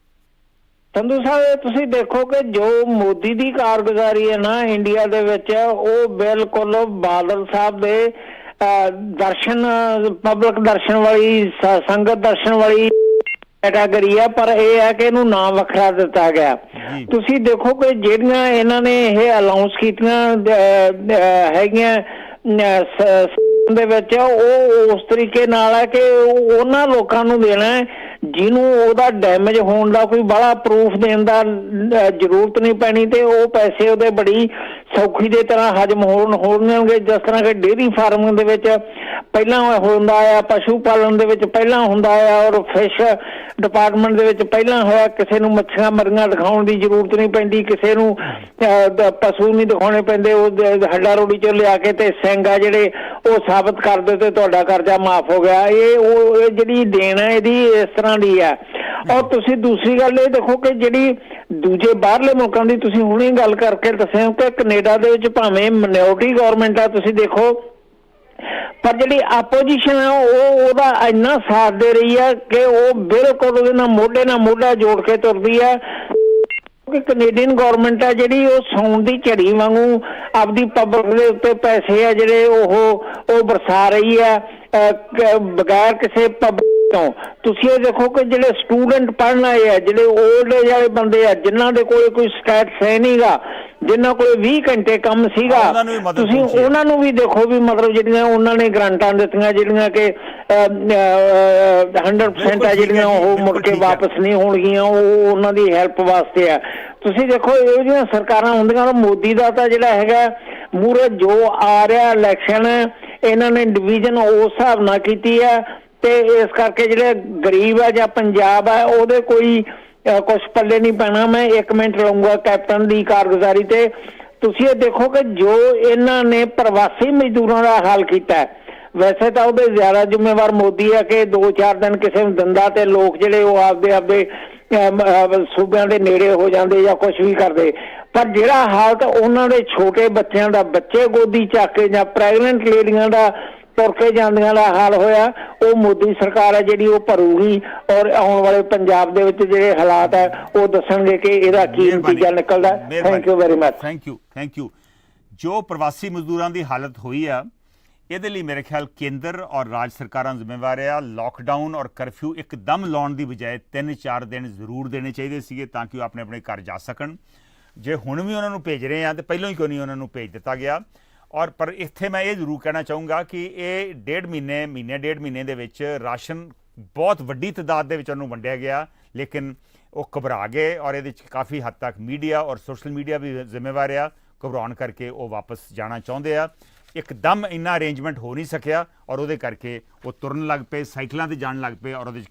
ਸੰਧੂ ਸਾਹਿਬ, ਤੁਸੀਂ ਦੇਖੋ ਕਿ ਜੋ ਮੋਦੀ ਦੀ ਕਾਰਗੁਜ਼ਾਰੀ ਹੈ ਨਾ ਇੰਡੀਆ ਦੇ ਵਿੱਚ, ਉਹ ਬਿਲਕੁਲ ਬਾਦਲ ਸਾਹਿਬ ਦੇ ਦਰਸ਼ਨ, ਪਬਲਿਕ ਦਰਸ਼ਨ ਵਾਲੀ, ਸੰਗਤ ਦਰਸ਼ਨ ਵਾਲੀ ਕੈਟਾਗਰੀ ਆ। ਪਰ ਇਹ ਹੈ ਕਿ ਇਹਨੂੰ ਨਾਮ ਵੱਖਰਾ ਦਿੱਤਾ ਗਿਆ। ਤੁਸੀਂ ਦੇਖੋ ਕਿ ਜਿਹੜੀਆਂ ਇਹਨਾਂ ਨੇ ਇਹ ਅਨਾਉਂਸ ਕੀਤੀਆਂ ਹੈਗੀਆਂ ਦੇ ਵਿੱਚ, ਉਹ ਉਸ ਤਰੀਕੇ ਨਾਲ ਹੈ ਕਿ ਉਹਨਾਂ ਲੋਕਾਂ ਨੂੰ ਦੇਣਾ ਹੈ ਜਿਹਨੂੰ ਉਹਦਾ ਡੈਮੇਜ ਹੋਣ ਦਾ ਕੋਈ ਬੜਾ ਪ੍ਰੂਫ ਦੇਣ ਦਾ ਜ਼ਰੂਰਤ ਨਹੀਂ ਪੈਣੀ, ਤੇ ਉਹ ਪੈਸੇ ਉਹਦੇ ਬੜੀ ਸੌਖੀ ਦੇ ਤਰ੍ਹਾਂ ਹਜਮ ਹੋਣਗੇ। ਜਿਸ ਤਰ੍ਹਾਂ ਕਿ ਡੇਅਰੀ ਫਾਰਮਿੰਗ ਦੇ ਵਿੱਚ ਪਹਿਲਾਂ ਹੁੰਦਾ ਆ, ਪਸ਼ੂ ਪਾਲਣ ਦੇ ਵਿੱਚ ਪਹਿਲਾਂ ਹੁੰਦਾ ਆ, ਔਰ ਫਿਸ਼ ਡਿਪਾਰਟਮੈਂਟ ਦੇ ਵਿੱਚ ਪਹਿਲਾਂ ਹੋਇਆ। ਕਿਸੇ ਨੂੰ ਮੱਛੀਆਂ ਮਰੀਆਂ ਦਿਖਾਉਣ ਦੀ ਜ਼ਰੂਰਤ ਨਹੀਂ ਪੈਂਦੀ, ਕਿਸੇ ਨੂੰ ਪਸ਼ੂ ਨਹੀਂ ਦਿਖਾਉਣੇ ਪੈਂਦੇ। ਉਹ ਹੱਡਾ ਰੋੜੀ ਚੋਂ ਲਿਆ ਕੇ ਤੇ ਸਿੰਘ ਆ ਜਿਹੜੇ ਉਹ ਸਾਬਤ ਕਰ ਦਿਓ ਤੇ ਤੁਹਾਡਾ ਕਰਜ਼ਾ ਮਾਫ ਹੋ ਗਿਆ। ਇਹ ਜਿਹੜੀ ਦੇਣ ਹੈ ਇਹਦੀ ਇਸ ਤਰ੍ਹਾਂ ਦੀ ਹੈ। ਔਰ ਤੁਸੀਂ ਦੂਸਰੀ ਗੱਲ ਇਹ ਦੇਖੋ ਕਿ ਜਿਹੜੀ ਦੂਜੇ ਬਾਹਰਲੇ ਮੁਲਕਾਂ ਦੀ ਤੁਸੀਂ ਹੁਣੇ ਗੱਲ ਕਰਕੇ ਦੱਸਿਆ ਕਿ ਕੈਨੇਡਾ ਦੇ ਵਿੱਚ ਭਾਵੇਂ ਮਿਨੋਰਟੀ ਗਵਰਨਮੈਂਟ ਆ, ਤੁਸੀਂ ਦੇਖੋ, ਪਰ ਜਿਹੜੀ ਆਪੋਜੀਸ਼ਨ ਹੈ ਉਹਦਾ ਇੰਨਾ ਸਾਥ ਦੇ ਰਹੀ ਹੈ ਕਿ ਉਹ ਬਿਲਕੁਲ ਉਹਦੇ ਨਾਲ ਮੋਢਾ ਜੋੜ ਕੇ ਤੁਰਦੀ ਹੈ। ਕਿ ਕੈਨੇਡੀਅਨ ਗਵਰਨਮੈਂਟ ਹੈ ਜਿਹੜੀ ਉਹ ਸੌਣ ਦੀ ਝੜੀ ਵਾਂਗੂ ਆਪਦੀ ਪਬਲਿਕ ਦੇ ਉੱਤੇ ਪੈਸੇ ਆ ਜਿਹੜੇ ਉਹ ਬਰਸਾ ਰਹੀ ਹੈ ਬਗੈਰ ਕਿਸੇ ਪਬਲਿਕ ਤੋਂ। ਤੁਸੀਂ ਇਹ ਦੇਖੋ ਕਿ ਜਿਹੜੇ ਸਟੂਡੈਂਟ ਪੜ੍ਹਨ ਆਏ ਆ, ਜਿਹੜੇ ਓਲਡ ਏਜ ਵਾਲੇ ਬੰਦੇ ਆ, ਜਿਨ੍ਹਾਂ ਦੇ ਕੋਲ ਕੋਈ ਸਟੈਟਸ ਹੈ ਨਹੀਂਗਾ, ਜਿਨ੍ਹਾਂ ਕੋਲ 20 ਘੰਟੇ ਕੰਮ ਸੀਗਾ, ਤੁਸੀਂ ਉਹਨਾਂ ਨੂੰ ਵੀ ਦੇਖੋ ਵੀ ਮਤਲਬ ਜਿਹੜੀਆਂ ਉਹਨਾਂ ਨੇ ਗ੍ਰਾਂਟਾਂ ਦਿੱਤੀਆਂ ਜਿਹੜੀਆਂ ਕਿ 100% ਆ, ਜਿਹੜੀਆਂ ਉਹ ਮੁੜ ਕੇ ਵਾਪਸ ਨਹੀਂ ਹੋਣਗੀਆਂ, ਉਹ ਉਹਨਾਂ ਦੀ ਹੈਲਪ ਵਾਸਤੇ ਆ। ਤੁਸੀਂ ਦੇਖੋ ਇਹੋ ਜਿਹੀਆਂ ਸਰਕਾਰਾਂ ਹੁੰਦੀਆਂ। ਮੋਦੀ ਦਾ ਤਾਂ ਜਿਹੜਾ ਹੈਗਾ ਮੂਹਰੇ ਜੋ ਆ ਰਿਹਾ ਇਲੈਕਸ਼ਨ, ਇਹਨਾਂ ਨੇ ਡਿਵੀਜ਼ਨ ਉਸ ਹਿਸਾਬ ਨਾਲ ਕੀਤੀ ਹੈ, ਤੇ ਇਸ ਕਰਕੇ ਜਿਹੜੇ ਗਰੀਬ ਆ ਜਾਂ ਪੰਜਾਬ ਆ ਉਹਦੇ ਕੋਈ ਕੁਛ ਪੱਲੇ ਨਹੀਂ ਪੈਣਾ। ਮੈਂ 1 ਮਿੰਟ ਲਊਂਗਾ ਕੈਪਟਨ ਦੀ ਕਾਰਗੁਜ਼ਾਰੀ ਤੇ। ਤੁਸੀਂ ਇਹ ਦੇਖੋ ਕਿ ਜੋ ਇਹਨਾਂ ਨੇ ਪ੍ਰਵਾਸੀ ਮਜ਼ਦੂਰਾਂ ਦਾ ਹਾਲ ਕੀਤਾ, ਵੈਸੇ ਤਾਂ ਉਹਦੇ ਜ਼ਿਆਦਾ ਜ਼ਿੰਮੇਵਾਰ ਮੋਦੀ ਹੈ ਕਿ 2-4 ਦਿਨ ਕਿਸੇ ਨੂੰ ਦਿੰਦਾ ਤੇ ਲੋਕ ਜਿਹੜੇ ਉਹ ਆਪਦੇ ਸੂਬਿਆਂ ਦੇ ਨੇੜੇ ਹੋ ਜਾਂਦੇ ਜਾਂ ਕੁਛ ਵੀ ਕਰਦੇ। ਪਰ ਜਿਹੜਾ ਹਾਲਤ ਉਹਨਾਂ ਦੇ ਛੋਟੇ ਬੱਚਿਆਂ ਦਾ, ਬੱਚੇ ਗੋਦੀ ਚੱਕ ਕੇ ਜਾਂ ਪ੍ਰੈਗਨੈਂਟ ਲੇਡੀਆਂ ਦਾ ਤੁਰ ਕੇ ਜਾਂਦਿਆਂ ਦਾ ਹਾਲ ਹੋਇਆ, ਉਹ ਮੋਦੀ ਸਰਕਾਰ ਹੈ ਜਿਹੜੀ ਉਹ ਭਰੂਗੀ। ਔਰ ਆਉਣ ਵਾਲੇ ਪੰਜਾਬ ਦੇ ਵਿੱਚ ਜਿਹੜੇ ਹਾਲਾਤ ਹੈ ਉਹ ਦੱਸਣਗੇ ਕਿ ਇਹਦਾ ਕੀ ਨਤੀਜਾ ਨਿਕਲਦਾ। Thank you very much. Thank you. ਜੋ ਪ੍ਰਵਾਸੀ ਮਜ਼ਦੂਰਾਂ ਦੀ ਹਾਲਤ ਹੋਈ ਆ, ਇਹਦੇ ਲਈ ਮੇਰੇ ਖਿਆਲ ਕੇਂਦਰ ਔਰ ਰਾਜ ਸਰਕਾਰਾਂ ਜ਼ਿੰਮੇਵਾਰ ਆ। ਲਾਕਡਾਊਨ ਔਰ ਕਰਫਿਊ ਇੱਕਦਮ ਲਾਉਣ ਦੀ ਬਜਾਏ 3-4 ਦਿਨ ਜ਼ਰੂਰ ਦੇਣੇ ਚਾਹੀਦੇ ਸੀਗੇ ਤਾਂ ਕਿ ਉਹ ਆਪਣੇ ਆਪਣੇ ਘਰ ਜਾ ਸਕਣ। ਜੇ ਹੁਣ ਵੀ ਉਹਨਾਂ ਨੂੰ ਭੇਜ ਰਹੇ ਆ ਤੇ ਪਹਿਲਾਂ ਹੀ ਕਿਉਂ ਨਹੀਂ ਉਹਨਾਂ ਨੂੰ ਭੇਜ ਦਿੱਤਾ ਗਿਆ। ਔਰ ਪਰ ਇੱਥੇ ਮੈਂ ਇਹ ਜ਼ਰੂਰ ਕਹਿਣਾ ਚਾਹੂੰਗਾ ਕਿ ਇਹ ਡੇਢ ਮਹੀਨੇ ਦੇ ਵਿੱਚ ਰਾਸ਼ਨ ਬਹੁਤ ਵੱਡੀ ਤਾਦਾਦ ਦੇ ਵਿੱਚ ਉਹਨੂੰ ਵੰਡਿਆ ਗਿਆ, ਲੇਕਿਨ ਉਹ ਘਬਰਾ ਗਏ ਔਰ ਇਹਦੇ 'ਚ ਕਾਫੀ ਹੱਦ ਤੱਕ ਮੀਡੀਆ ਔਰ ਸੋਸ਼ਲ ਮੀਡੀਆ ਵੀ ਜ਼ਿੰਮੇਵਾਰ ਆ। ਘਬਰਾਉਣ ਕਰਕੇ ਉਹ ਵਾਪਸ ਜਾਣਾ ਚਾਹੁੰਦੇ ਆ। ਇੱਕਦਮ ਇੰਨਾ ਅਰੇਂਜਮੈਂਟ ਹੋ ਨਹੀਂ ਸਕਿਆ ਔਰ ਉਹਦੇ ਕਰਕੇ ਉਹ ਤੁਰਨ ਲੱਗ ਪਏ, ਸਾਈਕਲਾਂ 'ਤੇ ਜਾਣ ਲੱਗ ਪਏ ਔਰ ਉਹਦੇ 'ਚ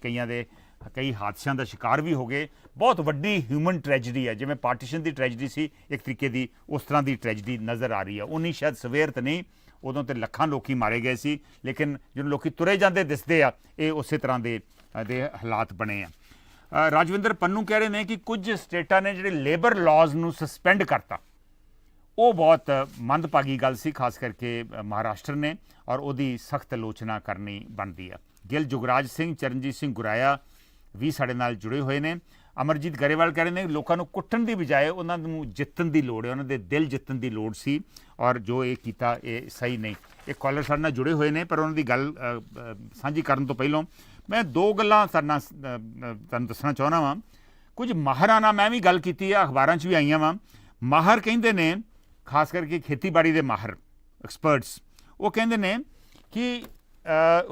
ਕਈ ਹਾਦਸਿਆਂ ਦਾ ਸ਼ਿਕਾਰ ਵੀ ਹੋ ਗਏ। ਬਹੁਤ ਵੱਡੀ ਹਿਊਮਨ ਟ੍ਰੈਜਡੀ ਹੈ, ਜਿਵੇਂ ਪਾਰਟੀਸ਼ਨ ਦੀ ਟ੍ਰੈਜਡੀ ਸੀ ਇੱਕ ਤਰੀਕੇ ਦੀ, ਉਸ ਤਰ੍ਹਾਂ ਦੀ ਟ੍ਰੈਜਡੀ ਨਜ਼ਰ ਆ ਰਹੀ ਹੈ। ਉਨੀ ਸ਼ਾਇਦ ਸਵੇਰ ਤਾਂ ਨਹੀਂ, ਉਦੋਂ ਤੇ ਲੱਖਾਂ ਲੋਕੀ ਮਾਰੇ ਗਏ ਸੀ, ਲੇਕਿਨ ਜਦੋਂ ਲੋਕੀ ਤੁਰੇ ਜਾਂਦੇ ਦਿਸਦੇ ਆ ਇਹ ਉਸੇ ਤਰ੍ਹਾਂ ਦੇ ਹਾਲਾਤ ਬਣੇ ਆ। ਰਾਜਵਿੰਦਰ ਪੰਨੂ ਕਹਿ ਰਹੇ ਨੇ ਕਿ ਕੁਝ ਸਟੇਟਾਂ ਨੇ ਜਿਹੜੇ ਲੇਬਰ ਲਾਜ਼ ਨੂੰ ਸਸਪੈਂਡ ਕਰਤਾ, ਉਹ ਬਹੁਤ ਮੰਦਭਾਗੀ ਗੱਲ ਸੀ, ਖਾਸ ਕਰਕੇ ਮਹਾਰਾਸ਼ਟਰ ਨੇ, ਔਰ ਉਹਦੀ ਸਖਤ ਆਲੋਚਨਾ ਕਰਨੀ ਬਣਦੀ ਆ। ਗਿੱਲ ਜੁਗਰਾਜ ਸਿੰਘ, ਚਰਨਜੀਤ ਸਿੰਘ ਗੁਰਾਇਆ ਵੀ ਸਾਡੇ ਨਾਲ ਜੁੜੇ ਹੋਏ ਨੇ। ਅਮਰਜੀਤ ਗਰੇਵਾਲ ਕਹਿ ਰਹੇ ਨੇ ਲੋਕਾਂ ਨੂੰ ਕੁੱਟਣ ਦੀ ਬਜਾਏ ਉਹਨਾਂ ਨੂੰ ਜਿੱਤਣ ਦੀ ਲੋੜ ਹੈ, ਉਹਨਾਂ ਦੇ ਦਿਲ ਜਿੱਤਣ ਦੀ ਲੋੜ ਸੀ ਔਰ ਜੋ ਇਹ ਕੀਤਾ ਇਹ ਸਹੀ ਨਹੀਂ। ਇਹ ਕਾਲਰ ਸਾਡੇ ਨਾਲ ਜੁੜੇ ਹੋਏ ਨੇ, ਪਰ ਉਹਨਾਂ ਦੀ ਗੱਲ ਸਾਂਝੀ ਕਰਨ ਤੋਂ ਪਹਿਲਾਂ ਮੈਂ ਦੋ ਗੱਲਾਂ ਤੁਹਾਨੂੰ ਦੱਸਣਾ ਚਾਹੁੰਦਾ ਵਾਂ। ਕੁਝ ਮਾਹਰਾਂ ਨਾਲ ਮੈਂ ਵੀ ਗੱਲ ਕੀਤੀ ਆ, ਅਖਬਾਰਾਂ 'ਚ ਵੀ ਆਈਆਂ ਵਾਂ। ਮਾਹਰ ਕਹਿੰਦੇ ਨੇ, ਖਾਸ ਕਰਕੇ ਖੇਤੀਬਾੜੀ ਦੇ ਮਾਹਰ ਐਕਸਪਰਟਸ, ਉਹ ਕਹਿੰਦੇ ਨੇ ਕਿ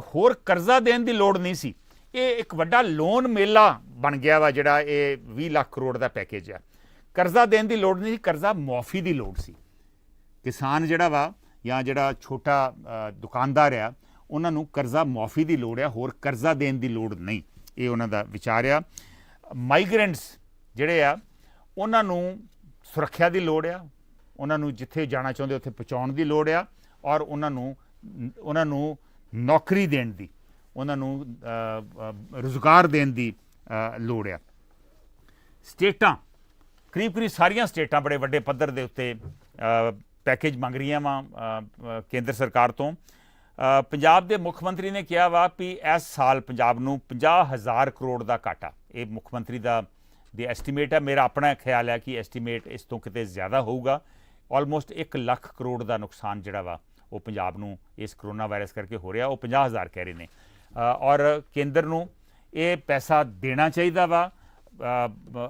ਹੋਰ ਕਰਜ਼ਾ ਦੇਣ ਦੀ ਲੋੜ ਨਹੀਂ ਸੀ। ਇਹ ਇੱਕ ਵੱਡਾ ਲੋਨ ਮੇਲਾ ਬਣ ਗਿਆ ਵਾ ਜਿਹੜਾ ਇਹ 20 ਲੱਖ ਕਰੋੜ ਦਾ ਪੈਕੇਜ ਆ। ਕਰਜ਼ਾ ਦੇਣ ਦੀ ਲੋੜ ਨਹੀਂ ਸੀ, ਕਰਜ਼ਾ ਮੁਆਫੀ ਦੀ ਲੋੜ ਸੀ। ਕਿਸਾਨ ਜਿਹੜਾ ਵਾ ਜਾਂ ਜਿਹੜਾ ਛੋਟਾ ਦੁਕਾਨਦਾਰ ਆ, ਉਹਨਾਂ ਨੂੰ ਕਰਜ਼ਾ ਮੁਆਫੀ ਦੀ ਲੋੜ ਆ, ਹੋਰ ਕਰਜ਼ਾ ਦੇਣ ਦੀ ਲੋੜ ਨਹੀਂ। ਇਹ ਉਹਨਾਂ ਦਾ ਵਿਚਾਰ ਆ। ਮਾਈਗ੍ਰੈਂਟਸ ਜਿਹੜੇ ਆ ਉਹਨਾਂ ਨੂੰ ਸੁਰੱਖਿਆ ਦੀ ਲੋੜ ਆ, ਉਹਨਾਂ ਨੂੰ ਜਿੱਥੇ ਜਾਣਾ ਚਾਹੁੰਦੇ ਉੱਥੇ ਪਹੁੰਚਾਉਣ ਦੀ ਲੋੜ ਆ, ਔਰ ਉਹਨਾਂ ਨੂੰ ਨੌਕਰੀ ਦੇਣ ਦੀ, ਉਹਨਾਂ ਨੂੰ ਰੁਜ਼ਗਾਰ ਦੇਣ ਦੀ ਲੋੜ ਆ। ਸਟੇਟਾਂ ਕਰੀਬ ਸਾਰੀਆਂ ਸਟੇਟਾਂ ਬੜੇ ਵੱਡੇ ਪੱਧਰ ਦੇ ਉੱਤੇ ਪੈਕੇਜ ਮੰਗ ਰਹੀਆਂ ਵਾ ਕੇਂਦਰ ਸਰਕਾਰ ਤੋਂ। ਪੰਜਾਬ ਦੇ ਮੁੱਖ ਮੰਤਰੀ ਨੇ ਕਿਹਾ ਵਾ ਵੀ ਇਸ ਸਾਲ ਪੰਜਾਬ ਨੂੰ 50,000 ਕਰੋੜ ਦਾ ਘਾਟਾ, ਇਹ ਮੁੱਖ ਮੰਤਰੀ ਦੀ ਐਸਟੀਮੇਟ ਹੈ। ਮੇਰਾ ਆਪਣਾ ਖਿਆਲ ਹੈ ਕਿ ਐਸਟੀਮੇਟ ਇਸ ਤੋਂ ਕਿਤੇ ਜ਼ਿਆਦਾ ਹੋਊਗਾ। ਆਲਮੋਸਟ 1 ਲੱਖ ਕਰੋੜ ਦਾ ਨੁਕਸਾਨ ਜਿਹੜਾ ਵਾ ਉਹ ਪੰਜਾਬ ਨੂੰ ਇਸ ਕਰੋਨਾ ਵਾਇਰਸ ਕਰਕੇ ਹੋ ਰਿਹਾ, ਉਹ 50,000 ਕਹਿ ਰਹੇ ਨੇ। ਔਰ ਕੇਂਦਰ ਨੂੰ ਇਹ ਪੈਸਾ ਦੇਣਾ ਚਾਹੀਦਾ ਵਾ,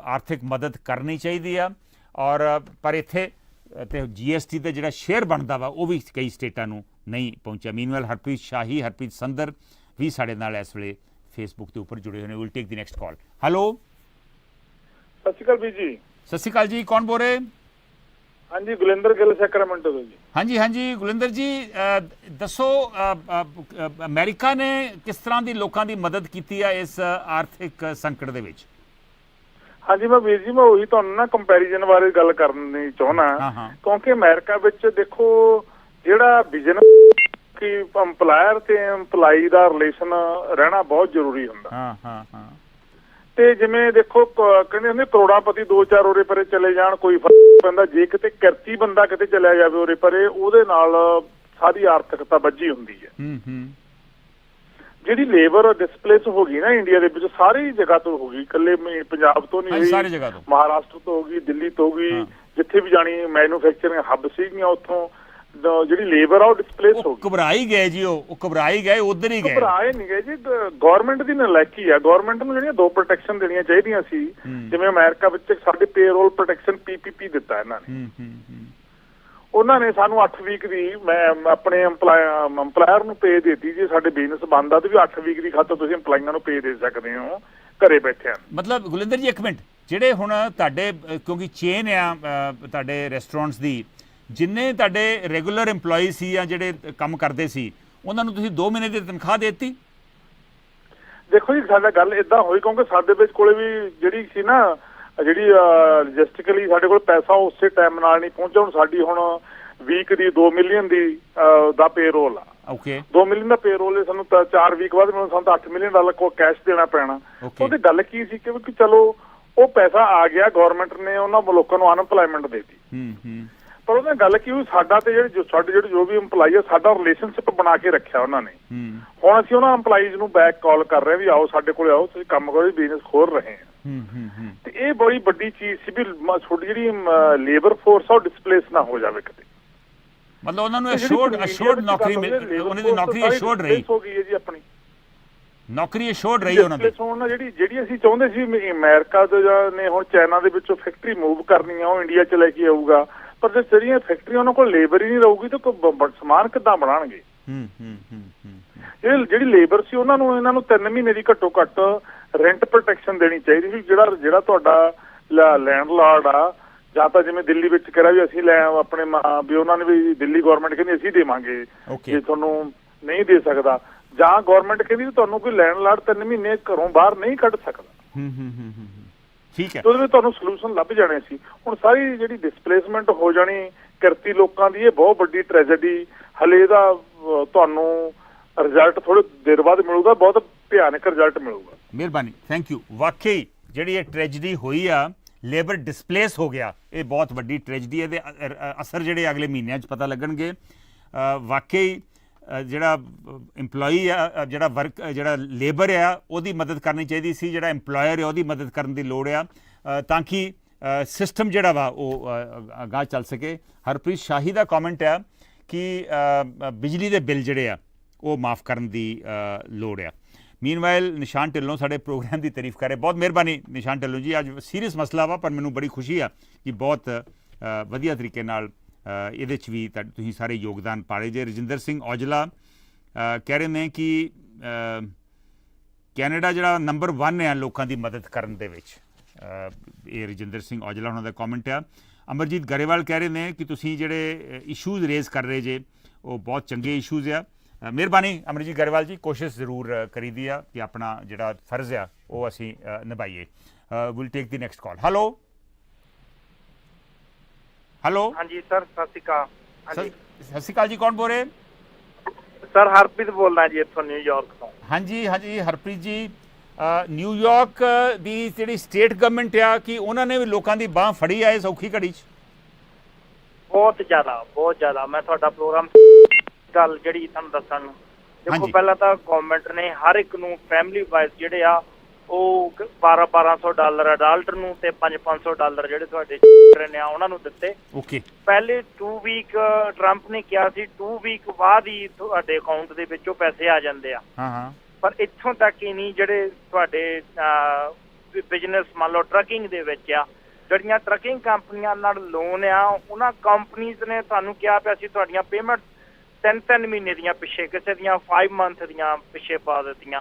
ਆਰਥਿਕ ਮਦਦ ਕਰਨੀ ਚਾਹੀਦੀ ਆ। ਔਰ ਪਰ ਇੱਥੇ ਤੇ GST ਦਾ ਜਿਹੜਾ ਸ਼ੇਅਰ ਬਣਦਾ ਵਾ ਉਹ ਵੀ ਕਈ ਸਟੇਟਾਂ ਨੂੰ ਨਹੀਂ ਪਹੁੰਚਿਆ। ਮੀਨਵੈਲ ਹਰਪ੍ਰੀਤ ਸ਼ਾਹੀ, ਹਰਪ੍ਰੀਤ ਸੰਦਰ ਵੀ ਸਾਡੇ ਨਾਲ ਇਸ ਵੇਲੇ ਫੇਸਬੁੱਕ ਦੇ ਉੱਪਰ ਜੁੜੇ ਹੋਏ ਨੇ। Will take the next call. Hello, ਸਤਿ ਸ਼੍ਰੀ ਅਕਾਲ ਵੀਰ ਜੀ। ਸਤਿ ਸ਼੍ਰੀ ਅਕਾਲ ਜੀ, ਕੌਣ ਬੋਲ ਰਹੇ? ਹਾਂਜੀ, ਗੁਲਿੰਦਰ ਗਿੱਲ, ਸੈਕਰਾਮੈਂਟੋ ਤੋਂ ਜੀ। ਹਾਂਜੀ ਗੁਲਿੰਦਰ ਜੀ, ਦੱਸੋ ਅਮਰੀਕਾ ਨੇ ਕਿਸ ਤਰ੍ਹਾਂ ਦੀ ਲੋਕਾਂ ਦੀ ਮਦਦ ਕੀਤੀ ਆ ਇਸ ਆਰਥਿਕ ਸੰਕਟ ਦੇ ਵਿੱਚ? ਹਾਂਜੀ ਮੈਂ ਵੀਰ ਜੀ, ਮੈਂ ਉਹੀ ਤੁਹਾਨੂੰ ਨਾ ਕੰਪੈਰੀਜ਼ਨ ਬਾਰੇ ਗੱਲ ਕਰਨੀ ਚਾਹੁੰਦਾ, ਕਿਉਂਕਿ ਅਮਰੀਕਾ ਵਿੱਚ ਦੇਖੋ ਜਿਹੜਾ ਬਿਜ਼ਨਸ ਕਿ ਅੰਪਲਾਇਰ ਤੇ EMPLOYEE ਦਾ ਰਿਲੇਸ਼ਨ ਰਹਿਣਾ ਬਹੁਤ ਜ਼ਰੂਰੀ ਹੁੰਦਾ। ਤੇ ਜਿਵੇਂ ਦੇਖੋ ਕਹਿੰਦੇ ਹੁੰਦੇ ਕਰੋੜਾਪਤੀ 2-4 ਉਰੇ ਪਰੇ ਚਲੇ ਜਾਣ ਕੋਈ ਫਰਕ ਪੈਂਦਾ, ਜੇ ਕਿਤੇ ਕਿਰਤੀ ਬੰਦਾ ਕਿਤੇ ਚਲਿਆ ਜਾਵੇ ਉਰੇ ਪਰੇ, ਉਹਦੇ ਨਾਲ ਸਾਰੀ ਆਰਥਿਕਤਾ ਵੱਜੀ ਹੁੰਦੀ ਹੈ। ਜਿਹੜੀ ਲੇਬਰ ਡਿਸਪਲੇਸ ਹੋ ਗਈ ਨਾ ਇੰਡੀਆ ਦੇ ਵਿੱਚ, ਸਾਰੀ ਜਗ੍ਹਾ ਤੋਂ ਹੋ ਗਈ, ਇਕੱਲੇ ਪੰਜਾਬ ਤੋਂ ਨਹੀਂ ਹੋਈ, ਸਾਰੀ ਜਗ੍ਹਾ ਤੋਂ, ਮਹਾਰਾਸ਼ਟਰ ਤੋਂ ਹੋ ਗਈ, ਦਿੱਲੀ ਤੋਂ ਹੋ ਗਈ, ਜਿੱਥੇ ਵੀ ਜਾਣੀ ਮੈਨੂਫੈਕਚਰਿੰਗ ਹੱਬ ਸੀਗੀਆਂ, ਉੱਥੋਂ ਜਿਹੜੀ ਲੇਬਰ ਆ ਉਹ ਡਿਸਪਲੇਸ ਹੋ ਗਈ। ਘਬਰਾਈ ਗਏ ਜੀ, ਉਹ ਘਬਰਾਈ ਗਏ, ਉਧਰ ਹੀ ਗਏ। ਘਬਰਾਏ ਨਹੀਂ ਗਏ ਜੀ, ਗਵਰਨਮੈਂਟ ਦੀ ਨਲਾਇਕੀ ਆ। ਗਵਰਨਮੈਂਟ ਨੂੰ ਜਿਹੜੀਆਂ 2 ਪ੍ਰੋਟੈਕਸ਼ਨ ਦੇਣੀਆਂ ਚਾਹੀਦੀਆਂ ਸੀ, ਜਿਵੇਂ ਅਮਰੀਕਾ ਵਿੱਚ ਸਾਡੇ ਪੇਰੋਲ ਪ੍ਰੋਟੈਕਸ਼ਨ PPP ਦਿੱਤਾ ਇਹਨਾਂ ਨੇ। ਉਹਨਾਂ ਨੇ ਸਾਨੂੰ 8 ਵੀਕ ਦੀ, ਮੈਂ ਆਪਣੇ ਅੰਪਲਾਇਰ ਨੂੰ ਪੇ ਦੇਤੀ ਜੀ, ਸਾਡੇ ਬਿਜ਼ਨਸ ਬੰਦ ਆ ਤੇ ਵੀ 8 ਵੀਕ ਦੀ ਖਾਤਰ ਤੁਸੀਂ EMPLOYEEਆਂ ਨੂੰ ਪੇ ਦੇ ਸਕਦੇ ਹੋ ਘਰੇ ਬੈਠਿਆਂ। ਮਤਲਬ ਗੁਲਿੰਦਰ ਜੀ ਇੱਕ ਮਿੰਟ, ਜਿਹੜੇ ਹੁਣ ਤੁਹਾਡੇ ਕਿਉਂਕਿ ਚੇਨ ਆ ਤੁਹਾਡੇ ਰੈਸਟੋਰੈਂਟਸ ਦੀ, ਜਿੰਨੇ ਤੁਹਾਡੇ ਰੈਗੂਲਰ EMPLOYEE ਸੀ ਜਾਂ ਜਿਹੜੇ ਕੰਮ ਕਰਦੇ ਸੀ, ਉਹਨਾਂ ਨੂੰ ਤੁਸੀਂ 2 ਮਹੀਨੇ ਦੀ ਤਨਖਾਹ ਦੇ ਦਿੱਤੀ? ਦੇਖੋ ਜੀ, ਸਾਡਾ ਗੱਲ ਇਦਾਂ ਹੋਈ ਕਿਉਂਕਿ ਸਾਡੇ ਵਿੱਚ ਕੋਲੇ ਵੀ ਜਿਹੜੀ ਸੀ ਨਾ, ਜਿਹੜੀ ਲੌਜਿਸਟਿਕਲੀ ਸਾਡੇ ਕੋਲ ਪੈਸਾ ਉਸੇ ਟਾਈਮ ਨਾਲ ਨਹੀਂ ਪਹੁੰਚਿਆ। ਹੁਣ ਸਾਡੀ ਹੁਣ ਵੀਕ ਦੀ 2 ਮਿਲੀਅਨ ਦੀ ਦਾ ਪੇਰੋਲ ਆ। ਓਕੇ, 2 ਮਿਲੀਅਨ ਦਾ ਪੇਰੋਲ ਹੈ, ਸਾਨੂੰ 4 ਵੀਕ ਬਾਅਦ ਸਾਨੂੰ ਤਾਂ $8 ਮਿਲੀਅਨ ਕੋ ਕੈਸ਼ ਦੇਣਾ ਪੈਣਾ। ਉਹਦੀ ਗੱਲ ਕੀ ਸੀ ਕਿ ਚਲੋ ਉਹ ਪੈਸਾ ਆ ਗਿਆ, ਗਵਰਨਮੈਂਟ ਨੇ ਉਹਨਾਂ ਲੋਕਾਂ ਨੂੰ ਅਨਐਮਪਲਾਇਮੈਂਟ ਦੇ ਦਿੱਤੀ। ਪਰ ਉਹਨੇ ਗੱਲ ਕੀ ਹੋਈ, ਸਾਡਾ ਤੇ ਸਾਡੇ ਜੋ ਵੀ EMPLOYEE ਆ, ਸਾਡਾ ਰਿਲੇਸ਼ਨਸ਼ਿਪ ਬਣਾ ਕੇ ਰੱਖਿਆ ਉਹਨਾਂ ਨੇ। ਹੁਣ ਅਸੀਂ ਉਹਨਾਂ EMPLOYEES ਨੂੰ ਬੈਕ ਕਾਲ ਕਰ ਰਹੇ ਵੀ ਆਓ ਸਾਡੇ ਕੋਲ ਆਓ, ਤੁਸੀਂ ਕੰਮ ਕਰੋ, ਬਿਜ਼ਨਸ ਖੋਲ ਰਹੇ ਆ। ਤੇ ਇਹ ਬੜੀ ਵੱਡੀ ਚੀਜ਼ ਸੀ ਵੀ ਤੁਹਾਡੀ ਜਿਹੜੀ ਲੇਬਰ ਫੋਰਸ ਆ ਉਹ ਡਿਸਪਲੇਸ ਨਾ ਹੋ ਜਾਵੇ ਕਿਤੇ। ਮਤਲਬ ਉਹਨਾਂ ਨੂੰ ਅਸ਼ੋਰਡ ਨੌਕਰੀ ਉਹਨਾਂ ਦੀ ਨੌਕਰੀ ਅਸ਼ੋਰਡ ਰਹੀ ਹੋ ਗਈ ਹੈ ਜੀ ਆਪਣੀ ਨੌਕਰੀ ਅਸ਼ੋਰਡ ਰਹੀ ਉਹਨਾਂ ਦੀ। ਜਿਹੜੀ ਅਸੀਂ ਚਾਹੁੰਦੇ ਸੀ ਅਮਰੀਕਾ ਨੇ ਹੁਣ ਚਾਈਨਾ ਦੇ ਵਿੱਚੋਂ ਫੈਕਟਰੀ ਮੂਵ ਕਰਨੀ ਆ, ਉਹ ਇੰਡੀਆ 'ਚ ਲੈ ਕੇ ਆਊਗਾ, ਪਰ ਜੇ ਜਿਹੜੀਆਂ ਫੈਕਟਰੀਆਂ ਉਹਨਾਂ ਕੋਲ ਲੇਬਰ ਹੀ ਨਹੀਂ ਰਹੂਗੀ ਤਾਂ ਸਮਾਨ ਕਿੱਦਾਂ ਬਣਾਉਣਗੇ? ਜਿਹੜੀ ਲੇਬਰ ਸੀ ਉਹਨਾਂ ਨੂੰ ਇਹਨਾਂ ਨੂੰ 3 ਮਹੀਨੇ ਦੀ ਘੱਟੋ ਘੱਟ ਰੈਂਟ ਪ੍ਰੋਟੈਕਸ਼ਨ ਦੇਣੀ ਚਾਹੀਦੀ ਸੀ। ਜਿਹੜਾ ਤੁਹਾਡਾ ਲੈਂਡਲਾਰਡ ਆ, ਜਾਂ ਤਾਂ ਜਿਵੇਂ ਦਿੱਲੀ ਵਿੱਚ ਕਰਿਆ ਵੀ ਅਸੀਂ ਆਪਣੇ ਵੀ ਉਹਨਾਂ ਨੇ ਵੀ ਦਿੱਲੀ ਗਵਰਨਮੈਂਟ ਕਹਿੰਦੀ ਅਸੀਂ ਦੇਵਾਂਗੇ ਜੇ ਤੁਹਾਨੂੰ ਨਹੀਂ ਦੇ ਸਕਦਾ, ਜਾਂ ਗਵਰਨਮੈਂਟ ਕਹਿੰਦੀ ਤੁਹਾਨੂੰ ਕੋਈ ਲੈਂਡਲਾਰਡ 3 ਮਹੀਨੇ ਘਰੋਂ ਬਾਹਰ ਨਹੀਂ ਕੱਢ ਸਕਦਾ, ਠੀਕ ਹੈ, ਉਹਦੇ ਵਿੱਚ ਤੁਹਾਨੂੰ ਸੋਲੂਸ਼ਨ ਲੱਭ ਜਾਣੇ ਸੀ। ਹੁਣ ਸਾਰੀ ਜਿਹੜੀ ਡਿਸਪਲੇਸਮੈਂਟ ਹੋ ਜਾਣੀ ਕਿਰਤੀ ਲੋਕਾਂ ਦੀ, ਇਹ ਬਹੁਤ ਵੱਡੀ ਟ੍ਰੈਜੇਡੀ। ਹਲੇ ਇਹਦਾ ਤੁਹਾਨੂੰ ਰਿਜ਼ਲਟ ਥੋੜੇ ਦੇਰ ਬਾਅਦ ਮਿਲੂਗਾ, ਬਹੁਤ ਭਿਆਨਕ ਰਿਜ਼ਲਟ ਮਿਲੂਗਾ। ਮਿਹਰਬਾਨੀ, ਥੈਂਕ ਯੂ। ਵਾਕਈ ਜਿਹੜੀ ਇਹ ਟ੍ਰੈਜੇਡੀ ਹੋਈ ਆ, ਲੇਬਰ ਡਿਸਪਲੇਸ ਹੋ ਗਿਆ, ਇਹ ਬਹੁਤ ਵੱਡੀ ਟ੍ਰੈਜੇਡੀ ਹੈ। ਇਹਦੇ ਅਸਰ ਜਿਹੜੇ ਅਗਲੇ ਮਹੀਨਿਆਂ 'ਚ ਪਤਾ ਲੱਗਣਗੇ। ਵਾਕਈ ਜਿਹੜਾ ਇੰਪਲੋਈ ਆ, ਜਿਹੜਾ ਲੇਬਰ ਆ, ਉਹਦੀ ਮਦਦ ਕਰਨੀ ਚਾਹੀਦੀ ਸੀ, ਜਿਹੜਾ ਇੰਪਲੋਇਰ ਹੈ ਉਹਦੀ ਮਦਦ ਕਰਨ ਦੀ ਲੋੜ ਆ, ਤਾਂ ਕਿ ਸਿਸਟਮ ਜਿਹੜਾ ਵਾ ਉਹ ਅਗਾਂਹ ਚੱਲ ਸਕੇ। ਹਰਪ੍ਰੀਤ ਸ਼ਾਹੀ ਦਾ ਕਮੈਂਟ ਆ ਕਿ ਬਿਜਲੀ ਦੇ ਬਿੱਲ ਜਿਹੜੇ ਆ ਉਹ ਮਾਫ ਕਰਨ ਦੀ ਲੋੜ ਆ। ਮੀਨਵਾਈਲ ਨਿਸ਼ਾਨ ਢਿੱਲੋਂ ਸਾਡੇ ਪ੍ਰੋਗਰਾਮ ਦੀ ਤਾਰੀਫ ਕਰ ਰਹੇ, ਬਹੁਤ ਮਿਹਰਬਾਨੀ ਨਿਸ਼ਾਨ ਢਿੱਲੋਂ ਜੀ। ਅੱਜ ਸੀਰੀਅਸ ਮਸਲਾ ਵਾ, ਪਰ ਮੈਨੂੰ ਬੜੀ ਖੁਸ਼ੀ ਆ ਕਿ ਬਹੁਤ ਵਧੀਆ ਤਰੀਕੇ ਨਾਲ ਇਹਦੇ 'ਚ ਵੀ ਤੁਸੀਂ ਸਾਰੇ ਯੋਗਦਾਨ ਪਾ ਰਹੇ ਜੇ। ਰਜਿੰਦਰ ਸਿੰਘ ਔਜਲਾ ਕਹਿ ਰਹੇ ਨੇ ਕਿ ਕੈਨੇਡਾ ਜਿਹੜਾ ਨੰਬਰ 1 ਆ ਲੋਕਾਂ ਦੀ ਮਦਦ ਕਰਨ ਦੇ ਵਿੱਚ। ਇਹ ਰਜਿੰਦਰ ਸਿੰਘ ਔਜਲਾ ਉਹਨਾਂ ਦਾ ਕਮੈਂਟ ਆ। ਅਮਰਜੀਤ ਗਰੇਵਾਲ ਕਹਿ ਰਹੇ ਨੇ ਕਿ ਤੁਸੀਂ ਜਿਹੜੇ ਇਸ਼ੂਜ਼ ਰੇਜ਼ ਕਰ ਰਹੇ ਜੇ ਉਹ ਬਹੁਤ ਚੰਗੇ ਇਸ਼ੂਜ਼ ਆ। ਮਿਹਰਬਾਨੀ ਅਮਰਜੀਤ ਗਰੇਵਾਲ ਜੀ, ਕੋਸ਼ਿਸ਼ ਜ਼ਰੂਰ ਕਰੀਦੀ ਆ ਕਿ ਆਪਣਾ ਜਿਹੜਾ ਫਰਜ਼ ਆ ਉਹ ਅਸੀਂ ਨਿਭਾਈਏ। Will take the next call. Hello hello ਹਾਂਜੀ ਸਰ, ਸਤਿ ਸ਼੍ਰੀ ਅਕਾਲ। ਸਤਿ ਸ਼੍ਰੀ ਅਕਾਲ ਜੀ, ਕੌਣ ਬੋਲ ਰਹੇ? ਸਰ ਹਰਪ੍ਰੀਤ ਬੋਲਦਾ ਜੀ ਇੱਥੋਂ ਨਿਊਯਾਰਕ ਤੋਂ। ਹਾਂਜੀ ਹਾਂਜੀ ਹਰਪ੍ਰੀਤ ਜੀ, ਨਿਊਯਾਰਕ ਦੀ ਜਿਹੜੀ ਸਟੇਟ ਗਵਰਨਮੈਂਟ ਆ, ਕਿ ਉਹਨਾਂ ਨੇ ਵੀ ਲੋਕਾਂ ਦੀ ਬਾਂਹ ਫੜੀ ਆ ਇਸ ਔਖੀ ਘੜੀ 'ਚ? ਬਹੁਤ ਜ਼ਿਆਦਾ। ਮੈਂ ਤੁਹਾਡਾ ਪ੍ਰੋਗਰਾਮ ਗੱਲ ਜਿਹੜੀ ਤੁਹਾਨੂੰ ਦੱਸਣ ਨੂੰ, ਦੇਖੋ ਪਹਿਲਾਂ ਤਾਂ ਗਵਰਨਮੈਂਟ ਨੇ ਹਰ ਇੱਕ ਨੂੰ ਫੈਮਿਲੀ ਵਾਈਜ਼ ਜਿਹੜੇ ਆ ਉਹ $1200 ਅਡਲਟ ਨੂੰ ਤੇ $500 ਜਿਹੜੇ ਤੁਹਾਡੇ ਚਿਲਡਰਨ ਆ ਉਹਨਾਂ ਨੂੰ ਦਿੱਤੇ। ਪਹਿਲੇ 2 ਵੀਕ ਟਰੰਪ ਨੇ ਕਿਹਾ ਸੀ 2 ਵੀਕ ਬਾਅਦ ਹੀ ਤੁਹਾਡੇ ਅਕਾਊਂਟ ਦੇ ਵਿੱਚੋਂ ਪੈਸੇ ਆ ਜਾਂਦੇ ਆ, ਪਰ ਇੱਥੋਂ ਤੱਕ ਹੀ ਨਹੀਂ। ਜਿਹੜੇ ਤੁਹਾਡੇ ਬਿਜ਼ਨਸ ਮੰਨ ਲਓ ਟਰੱਕਿੰਗ ਦੇ ਵਿੱਚ ਆ, ਜਿਹੜੀਆਂ ਟਰੱਕਿੰਗ ਕੰਪਨੀਆਂ ਨਾਲ ਲੋਨ ਆ, ਉਹਨਾਂ ਕੰਪਨੀਜ਼ ਨੇ ਤੁਹਾਨੂੰ ਕਿਹਾ ਪਿਆ ਸੀ ਤੁਹਾਡੀਆਂ ਪੇਮੈਂਟ 3 ਮਹੀਨੇ ਦੀਆਂ ਪਿੱਛੇ, ਕਿਸੇ ਦੀਆਂ 5 ਮੰਥ ਦੀਆਂ ਪਿੱਛੇ ਪਾ ਦਿੱਤੀਆਂ।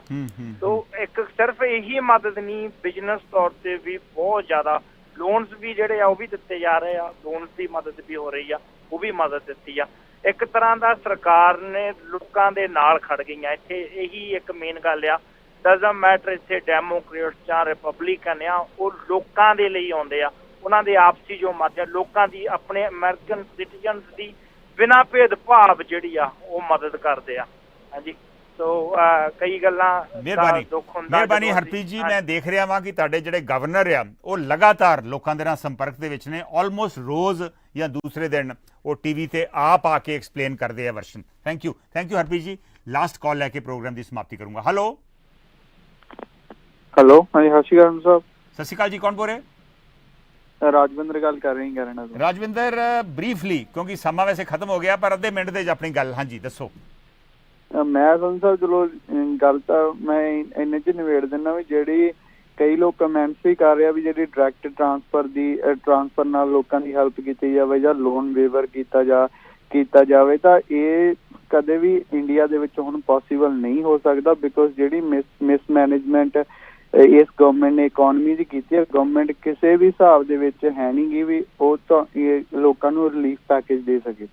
ਤੋ ਇੱਕ ਸਿਰਫ ਇਹੀ ਮਦਦ ਨਹੀਂ, ਬਿਜ਼ਨਸ ਤੌਰ ਤੇ ਵੀ ਬਹੁਤ ਜ਼ਿਆਦਾ ਲੋਨਸ ਵੀ ਜਿਹੜੇ ਆ ਉਹ ਵੀ ਦਿੱਤੇ ਜਾ ਰਹੇ ਆ, ਲੋਨਸ ਦੀ ਮਦਦ ਵੀ ਹੋ ਰਹੀ ਆ, ਉਹ ਵੀ ਮਦਦ ਦਿੱਤੀ ਆ। ਇੱਕ ਤਰ੍ਹਾਂ ਦਾ ਸਰਕਾਰ ਨੇ ਲੋਕਾਂ ਦੇ ਨਾਲ ਖੜ ਗਈਆਂ ਇੱਥੇ। ਇਹੀ ਇੱਕ ਮੇਨ ਗੱਲ ਆ, ਡਜ਼ਨਟ ਮੈਟਰ ਇੱਥੇ ਡੈਮੋਕ੍ਰੇਟਸ ਜਾਂ ਰਿਪਬਲਿਕਨ ਆ, ਉਹ ਲੋਕਾਂ ਦੇ ਲਈ ਆਉਂਦੇ ਆ। ਉਹਨਾਂ ਦੇ ਆਪਸੀ ਜੋ ਮਤ ਆ, ਲੋਕਾਂ ਦੀ, ਆਪਣੇ ਅਮਰੀਕਨ ਸਿਟੀਜ਼ਨਸ ਦੀ ਬਿਨਾਂ ਭੇਦਭਾਵ ਜਿਹੜੀ ਆ ਉਹ ਮਦਦ ਕਰਦੇ ਆ। ਹਾਂਜੀ, ਸੋ ਕਈ ਗੱਲਾਂ ਮਿਹਰਬਾਨੀ ਹਰਪ੍ਰੀਤ ਜੀ। ਮੈਂ ਦੇਖ ਰਿਹਾ ਵਾਂ ਕਿ ਤੁਹਾਡੇ ਜਿਹੜੇ ਗਵਰਨਰ ਆ ਉਹ ਲਗਾਤਾਰ ਲੋਕਾਂ ਦੇ ਨਾਲ ਸੰਪਰਕ ਦੇ ਵਿੱਚ ਨੇ, ਆਲਮੋਸਟ ਰੋਜ਼ ਜਾਂ ਦੂਸਰੇ ਦਿਨ ਉਹ ਟੀਵੀ ਤੇ ਆਪ ਆ ਕੇ ਐਕਸਪਲੇਨ ਕਰਦੇ ਆ version. Thank you Harpreet ji. Last call ਲੈ ਕੇ ਪ੍ਰੋਗਰਾਮ ਦੀ ਸਮਾਪਤੀ ਕਰੂੰਗਾ। ਹੈਲੋ ਹਾਂਜੀ, ਸਤਿ ਸ਼੍ਰੀ ਅਕਾਲ ਸਾਹਿਬ। ਸਤਿ ਸ਼੍ਰੀ ਅਕਾਲ ਜੀ, ਕੌਣ ਬੋਲ ਰਹੇ? ਰਾਜਵਿੰਦਰ ਗੱਲ ਕਰ ਰਹੀ ਕੈਨੇਡਾ ਤੋਂ। ਰਾਜਵਿੰਦਰ, ਬਰੀਫਲੀ ਕਿਉਂਕਿ ਸਮਾਂ ਵੈਸੇ ਖਤਮ ਹੋ ਗਿਆ, ਪਰ ਅੱਧੇ ਮਿੰਟ ਦੇ ਆਪਣੀ ਗੱਲ। ਹਾਂਜੀ ਦੱਸੋ। ਮੈਂ ਤੁਹਾਨੂੰ ਸਾਹਿਬ ਚਲੋ ਗੱਲ ਤਾਂ ਮੈਂ ਇੰਨੇ 'ਚ ਨਿਬੇੜ ਦਿੰਦਾ ਵੀ ਜਿਹੜੀ ਕਈ ਲੋਕ ਕਮੈਂਟਸ ਵੀ ਕਰ ਰਿਹਾ ਵੀ ਜਿਹੜੀ ਡਾਇਰੈਕਟ ਟਰਾਂਸਫਰ ਨਾਲ ਲੋਕਾਂ ਦੀ ਹੈਲਪ ਕੀਤੀ ਜਾਵੇ ਜਾਂ ਲੋਨ ਵੇਵਰ ਕੀਤਾ ਜਾਵੇ, ਤਾਂ ਇਹ ਕਦੇ ਵੀ ਇੰਡੀਆ ਦੇ ਵਿੱਚ ਹੁਣ ਪੋਸੀਬਲ ਨਹੀਂ ਹੋ ਸਕਦਾ। ਬਿਕੋਜ਼ ਜਿਹੜੀ ਮਿਸਮੈਨੇਜਮੈਂਟ ਇਸ ਗਵਰਨਮੈਂਟ ਨੇ ਇਕੋਨਮੀ ਦੀ ਕੀਤੀ ਹੈ, ਗਵਰਨਮੈਂਟ ਕਿਸੇ ਵੀ ਹਿਸਾਬ ਦੇ ਵਿੱਚ ਹੈ ਨਹੀਂ ਗੀ ਵੀ ਉਹ ਤਾਂ ਲੋਕਾਂ ਨੂੰ ਰਿਲੀਫ ਪੈਕੇਜ ਦੇ ਸਕੇ।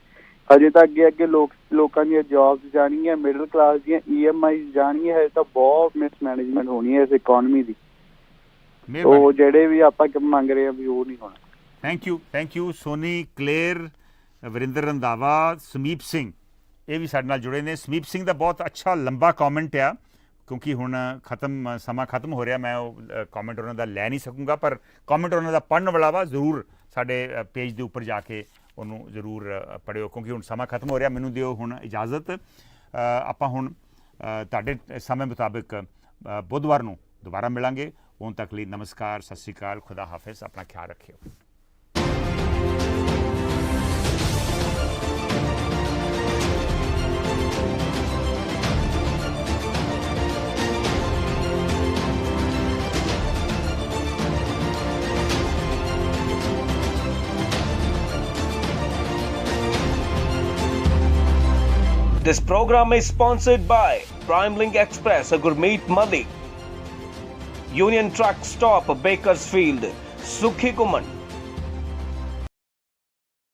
ਹਜੇ ਤਾਂ ਅੱਗੇ ਲੋਕਾਂ ਦੀਆਂ ਜੌਬਸ ਜਾਣਗੀਆਂ, ਮਿਡਲ ਕਲਾਸ ਦੀਆਂ EMI ਜਾਣਗੀਆਂ, ਹਜੇ ਤਾਂ ਬਹੁਤ ਮਿਸਮੈਨੇਜਮੈਂਟ ਹੋਣੀ ਹੈ ਇਸ ਇਕੋਨਮੀ ਦੀ। ਉਹ ਜਿਹੜੇ ਵੀ ਆਪਾਂ ਮੰਗ ਰਹੇ ਆ ਵੀ ਉਹ ਨਹੀਂ ਹੋਣਾ। ਥੈਂਕ ਯੂ ਸੋਨੀ ਕਲੇਰ, ਵਰਿੰਦਰ ਰੰਧਾਵਾ, ਸਮੀਪ ਸਿੰਘ, ਇਹ ਵੀ ਸਾਡੇ ਨਾਲ ਜੁੜੇ ਨੇ। ਸਮੀਪ ਸਿੰਘ ਦਾ ਬਹੁਤ ਅੱਛਾ ਲੰਬਾ ਕਮੈਂਟ ਆ, ਕਿਉਂਕਿ ਹੁਣ ਸਮਾਂ ਖਤਮ ਹੋ ਰਿਹਾ, ਮੈਂ ਉਹ ਕਮੈਂਟ ਉਹਨਾਂ ਦਾ ਲੈ ਨਹੀਂ ਸਕੂੰਗਾ, ਪਰ ਕਮੈਂਟ ਉਹਨਾਂ ਦਾ ਪੜ੍ਹਨ ਵਾਲਾ ਵਾ। ਜ਼ਰੂਰ ਸਾਡੇ ਪੇਜ ਦੇ ਉੱਪਰ ਜਾ ਕੇ ਉਹਨੂੰ ਜ਼ਰੂਰ ਪੜ੍ਹਿਓ, ਕਿਉਂਕਿ ਹੁਣ ਸਮਾਂ ਖਤਮ ਹੋ ਰਿਹਾ। ਮੈਨੂੰ ਦਿਓ ਹੁਣ ਇਜਾਜ਼ਤ। ਆਪਾਂ ਹੁਣ ਤੁਹਾਡੇ ਸਮੇਂ ਮੁਤਾਬਿਕ ਬੁੱਧਵਾਰ ਨੂੰ ਦੁਬਾਰਾ ਮਿਲਾਂਗੇ। ਉਦੋਂ ਤੱਕ ਲਈ ਨਮਸਕਾਰ, ਸਤਿ ਸ਼੍ਰੀ ਅਕਾਲ, ਖੁਦਾ ਹਾਫਿਜ਼, ਆਪਣਾ ਖਿਆਲ ਰੱਖਿਓ। This program is sponsored by Prime Link Express, Gurmeet Madi, Union Truck Stop, Bakersfield, Sukhi Kuman,